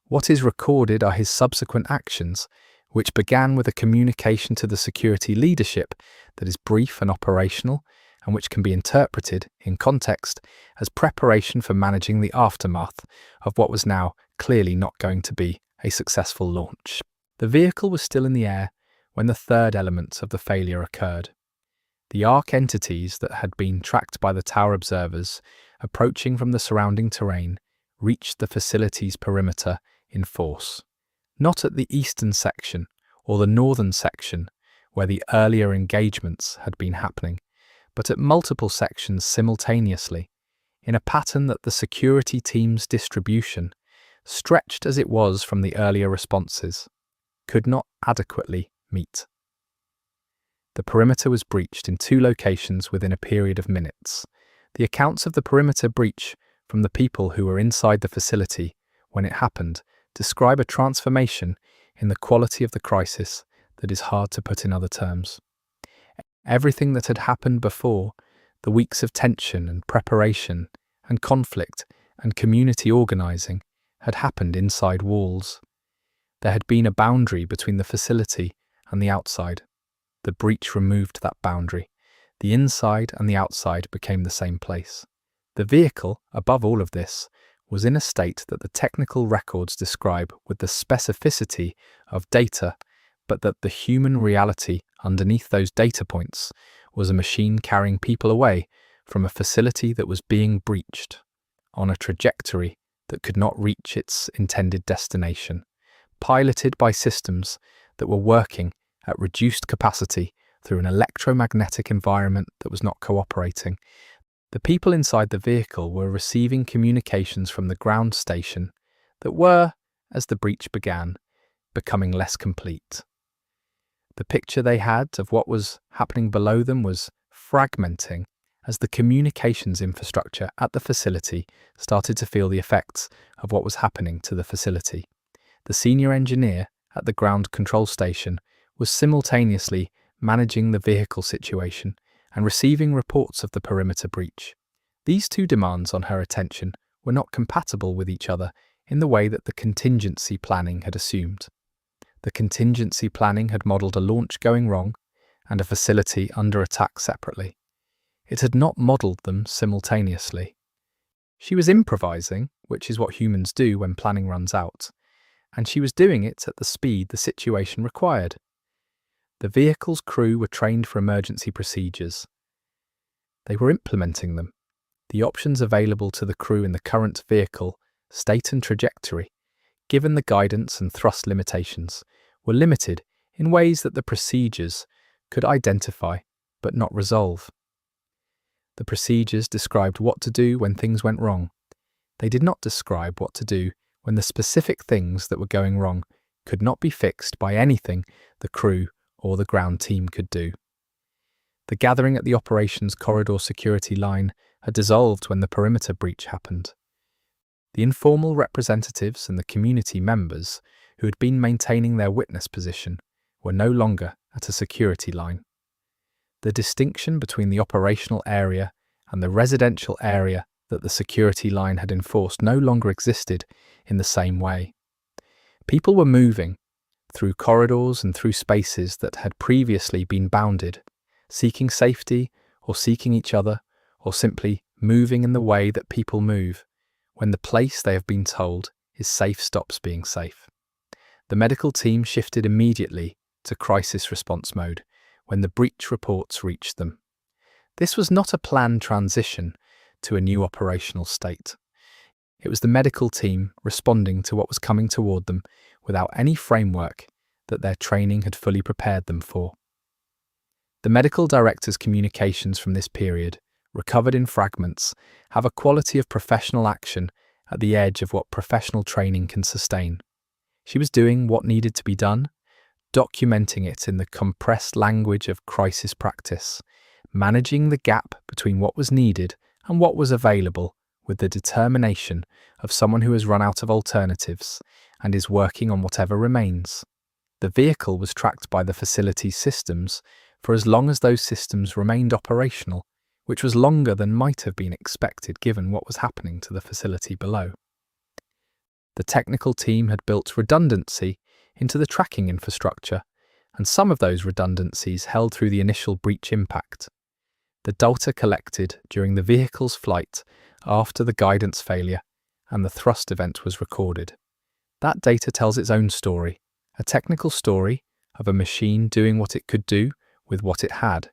What is recorded are his subsequent actions, which began with a communication to the security leadership that is brief and operational, and which can be interpreted, in context, as preparation for managing the aftermath of what was now clearly not going to be a successful launch. The vehicle was still in the air when the third element of the failure occurred. The arc entities that had been tracked by the tower observers, approaching from the surrounding terrain, reached the facility's perimeter in force. Not at the eastern section or the northern section, where the earlier engagements had been happening, but at multiple sections simultaneously, in a pattern that the security team's distribution, stretched as it was from the earlier responses, could not adequately meet. The perimeter was breached in 2 locations within a period of minutes. The accounts of the perimeter breach from the people who were inside the facility when it happened describe a transformation in the quality of the crisis that is hard to put in other terms. Everything that had happened before, the weeks of tension and preparation and conflict and community organizing, had happened inside walls. There had been a boundary between the facility and the outside. The breach removed that boundary. The inside and the outside became the same place. The vehicle, above all of this, was in a state that the technical records describe with the specificity of data, but that the human reality underneath those data points was a machine carrying people away from a facility that was being breached, on a trajectory that could not reach its intended destination, piloted by systems that were working at reduced capacity through an electromagnetic environment that was not cooperating. The people inside the vehicle were receiving communications from the ground station that were, as the breach began, becoming less complete. The picture they had of what was happening below them was fragmenting as the communications infrastructure at the facility started to feel the effects of what was happening to the facility. The senior engineer at the ground control station was simultaneously managing the vehicle situation and receiving reports of the perimeter breach. These 2 demands on her attention were not compatible with each other in the way that the contingency planning had assumed. The contingency planning had modelled a launch going wrong and a facility under attack separately. It had not modelled them simultaneously. She was improvising, which is what humans do when planning runs out, and she was doing it at the speed the situation required. The vehicle's crew were trained for emergency procedures. They were implementing them. The options available to the crew in the current vehicle, state and trajectory, given the guidance and thrust limitations, were limited in ways that the procedures could identify but not resolve. The procedures described what to do when things went wrong. They did not describe what to do when the specific things that were going wrong could not be fixed by anything the crew or the ground team could do. The gathering at the operations corridor security line had dissolved when the perimeter breach happened. The informal representatives and the community members who had been maintaining their witness position were no longer at a security line. The distinction between the operational area and the residential area that the security line had enforced no longer existed in the same way. People were moving through corridors and through spaces that had previously been bounded, seeking safety or seeking each other, or simply moving in the way that people move when the place they have been told is safe stops being safe. The medical team shifted immediately to crisis response mode when the breach reports reached them. This was not a planned transition to a new operational state. It was the medical team responding to what was coming toward them without any framework that their training had fully prepared them for. The medical director's communications from this period, recovered in fragments, have a quality of professional action at the edge of what professional training can sustain. She was doing what needed to be done, documenting it in the compressed language of crisis practice, managing the gap between what was needed and what was available with the determination of someone who has run out of alternatives and is working on whatever remains. The vehicle was tracked by the facility's systems for as long as those systems remained operational, which was longer than might have been expected given what was happening to the facility below. The technical team had built redundancy into the tracking infrastructure, and some of those redundancies held through the initial breach impact. The data collected during the vehicle's flight after the guidance failure and the thrust event was recorded. That data tells its own story, a technical story of a machine doing what it could do with what it had,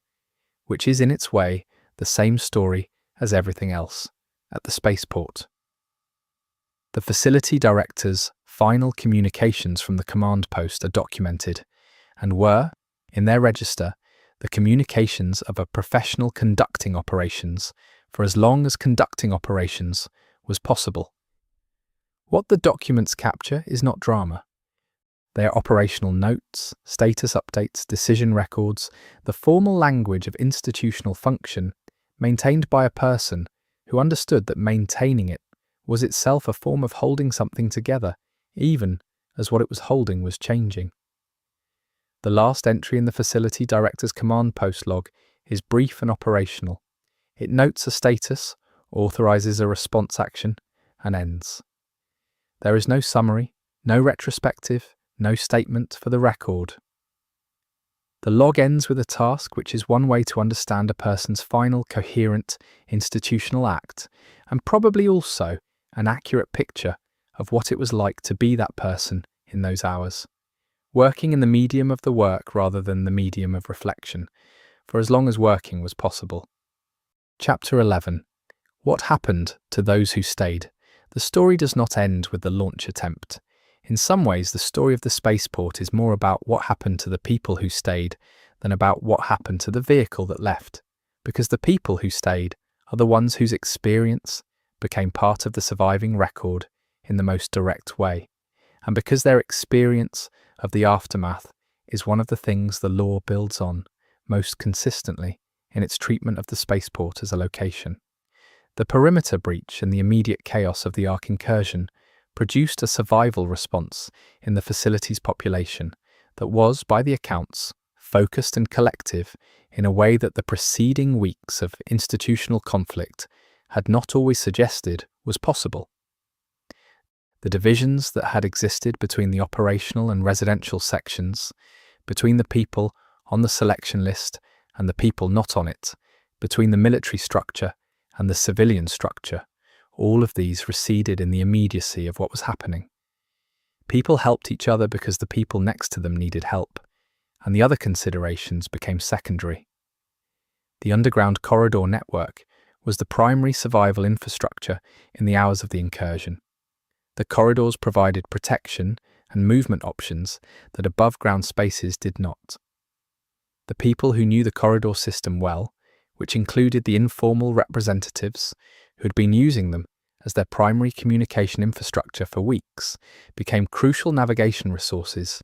which is in its way the same story as everything else at the spaceport. The facility director's final communications from the command post are documented and were, in their register, the communications of a professional conducting operations for as long as conducting operations was possible. What the documents capture is not drama. They are operational notes, status updates, decision records, the formal language of institutional function maintained by a person who understood that maintaining it was itself a form of holding something together, even as what it was holding was changing. The last entry in the facility director's command post log is brief and operational. It notes a status, authorises a response action, and ends. There is no summary, no retrospective, no statement for the record. The log ends with a task, which is one way to understand a person's final coherent institutional act, and probably also an accurate picture of what it was like to be that person in those hours, working in the medium of the work rather than the medium of reflection, for as long as working was possible. Chapter 11. What happened to those who stayed? The story does not end with the launch attempt. In some ways, the story of the spaceport is more about what happened to the people who stayed than about what happened to the vehicle that left, because the people who stayed are the ones whose experience became part of the surviving record in the most direct way, and because their experience of the aftermath is one of the things the law builds on most consistently in its treatment of the spaceport as a location. The perimeter breach and the immediate chaos of the Ark incursion produced a survival response in the facility's population that was, by the accounts, focused and collective in a way that the preceding weeks of institutional conflict had not always suggested was possible. The divisions that had existed between the operational and residential sections, between the people on the selection list and the people not on it, between the military structure and the civilian structure, all of these receded in the immediacy of what was happening. People helped each other because the people next to them needed help, and the other considerations became secondary. The underground corridor network was the primary survival infrastructure in the hours of the incursion. The corridors provided protection and movement options that above-ground spaces did not. The people who knew the corridor system well, which included the informal representatives who had been using them as their primary communication infrastructure for weeks, became crucial navigation resources.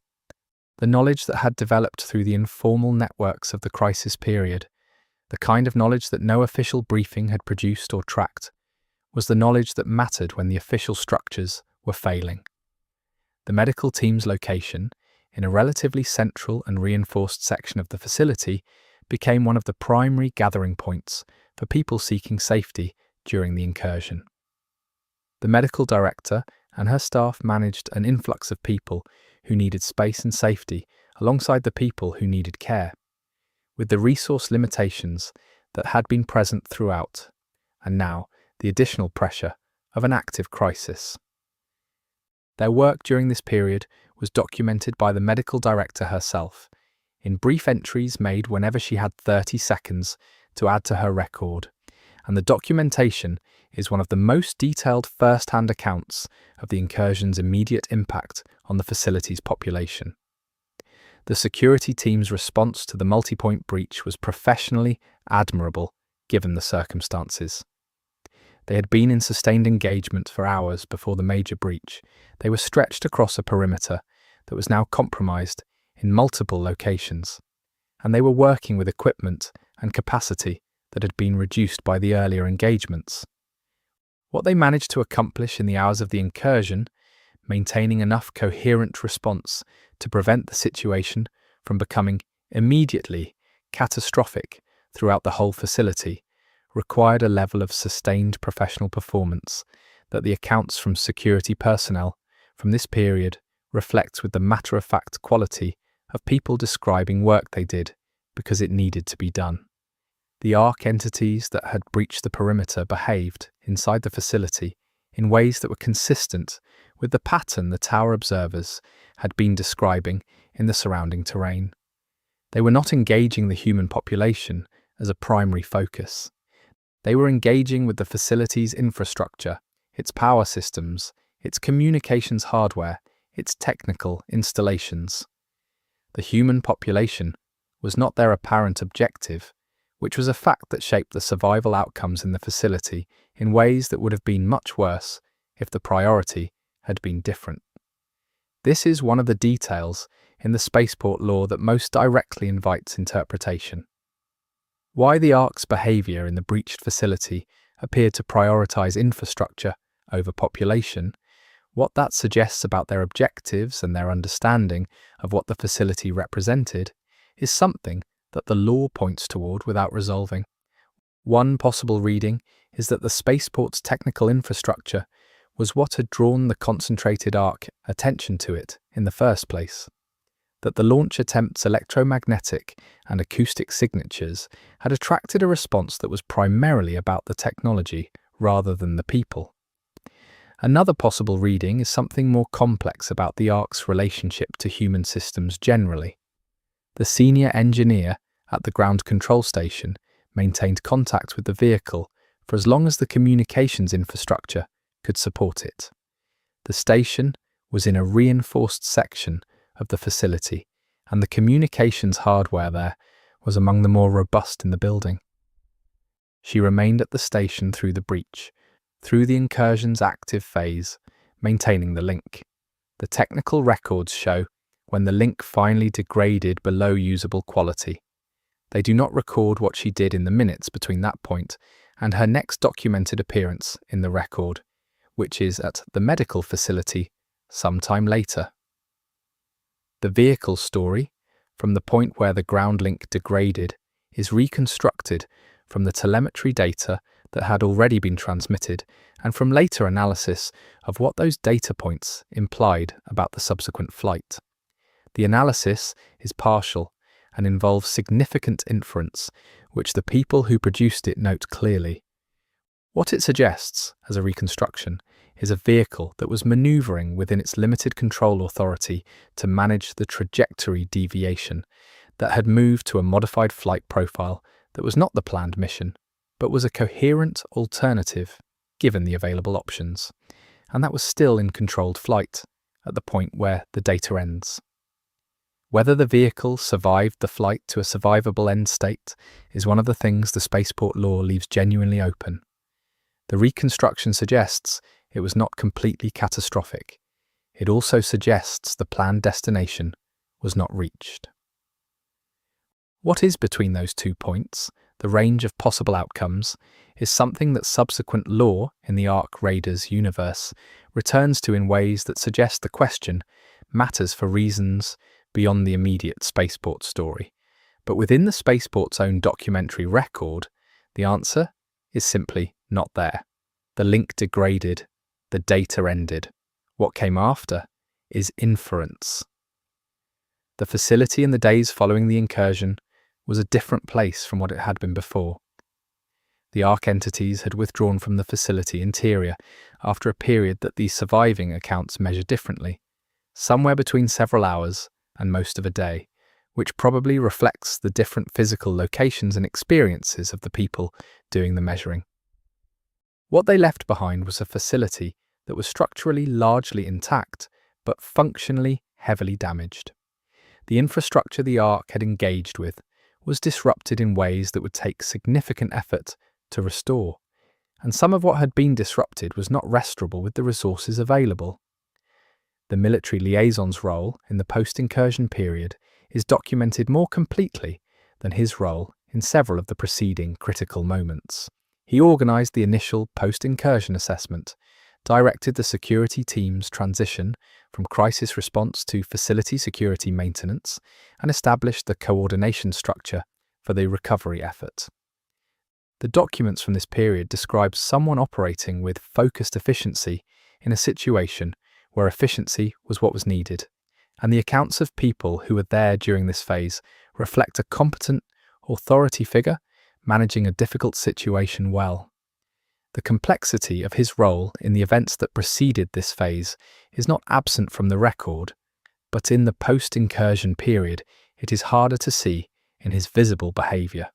The knowledge that had developed through the informal networks of the crisis period, the kind of knowledge that no official briefing had produced or tracked, was the knowledge that mattered when the official structures were failing. The medical team's location, in a relatively central and reinforced section of the facility, became one of the primary gathering points for people seeking safety during the incursion. The medical director and her staff managed an influx of people who needed space and safety alongside the people who needed care, with the resource limitations that had been present throughout, and now the additional pressure of an active crisis. Their work during this period was documented by the medical director herself, in brief entries made whenever she had 30 seconds to add to her record, and the documentation is one of the most detailed first-hand accounts of the incursion's immediate impact on the facility's population. The security team's response to the multi-point breach was professionally admirable given the circumstances. They had been in sustained engagement for hours before the major breach. They were stretched across a perimeter that was now compromised in multiple locations, and they were working with equipment and capacity that had been reduced by the earlier engagements. What they managed to accomplish in the hours of the incursion, maintaining enough coherent response to prevent the situation from becoming immediately catastrophic throughout the whole facility, required a level of sustained professional performance that the accounts from security personnel from this period reflects with the matter-of-fact quality of people describing work they did because it needed to be done. The ARC entities that had breached the perimeter behaved inside the facility in ways that were consistent with the pattern the tower observers had been describing in the surrounding terrain. They were not engaging the human population as a primary focus. They were engaging with the facility's infrastructure, its power systems, its communications hardware, its technical installations. The human population was not their apparent objective, which was a fact that shaped the survival outcomes in the facility in ways that would have been much worse if the priority had been different. This is one of the details in the Spaceport law that most directly invites interpretation. Why the ARC's behaviour in the breached facility appeared to prioritise infrastructure over population, what that suggests about their objectives and their understanding of what the facility represented, is something that the law points toward without resolving. One possible reading is that the Spaceport's technical infrastructure was what had drawn the concentrated ARC attention to it in the first place. That the launch attempt's electromagnetic and acoustic signatures had attracted a response that was primarily about the technology rather than the people. Another possible reading is something more complex about the ARC's relationship to human systems generally. The senior engineer at the ground control station maintained contact with the vehicle for as long as the communications infrastructure could support it. The station was in a reinforced section of the facility, and the communications hardware there was among the more robust in the building. She remained at the station through the breach, through the incursion's active phase, maintaining the link. The technical records show when the link finally degraded below usable quality. They do not record what she did in the minutes between that point and her next documented appearance in the record, which is at the medical facility sometime later. The vehicle story, from the point where the ground link degraded, is reconstructed from the telemetry data that had already been transmitted and from later analysis of what those data points implied about the subsequent flight. The analysis is partial and involves significant inference, which the people who produced it note clearly. What it suggests, as a reconstruction, is a vehicle that was manoeuvring within its limited control authority to manage the trajectory deviation, that had moved to a modified flight profile that was not the planned mission, but was a coherent alternative given the available options, and that was still in controlled flight at the point where the data ends. Whether the vehicle survived the flight to a survivable end state is one of the things the Spaceport law leaves genuinely open. The reconstruction suggests it was not completely catastrophic. It also suggests the planned destination was not reached. What is between those 2 points, the range of possible outcomes, is something that subsequent law in the ARC Raiders universe returns to in ways that suggest the question matters for reasons beyond the immediate Spaceport story. But within the Spaceport's own documentary record, the answer is simply not there. The link degraded, the data ended. What came after is inference. The facility in the days following the incursion was a different place from what it had been before. The ARC entities had withdrawn from the facility interior after a period that these surviving accounts measure differently, somewhere between several hours and most of a day, which probably reflects the different physical locations and experiences of the people doing the measuring. What they left behind was a facility that was structurally largely intact, but functionally heavily damaged. The infrastructure the Ark had engaged with was disrupted in ways that would take significant effort to restore, and some of what had been disrupted was not restorable with the resources available. The military liaison's role in the post-incursion period is documented more completely than his role in several of the preceding critical moments. He organised the initial post-incursion assessment, directed the security team's transition from crisis response to facility security maintenance, and established the coordination structure for the recovery effort. The documents from this period describe someone operating with focused efficiency in a situation where efficiency was what was needed, and the accounts of people who were there during this phase reflect a competent authority figure managing a difficult situation well. The complexity of his role in the events that preceded this phase is not absent from the record, but in the post-incursion period it is harder to see in his visible behaviour.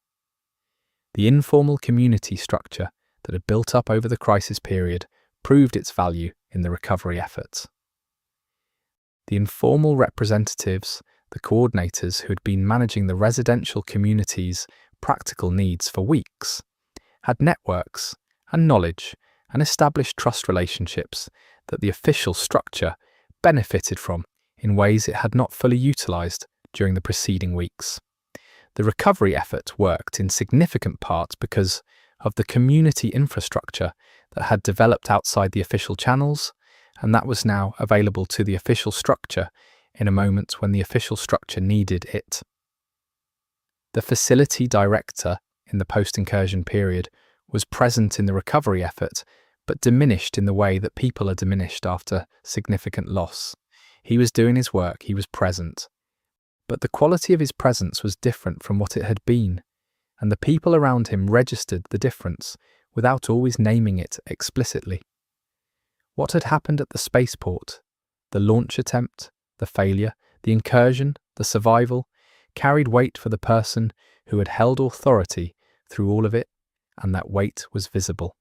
The informal community structure that had built up over the crisis period proved its value in the recovery efforts. The informal representatives, the coordinators who had been managing the residential community's practical needs for weeks, had networks and knowledge and established trust relationships that the official structure benefited from in ways it had not fully utilised during the preceding weeks. The recovery effort worked in significant part because of the community infrastructure that had developed outside the official channels, and that was now available to the official structure in a moment when the official structure needed it. The facility director in the post-incursion period was present in the recovery effort, but diminished in the way that people are diminished after significant loss. He was doing his work, he was present. But the quality of his presence was different from what it had been, and the people around him registered the difference without always naming it explicitly. What had happened at the spaceport, the launch attempt, the failure, the incursion, the survival, carried weight for the person who had held authority through all of it, and that weight was visible.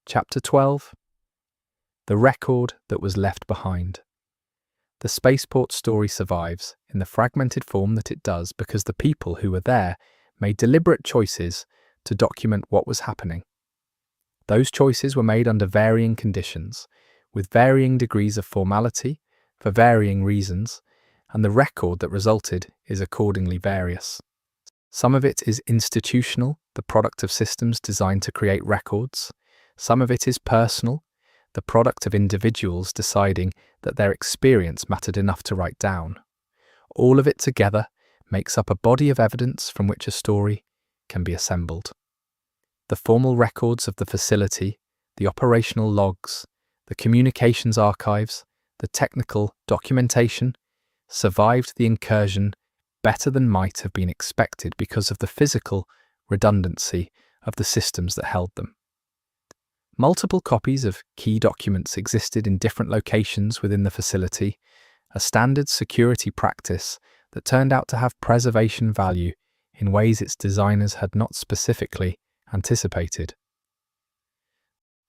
Chapter 12. The record that was left behind. The spaceport story survives in the fragmented form that it does because the people who were there made deliberate choices to document what was happening. Those choices were made under varying conditions, with varying degrees of formality, for varying reasons, and the record that resulted is accordingly various. Some of it is institutional, the product of systems designed to create records. Some of it is personal, the product of individuals deciding that their experience mattered enough to write down. All of it together makes up a body of evidence from which a story can be assembled. The formal records of the facility, the operational logs, the communications archives, the technical documentation, survived the incursion better than might have been expected because of the physical redundancy of the systems that held them. Multiple copies of key documents existed in different locations within the facility, a standard security practice that turned out to have preservation value in ways its designers had not specifically anticipated.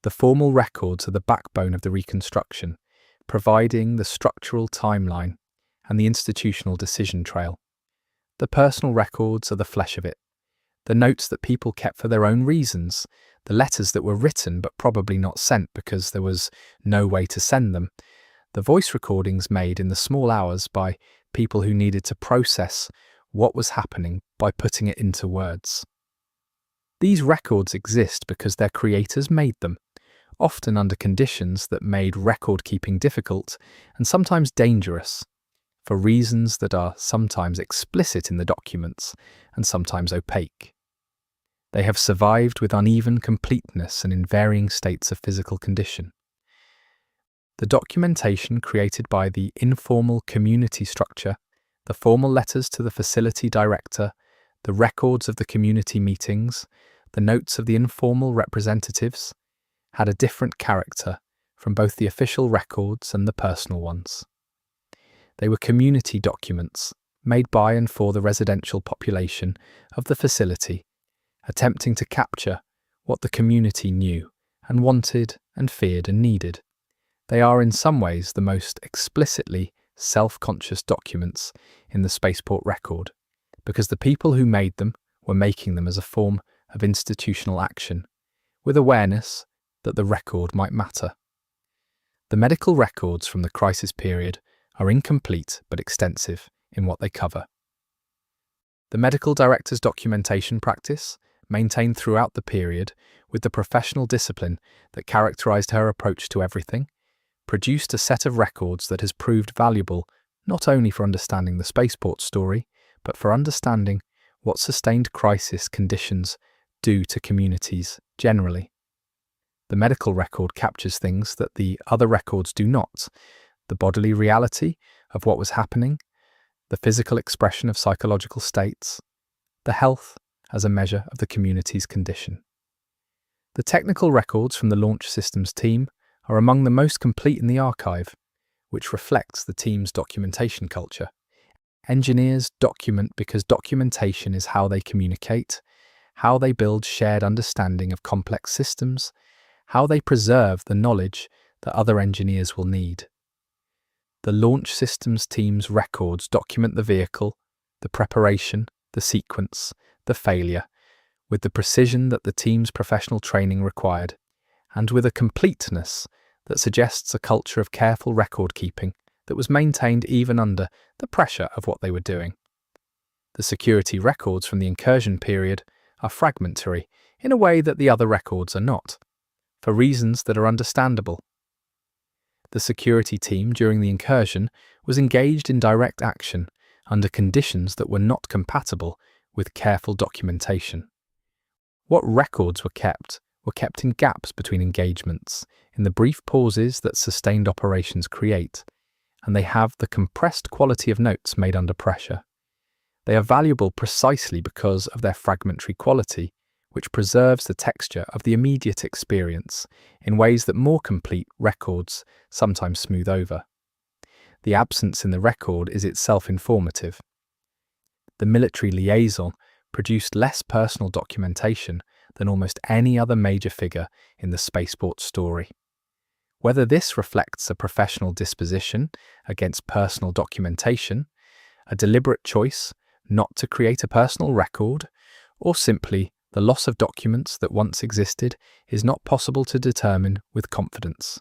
The formal records are the backbone of the reconstruction, providing the structural timeline and the institutional decision trail. The personal records are the flesh of it, the notes that people kept for their own reasons, the letters that were written but probably not sent because there was no way to send them, the voice recordings made in the small hours by people who needed to process what was happening by putting it into words. These records exist because their creators made them, often under conditions that made record-keeping difficult and sometimes dangerous, for reasons that are sometimes explicit in the documents and sometimes opaque. They have survived with uneven completeness and in varying states of physical condition. The documentation created by the informal community structure, the formal letters to the facility director, the records of the community meetings, the notes of the informal representatives, had a different character from both the official records and the personal ones. They were community documents made by and for the residential population of the facility, attempting to capture what the community knew and wanted and feared and needed. They are in some ways the most explicitly self-conscious documents in the Spaceport record, because the people who made them were making them as a form of institutional action, with awareness that the record might matter. The medical records from the crisis period are incomplete but extensive in what they cover. The medical director's documentation practice, maintained throughout the period with the professional discipline that characterized her approach to everything, produced a set of records that has proved valuable not only for understanding the Spaceport story, but for understanding what sustained crisis conditions do to communities generally. The medical record captures things that the other records do not: the bodily reality of what was happening, the physical expression of psychological states, the health as a measure of the community's condition. The technical records from the launch systems team are among the most complete in the archive, which reflects the team's documentation culture. Engineers document because documentation is how they communicate, how they build shared understanding of complex systems, how they preserve the knowledge that other engineers will need. The launch systems team's records document the vehicle, the preparation, the sequence, the failure, with the precision that the team's professional training required, and with a completeness that suggests a culture of careful record-keeping that was maintained even under the pressure of what they were doing. The security records from the incursion period are fragmentary in a way that the other records are not, for reasons that are understandable. The security team during the incursion was engaged in direct action under conditions that were not compatible with careful documentation. What records were kept in gaps between engagements, in the brief pauses that sustained operations create, and they have the compressed quality of notes made under pressure. They are valuable precisely because of their fragmentary quality, which preserves the texture of the immediate experience in ways that more complete records sometimes smooth over. The absence in the record is itself informative. The military liaison produced less personal documentation than almost any other major figure in the Spaceport story. Whether this reflects a professional disposition against personal documentation, a deliberate choice not to create a personal record, or simply the loss of documents that once existed is not possible to determine with confidence.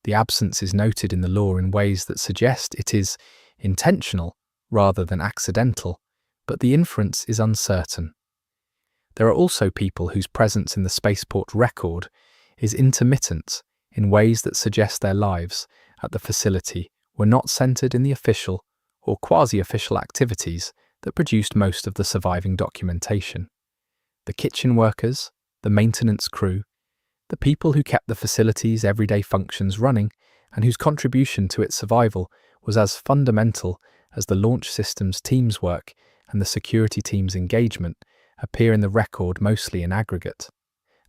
The absence is noted in the law in ways that suggest it is intentional rather than accidental, but the inference is uncertain. There are also people whose presence in the Spaceport record is intermittent in ways that suggest their lives at the facility were not centered in the official or quasi-official activities that produced most of the surviving documentation. The kitchen workers, the maintenance crew, the people who kept the facility's everyday functions running and whose contribution to its survival was as fundamental as the launch systems team's work and the security team's engagement, appear in the record mostly in aggregate,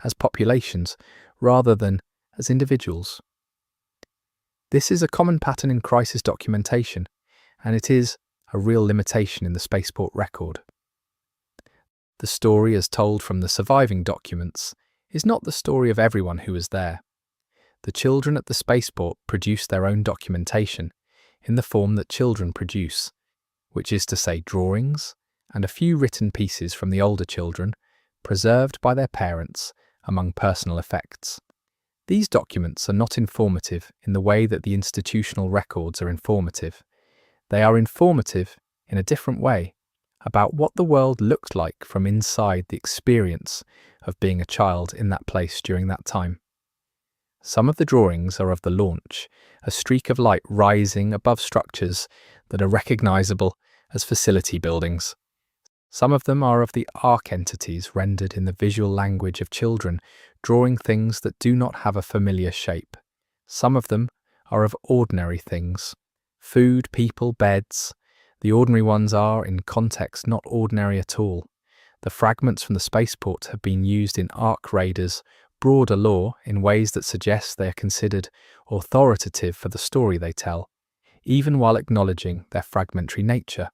as populations rather than as individuals. This is a common pattern in crisis documentation, and it is a real limitation in the Spaceport record. The story as told from the surviving documents is not the story of everyone who was there. The children at the Spaceport produced their own documentation in the form that children produce, which is to say drawings and a few written pieces from the older children, preserved by their parents among personal effects. These documents are not informative in the way that the institutional records are informative. They are informative in a different way about what the world looked like from inside the experience of being a child in that place during that time. Some of the drawings are of the launch, a streak of light rising above structures that are recognizable as facility buildings. Some of them are of the arc entities rendered in the visual language of children, drawing things that do not have a familiar shape. Some of them are of ordinary things: food, people, beds. The ordinary ones are, in context, not ordinary at all. The fragments from the Spaceport have been used in Ark Raiders' broader lore in ways that suggest they are considered authoritative for the story they tell, even while acknowledging their fragmentary nature.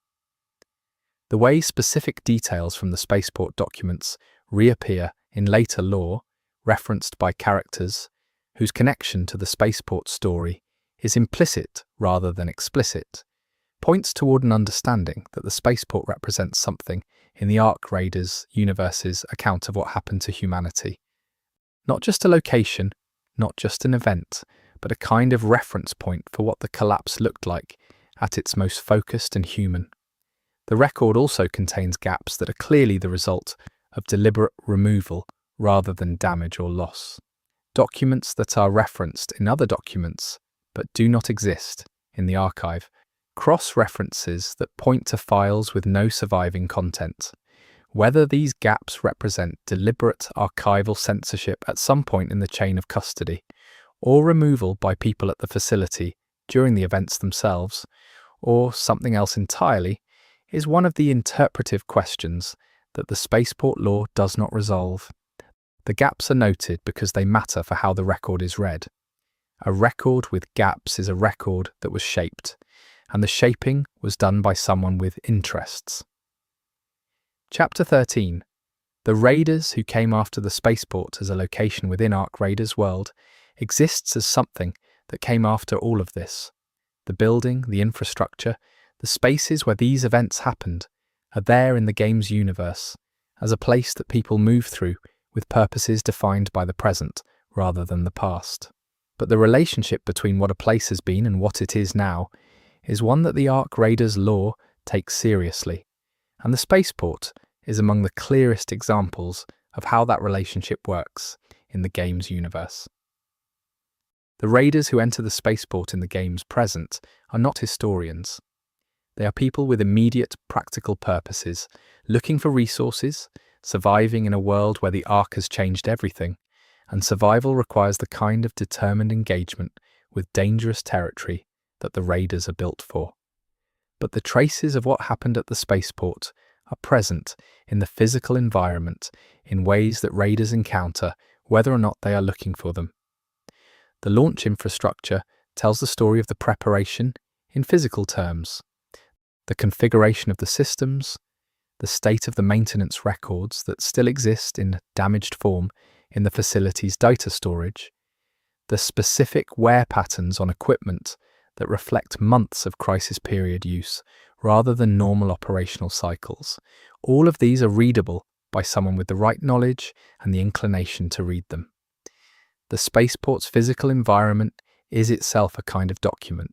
The way specific details from the Spaceport documents reappear in later lore referenced by characters whose connection to the Spaceport story is implicit rather than explicit, points toward an understanding that the Spaceport represents something in the Ark Raiders universe's account of what happened to humanity. Not just a location, not just an event, but a kind of reference point for what the collapse looked like at its most focused and human. The record also contains gaps that are clearly the result of deliberate removal rather than damage or loss. Documents that are referenced in other documents but do not exist in the archive. Cross-references that point to files with no surviving content. Whether these gaps represent deliberate archival censorship at some point in the chain of custody, or removal by people at the facility during the events themselves, or something else entirely, is one of the interpretive questions that the Spaceport law does not resolve. The gaps are noted because they matter for how the record is read. A record with gaps is a record that was shaped, and the shaping was done by someone with interests. Chapter 13. The Raiders who came after the Spaceport as a location within Ark Raiders' world exists as something that came after all of this. The building, the infrastructure, the spaces where these events happened are there in the game's universe, as a place that people move through with purposes defined by the present rather than the past. But the relationship between what a place has been and what it is now is one that the Ark Raiders lore takes seriously, and the Spaceport is among the clearest examples of how that relationship works in the game's universe. The Raiders who enter the Spaceport in the game's present are not historians. They are people with immediate practical purposes, looking for resources, surviving in a world where the Ark has changed everything, and survival requires the kind of determined engagement with dangerous territory that the Raiders are built for. But the traces of what happened at the Spaceport are present in the physical environment in ways that Raiders encounter whether or not they are looking for them. The launch infrastructure tells the story of the preparation in physical terms. The configuration of the systems, the state of the maintenance records that still exist in damaged form in the facility's data storage, the specific wear patterns on equipment that reflect months of crisis period use rather than normal operational cycles. All of these are readable by someone with the right knowledge and the inclination to read them. The Spaceport's physical environment is itself a kind of document.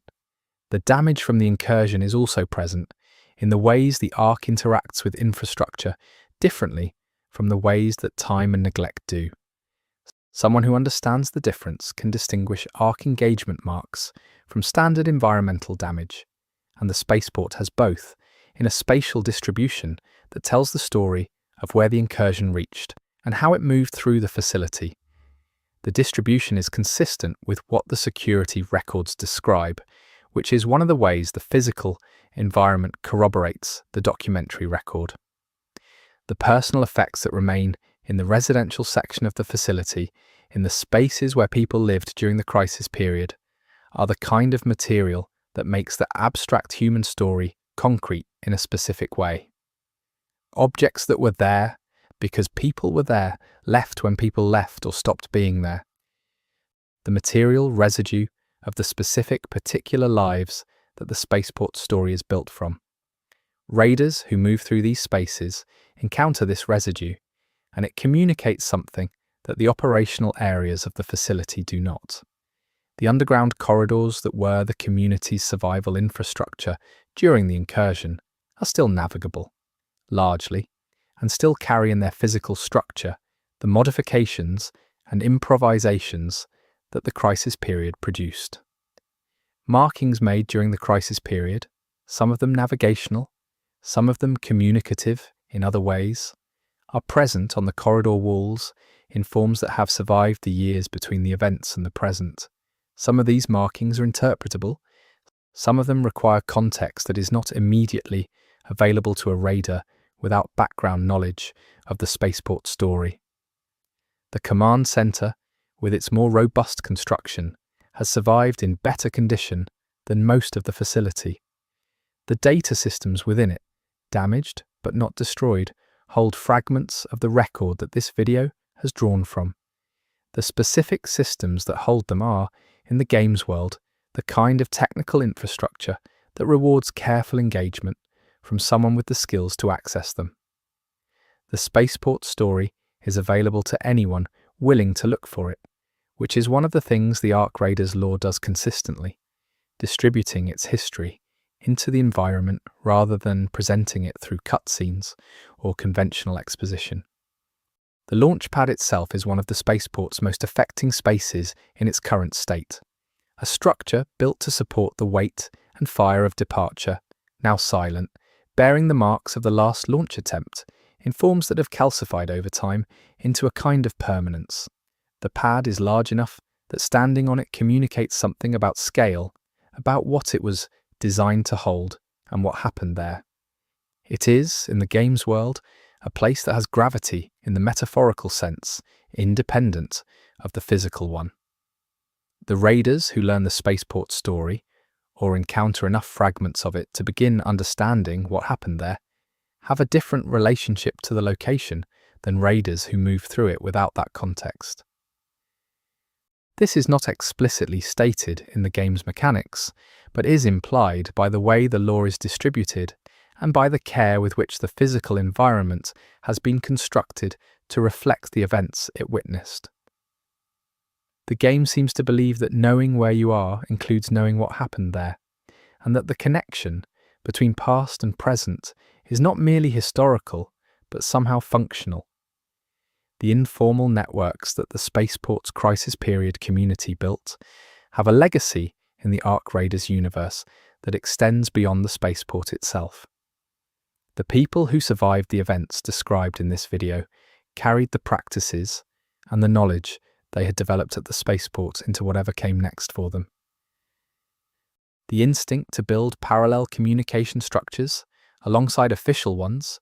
The damage from the incursion is also present in the ways the Ark interacts with infrastructure differently from the ways that time and neglect do. Someone who understands the difference can distinguish Ark engagement marks from standard environmental damage, and the Spaceport has both, in a spatial distribution that tells the story of where the incursion reached and how it moved through the facility. The distribution is consistent with what the security records describe, which is one of the ways the physical environment corroborates the documentary record. The personal effects that remain in the residential section of the facility, in the spaces where people lived during the crisis period, are the kind of material that makes the abstract human story concrete in a specific way. Objects that were there because people were there, left when people left or stopped being there. The material residue of the specific particular lives that the Spaceport story is built from. Raiders who move through these spaces encounter this residue, and it communicates something that the operational areas of the facility do not. The underground corridors that were the community's survival infrastructure during the incursion are still navigable, largely, and still carry in their physical structure the modifications and improvisations that the crisis period produced. Markings made during the crisis period, some of them navigational, some of them communicative in other ways, are present on the corridor walls in forms that have survived the years between the events and the present. Some of these markings are interpretable, some of them require context that is not immediately available to a raider without background knowledge of the Spaceport story. The command center, with its more robust construction, has survived in better condition than most of the facility. The data systems within it, damaged but not destroyed, hold fragments of the record that this video has drawn from. The specific systems that hold them are, in the games world, the kind of technical infrastructure that rewards careful engagement from someone with the skills to access them. The Spaceport story is available to anyone willing to look for it, which is one of the things the Ark Raiders lore does consistently, distributing its history into the environment rather than presenting it through cutscenes or conventional exposition. The launch pad itself is one of the Spaceport's most affecting spaces in its current state. A structure built to support the weight and fire of departure, now silent, bearing the marks of the last launch attempt, in forms that have calcified over time into a kind of permanence. The pad is large enough that standing on it communicates something about scale, about what it was designed to hold and what happened there. It is, in the game's world, a place that has gravity in the metaphorical sense, independent of the physical one. The raiders who learn the Spaceport story, or encounter enough fragments of it to begin understanding what happened there, have a different relationship to the location than raiders who move through it without that context. This is not explicitly stated in the game's mechanics, but is implied by the way the lore is distributed and by the care with which the physical environment has been constructed to reflect the events it witnessed. The game seems to believe that knowing where you are includes knowing what happened there, and that the connection between past and present is not merely historical, but somehow functional. The informal networks that the Spaceport's crisis period community built have a legacy in the Ark Raiders universe that extends beyond the Spaceport itself. The people who survived the events described in this video carried the practices and the knowledge they had developed at the Spaceport into whatever came next for them. The instinct to build parallel communication structures alongside official ones,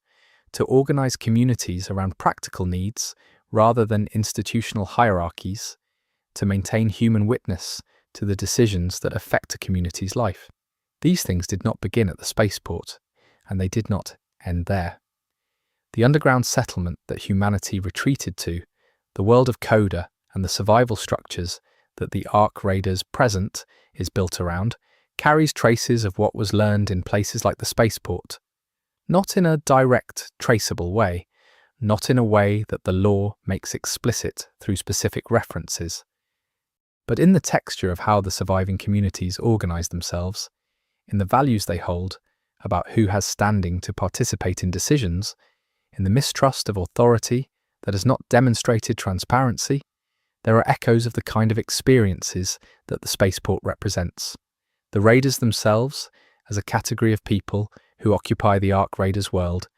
to organize communities around practical needs rather than institutional hierarchies, to maintain human witness to the decisions that affect a community's life. These things did not begin at the Spaceport, and they did not end there. The underground settlement that humanity retreated to, the world of Coda and the survival structures that the Ark Raiders' present is built around, carries traces of what was learned in places like the Spaceport. Not in a direct, traceable way, not in a way that the lore makes explicit through specific references, but in the texture of how the surviving communities organize themselves, in the values they hold about who has standing to participate in decisions, in the mistrust of authority that has not demonstrated transparency. There are echoes of the kind of experiences that the Spaceport represents. The Raiders themselves, as a category of people who occupy the Ark Raiders world,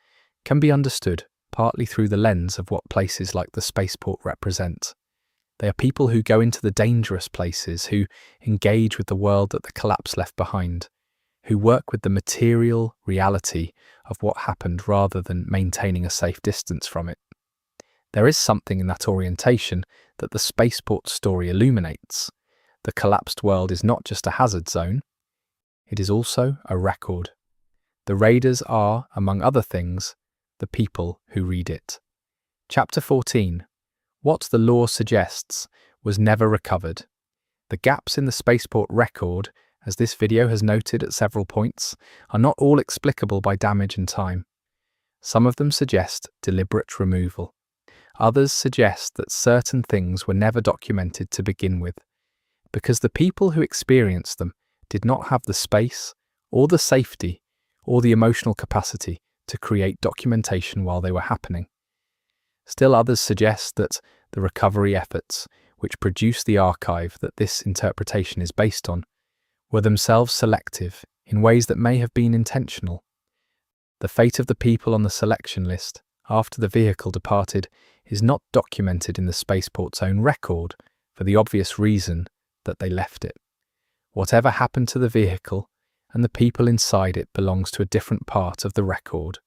can be understood partly through the lens of what places like the Spaceport represent. They are people who go into the dangerous places, who engage with the world that the collapse left behind, who work with the material reality of what happened rather than maintaining a safe distance from it. There is something in that orientation that the Spaceport story illuminates. The collapsed world is not just a hazard zone, it is also a record. The Raiders are, among other things, the people who read it. Chapter 14. What the lore suggests was never recovered. The gaps in the Spaceport record, as this video has noted at several points, are not all explicable by damage and time. Some of them suggest deliberate removal. Others suggest that certain things were never documented to begin with, because the people who experienced them did not have the space, or the safety, or the emotional capacity to create documentation while they were happening. Still others suggest that the recovery efforts, which produce the archive that this interpretation is based on, were themselves selective in ways that may have been intentional. The fate of the people on the selection list after the vehicle departed is not documented in the Spaceport's own record for the obvious reason that they left it. Whatever happened to the vehicle and the people inside it belongs to a different part of the record,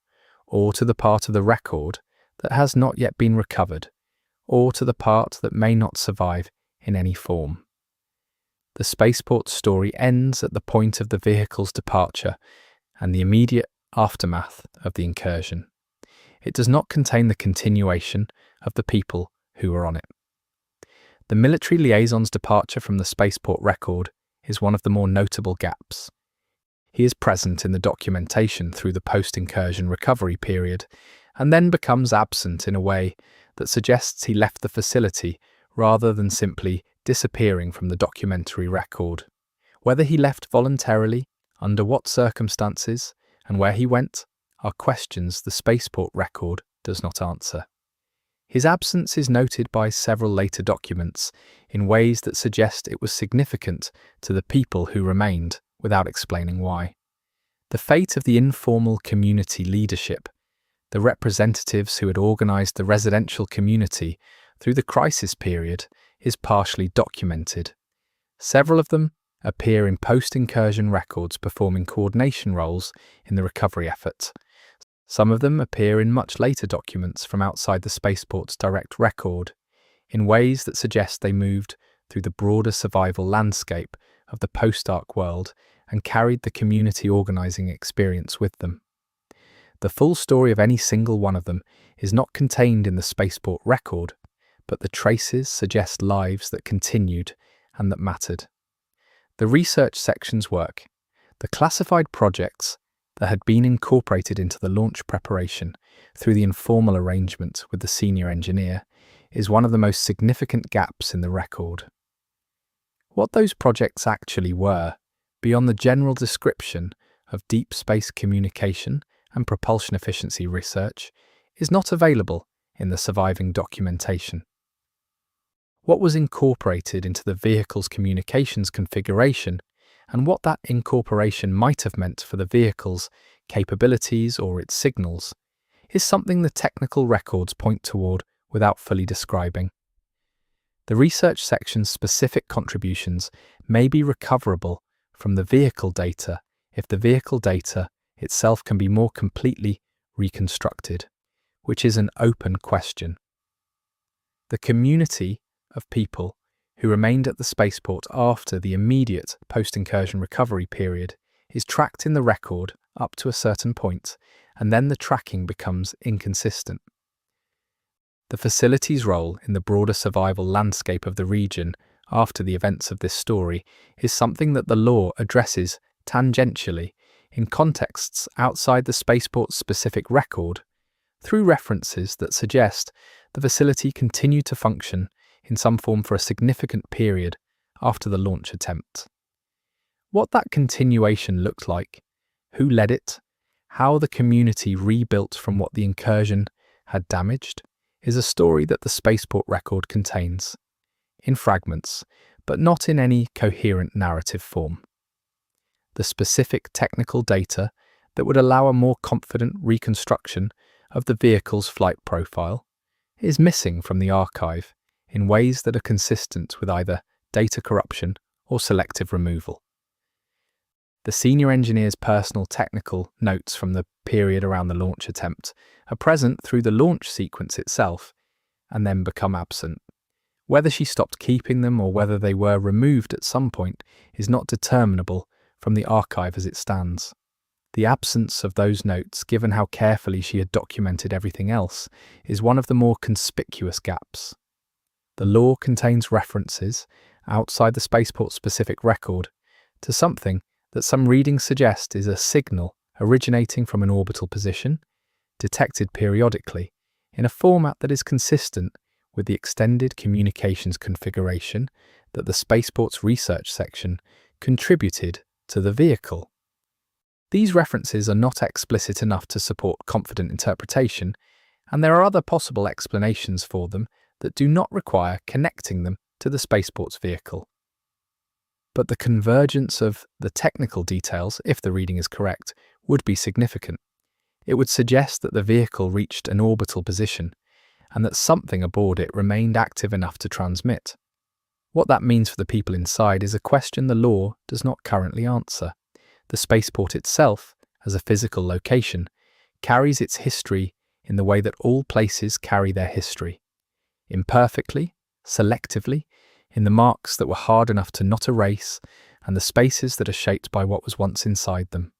or to the part of the record that has not yet been recovered, or to the part that may not survive in any form. The Spaceport story ends at the point of the vehicle's departure and the immediate aftermath of the incursion. It does not contain the continuation of the people who were on it. The military liaison's departure from the Spaceport record is one of the more notable gaps. He is present in the documentation through the post-incursion recovery period, and then becomes absent in a way that suggests he left the facility rather than simply disappearing from the documentary record. Whether he left voluntarily, under what circumstances, and where he went, are questions the Spaceport record does not answer. His absence is noted by several later documents in ways that suggest it was significant to the people who remained, without explaining why. The fate of the informal community leadership, the representatives who had organized the residential community through the crisis period, is partially documented. Several of them appear in post-incursion records performing coordination roles in the recovery effort. Some of them appear in much later documents from outside the Spaceport's direct record, in ways that suggest they moved through the broader survival landscape of the post-Ark world and carried the community organizing experience with them. The full story of any single one of them is not contained in the Spaceport record, but the traces suggest lives that continued and that mattered. The research section's work, the classified projects that had been incorporated into the launch preparation through the informal arrangement with the senior engineer, is one of the most significant gaps in the record. What those projects actually were, beyond the general description of deep space communication and propulsion efficiency research, is not available in the surviving documentation. What was incorporated into the vehicle's communications configuration, and what that incorporation might have meant for the vehicle's capabilities or its signals, is something the technical records point toward without fully describing. The research section's specific contributions may be recoverable from the vehicle data if the vehicle data itself can be more completely reconstructed, which is an open question. The community of people who remained at the Spaceport after the immediate post-incursion recovery period is tracked in the record up to a certain point, and then the tracking becomes inconsistent. The facility's role in the broader survival landscape of the region after the events of this story is something that the law addresses tangentially in contexts outside the Spaceport's specific record, through references that suggest the facility continued to function in some form for a significant period after the launch attempt. What that continuation looked like, who led it, how the community rebuilt from what the incursion had damaged, is a story that the Spaceport record contains, in fragments, but not in any coherent narrative form. The specific technical data that would allow a more confident reconstruction of the vehicle's flight profile is missing from the archive in ways that are consistent with either data corruption or selective removal. The senior engineer's personal technical notes from the period around the launch attempt are present through the launch sequence itself and then become absent. Whether she stopped keeping them or whether they were removed at some point is not determinable from the archive as it stands. The absence of those notes, given how carefully she had documented everything else, is one of the more conspicuous gaps. The law contains references, outside the Spaceport-specific record, to something that some readings suggest is a signal originating from an orbital position, detected periodically, in a format that is consistent with the extended communications configuration that the Spaceport's research section contributed to the vehicle. These references are not explicit enough to support confident interpretation, and there are other possible explanations for them that do not require connecting them to the Spaceport's vehicle. But the convergence of the technical details, if the reading is correct, would be significant. It would suggest that the vehicle reached an orbital position and that something aboard it remained active enough to transmit. What that means for the people inside is a question the law does not currently answer. The Spaceport itself, as a physical location, carries its history in the way that all places carry their history. Imperfectly, selectively, in the marks that were hard enough to not erase, and the spaces that are shaped by what was once inside them.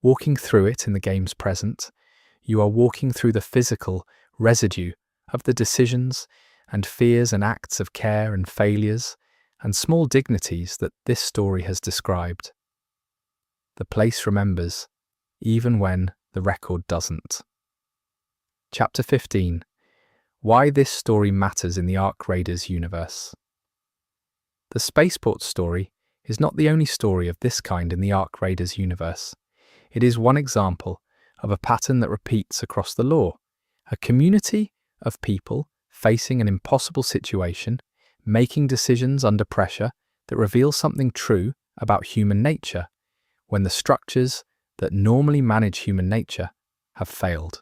Walking through it in the game's present, you are walking through the physical residue of the decisions and fears and acts of care and failures, and small dignities that this story has described. The place remembers, even when the record doesn't. Chapter 15. Why this story matters in the Ark Raiders universe. The Spaceport story is not the only story of this kind in the Ark Raiders universe. It is one example of a pattern that repeats across the lore. A community of people facing an impossible situation, making decisions under pressure that reveal something true about human nature when the structures that normally manage human nature have failed.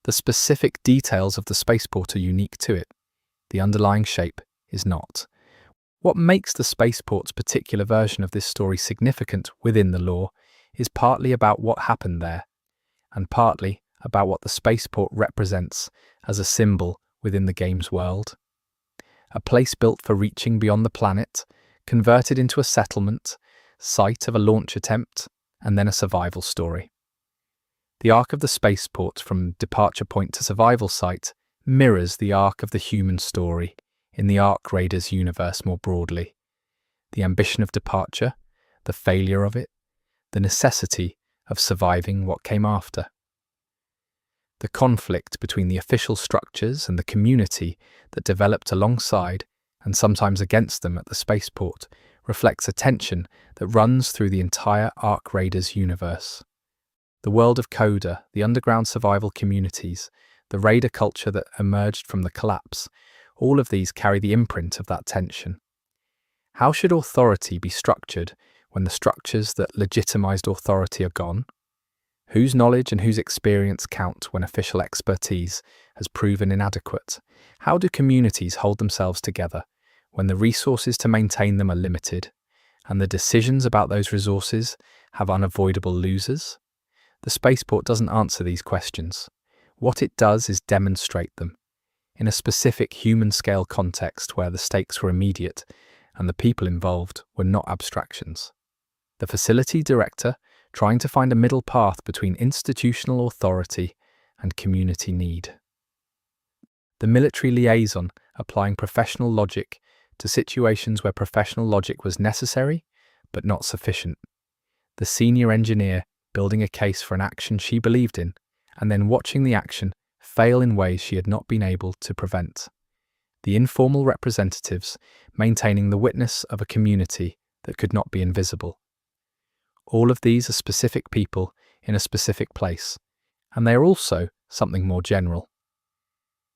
The specific details of the spaceport are unique to it. The underlying shape is not. What makes the spaceport's particular version of this story significant within the lore is partly about what happened there, and partly about what the spaceport represents as a symbol within the game's world. A place built for reaching beyond the planet, converted into a settlement, site of a launch attempt, and then a survival story. The arc of the spaceport from departure point to survival site mirrors the arc of the human story in the Ark Raiders universe more broadly. The ambition of departure, the failure of it, the necessity of surviving what came after. The conflict between the official structures and the community that developed alongside and sometimes against them at the spaceport reflects a tension that runs through the entire Ark Raiders universe. The world of Coda, the underground survival communities, the raider culture that emerged from the collapse, all of these carry the imprint of that tension. How should authority be structured when the structures that legitimized authority are gone? Whose knowledge and whose experience count when official expertise has proven inadequate? How do communities hold themselves together when the resources to maintain them are limited, and the decisions about those resources have unavoidable losers? The spaceport doesn't answer these questions. What it does is demonstrate them, in a specific human-scale context where the stakes were immediate and the people involved were not abstractions. The facility director trying to find a middle path between institutional authority and community need. The military liaison applying professional logic to situations where professional logic was necessary but not sufficient. The senior engineer building a case for an action she believed in, and then watching the action fail in ways she had not been able to prevent. The informal representatives maintaining the witness of a community that could not be invisible. All of these are specific people in a specific place, and they are also something more general.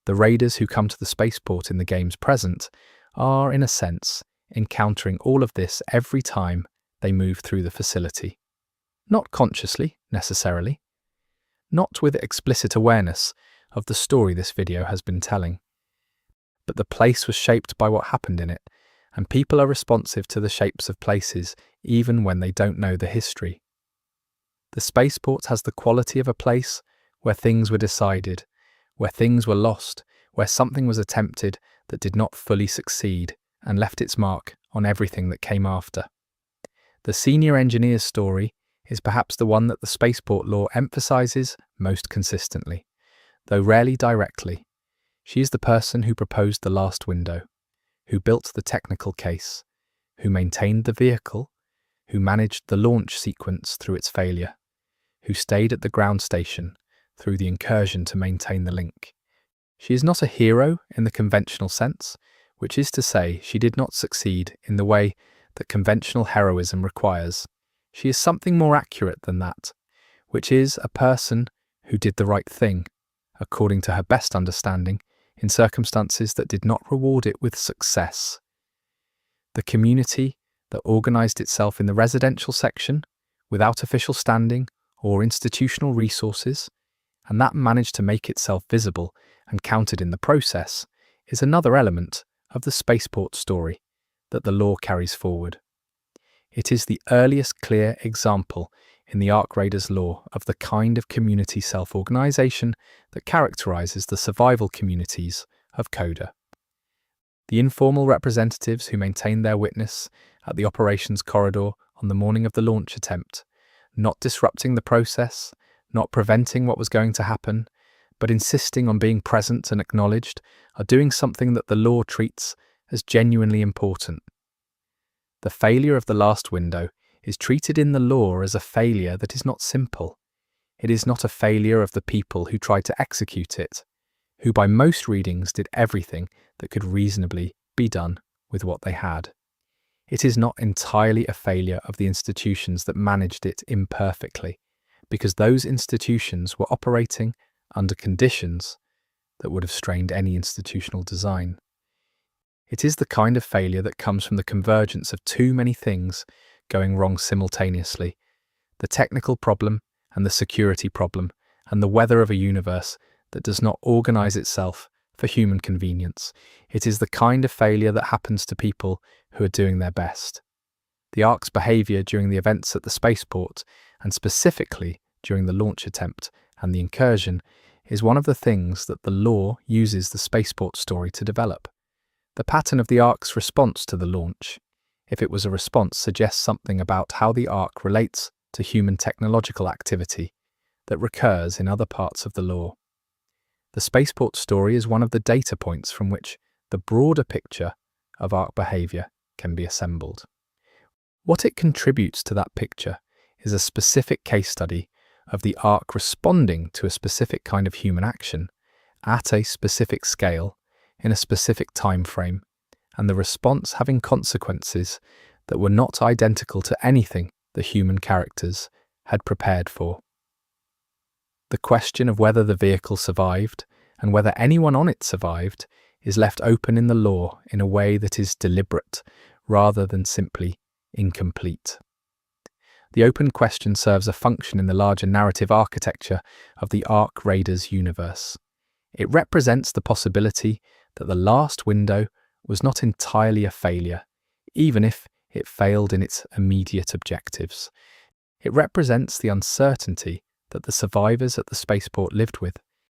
The raiders who come to the spaceport in the game's present are, in a sense, encountering all of this every time they move through the facility. Not consciously, necessarily. Not with explicit awareness of the story this video has been telling. But the place was shaped by what happened in it, and people are responsive to the shapes of places even when they don't know the history. The spaceport has the quality of a place where things were decided, where things were lost, where something was attempted that did not fully succeed and left its mark on everything that came after. The senior engineer's story is perhaps the one that the spaceport lore emphasizes most consistently, though rarely directly. She is the person who proposed the last window, who built the technical case, who maintained the vehicle, who managed the launch sequence through its failure, who stayed at the ground station through the incursion to maintain the link. She is not a hero in the conventional sense, which is to say she did not succeed in the way that conventional heroism requires. She is something more accurate than that, which is a person who did the right thing, according to her best understanding, in circumstances that did not reward it with success. The community that organized itself in the residential section, without official standing or institutional resources, and that managed to make itself visible and counted in the process, is another element of the spaceport story that the lore carries forward. It is the earliest clear example in the Ark Raiders lore of the kind of community self-organization that characterizes the survival communities of Coda. The informal representatives who maintained their witness at the operations corridor on the morning of the launch attempt, not disrupting the process, not preventing what was going to happen, but insisting on being present and acknowledged, are doing something that the law treats as genuinely important. The failure of the last window is treated in the law as a failure that is not simple. It is not a failure of the people who tried to execute it, who by most readings did everything that could reasonably be done with what they had. It is not entirely a failure of the institutions that managed it imperfectly, because those institutions were operating under conditions that would have strained any institutional design. It is the kind of failure that comes from the convergence of too many things going wrong simultaneously: the technical problem and the security problem, and the weather of a universe that does not organize itself for human convenience. It is the kind of failure that happens to people who are doing their best. The Ark's behavior during the events at the Spaceport, and specifically during the launch attempt and the incursion, is one of the things that the law uses the Spaceport story to develop. The pattern of the Ark's response to the launch, if it was a response, suggests something about how the Ark relates to human technological activity that recurs in other parts of the law. The Spaceport story is one of the data points from which the broader picture of Ark behavior can be assembled. What it contributes to that picture is a specific case study of the Ark responding to a specific kind of human action at a specific scale in a specific time frame, and the response having consequences that were not identical to anything the human characters had prepared for. The question of whether the vehicle survived and whether anyone on it survived is left open in the law in a way that is deliberate rather than simply incomplete. The open question serves a function in the larger narrative architecture of the Ark Raiders universe. It represents the possibility that the last window was not entirely a failure, even if it failed in its immediate objectives. It represents the uncertainty that the survivors at the Spaceport lived with,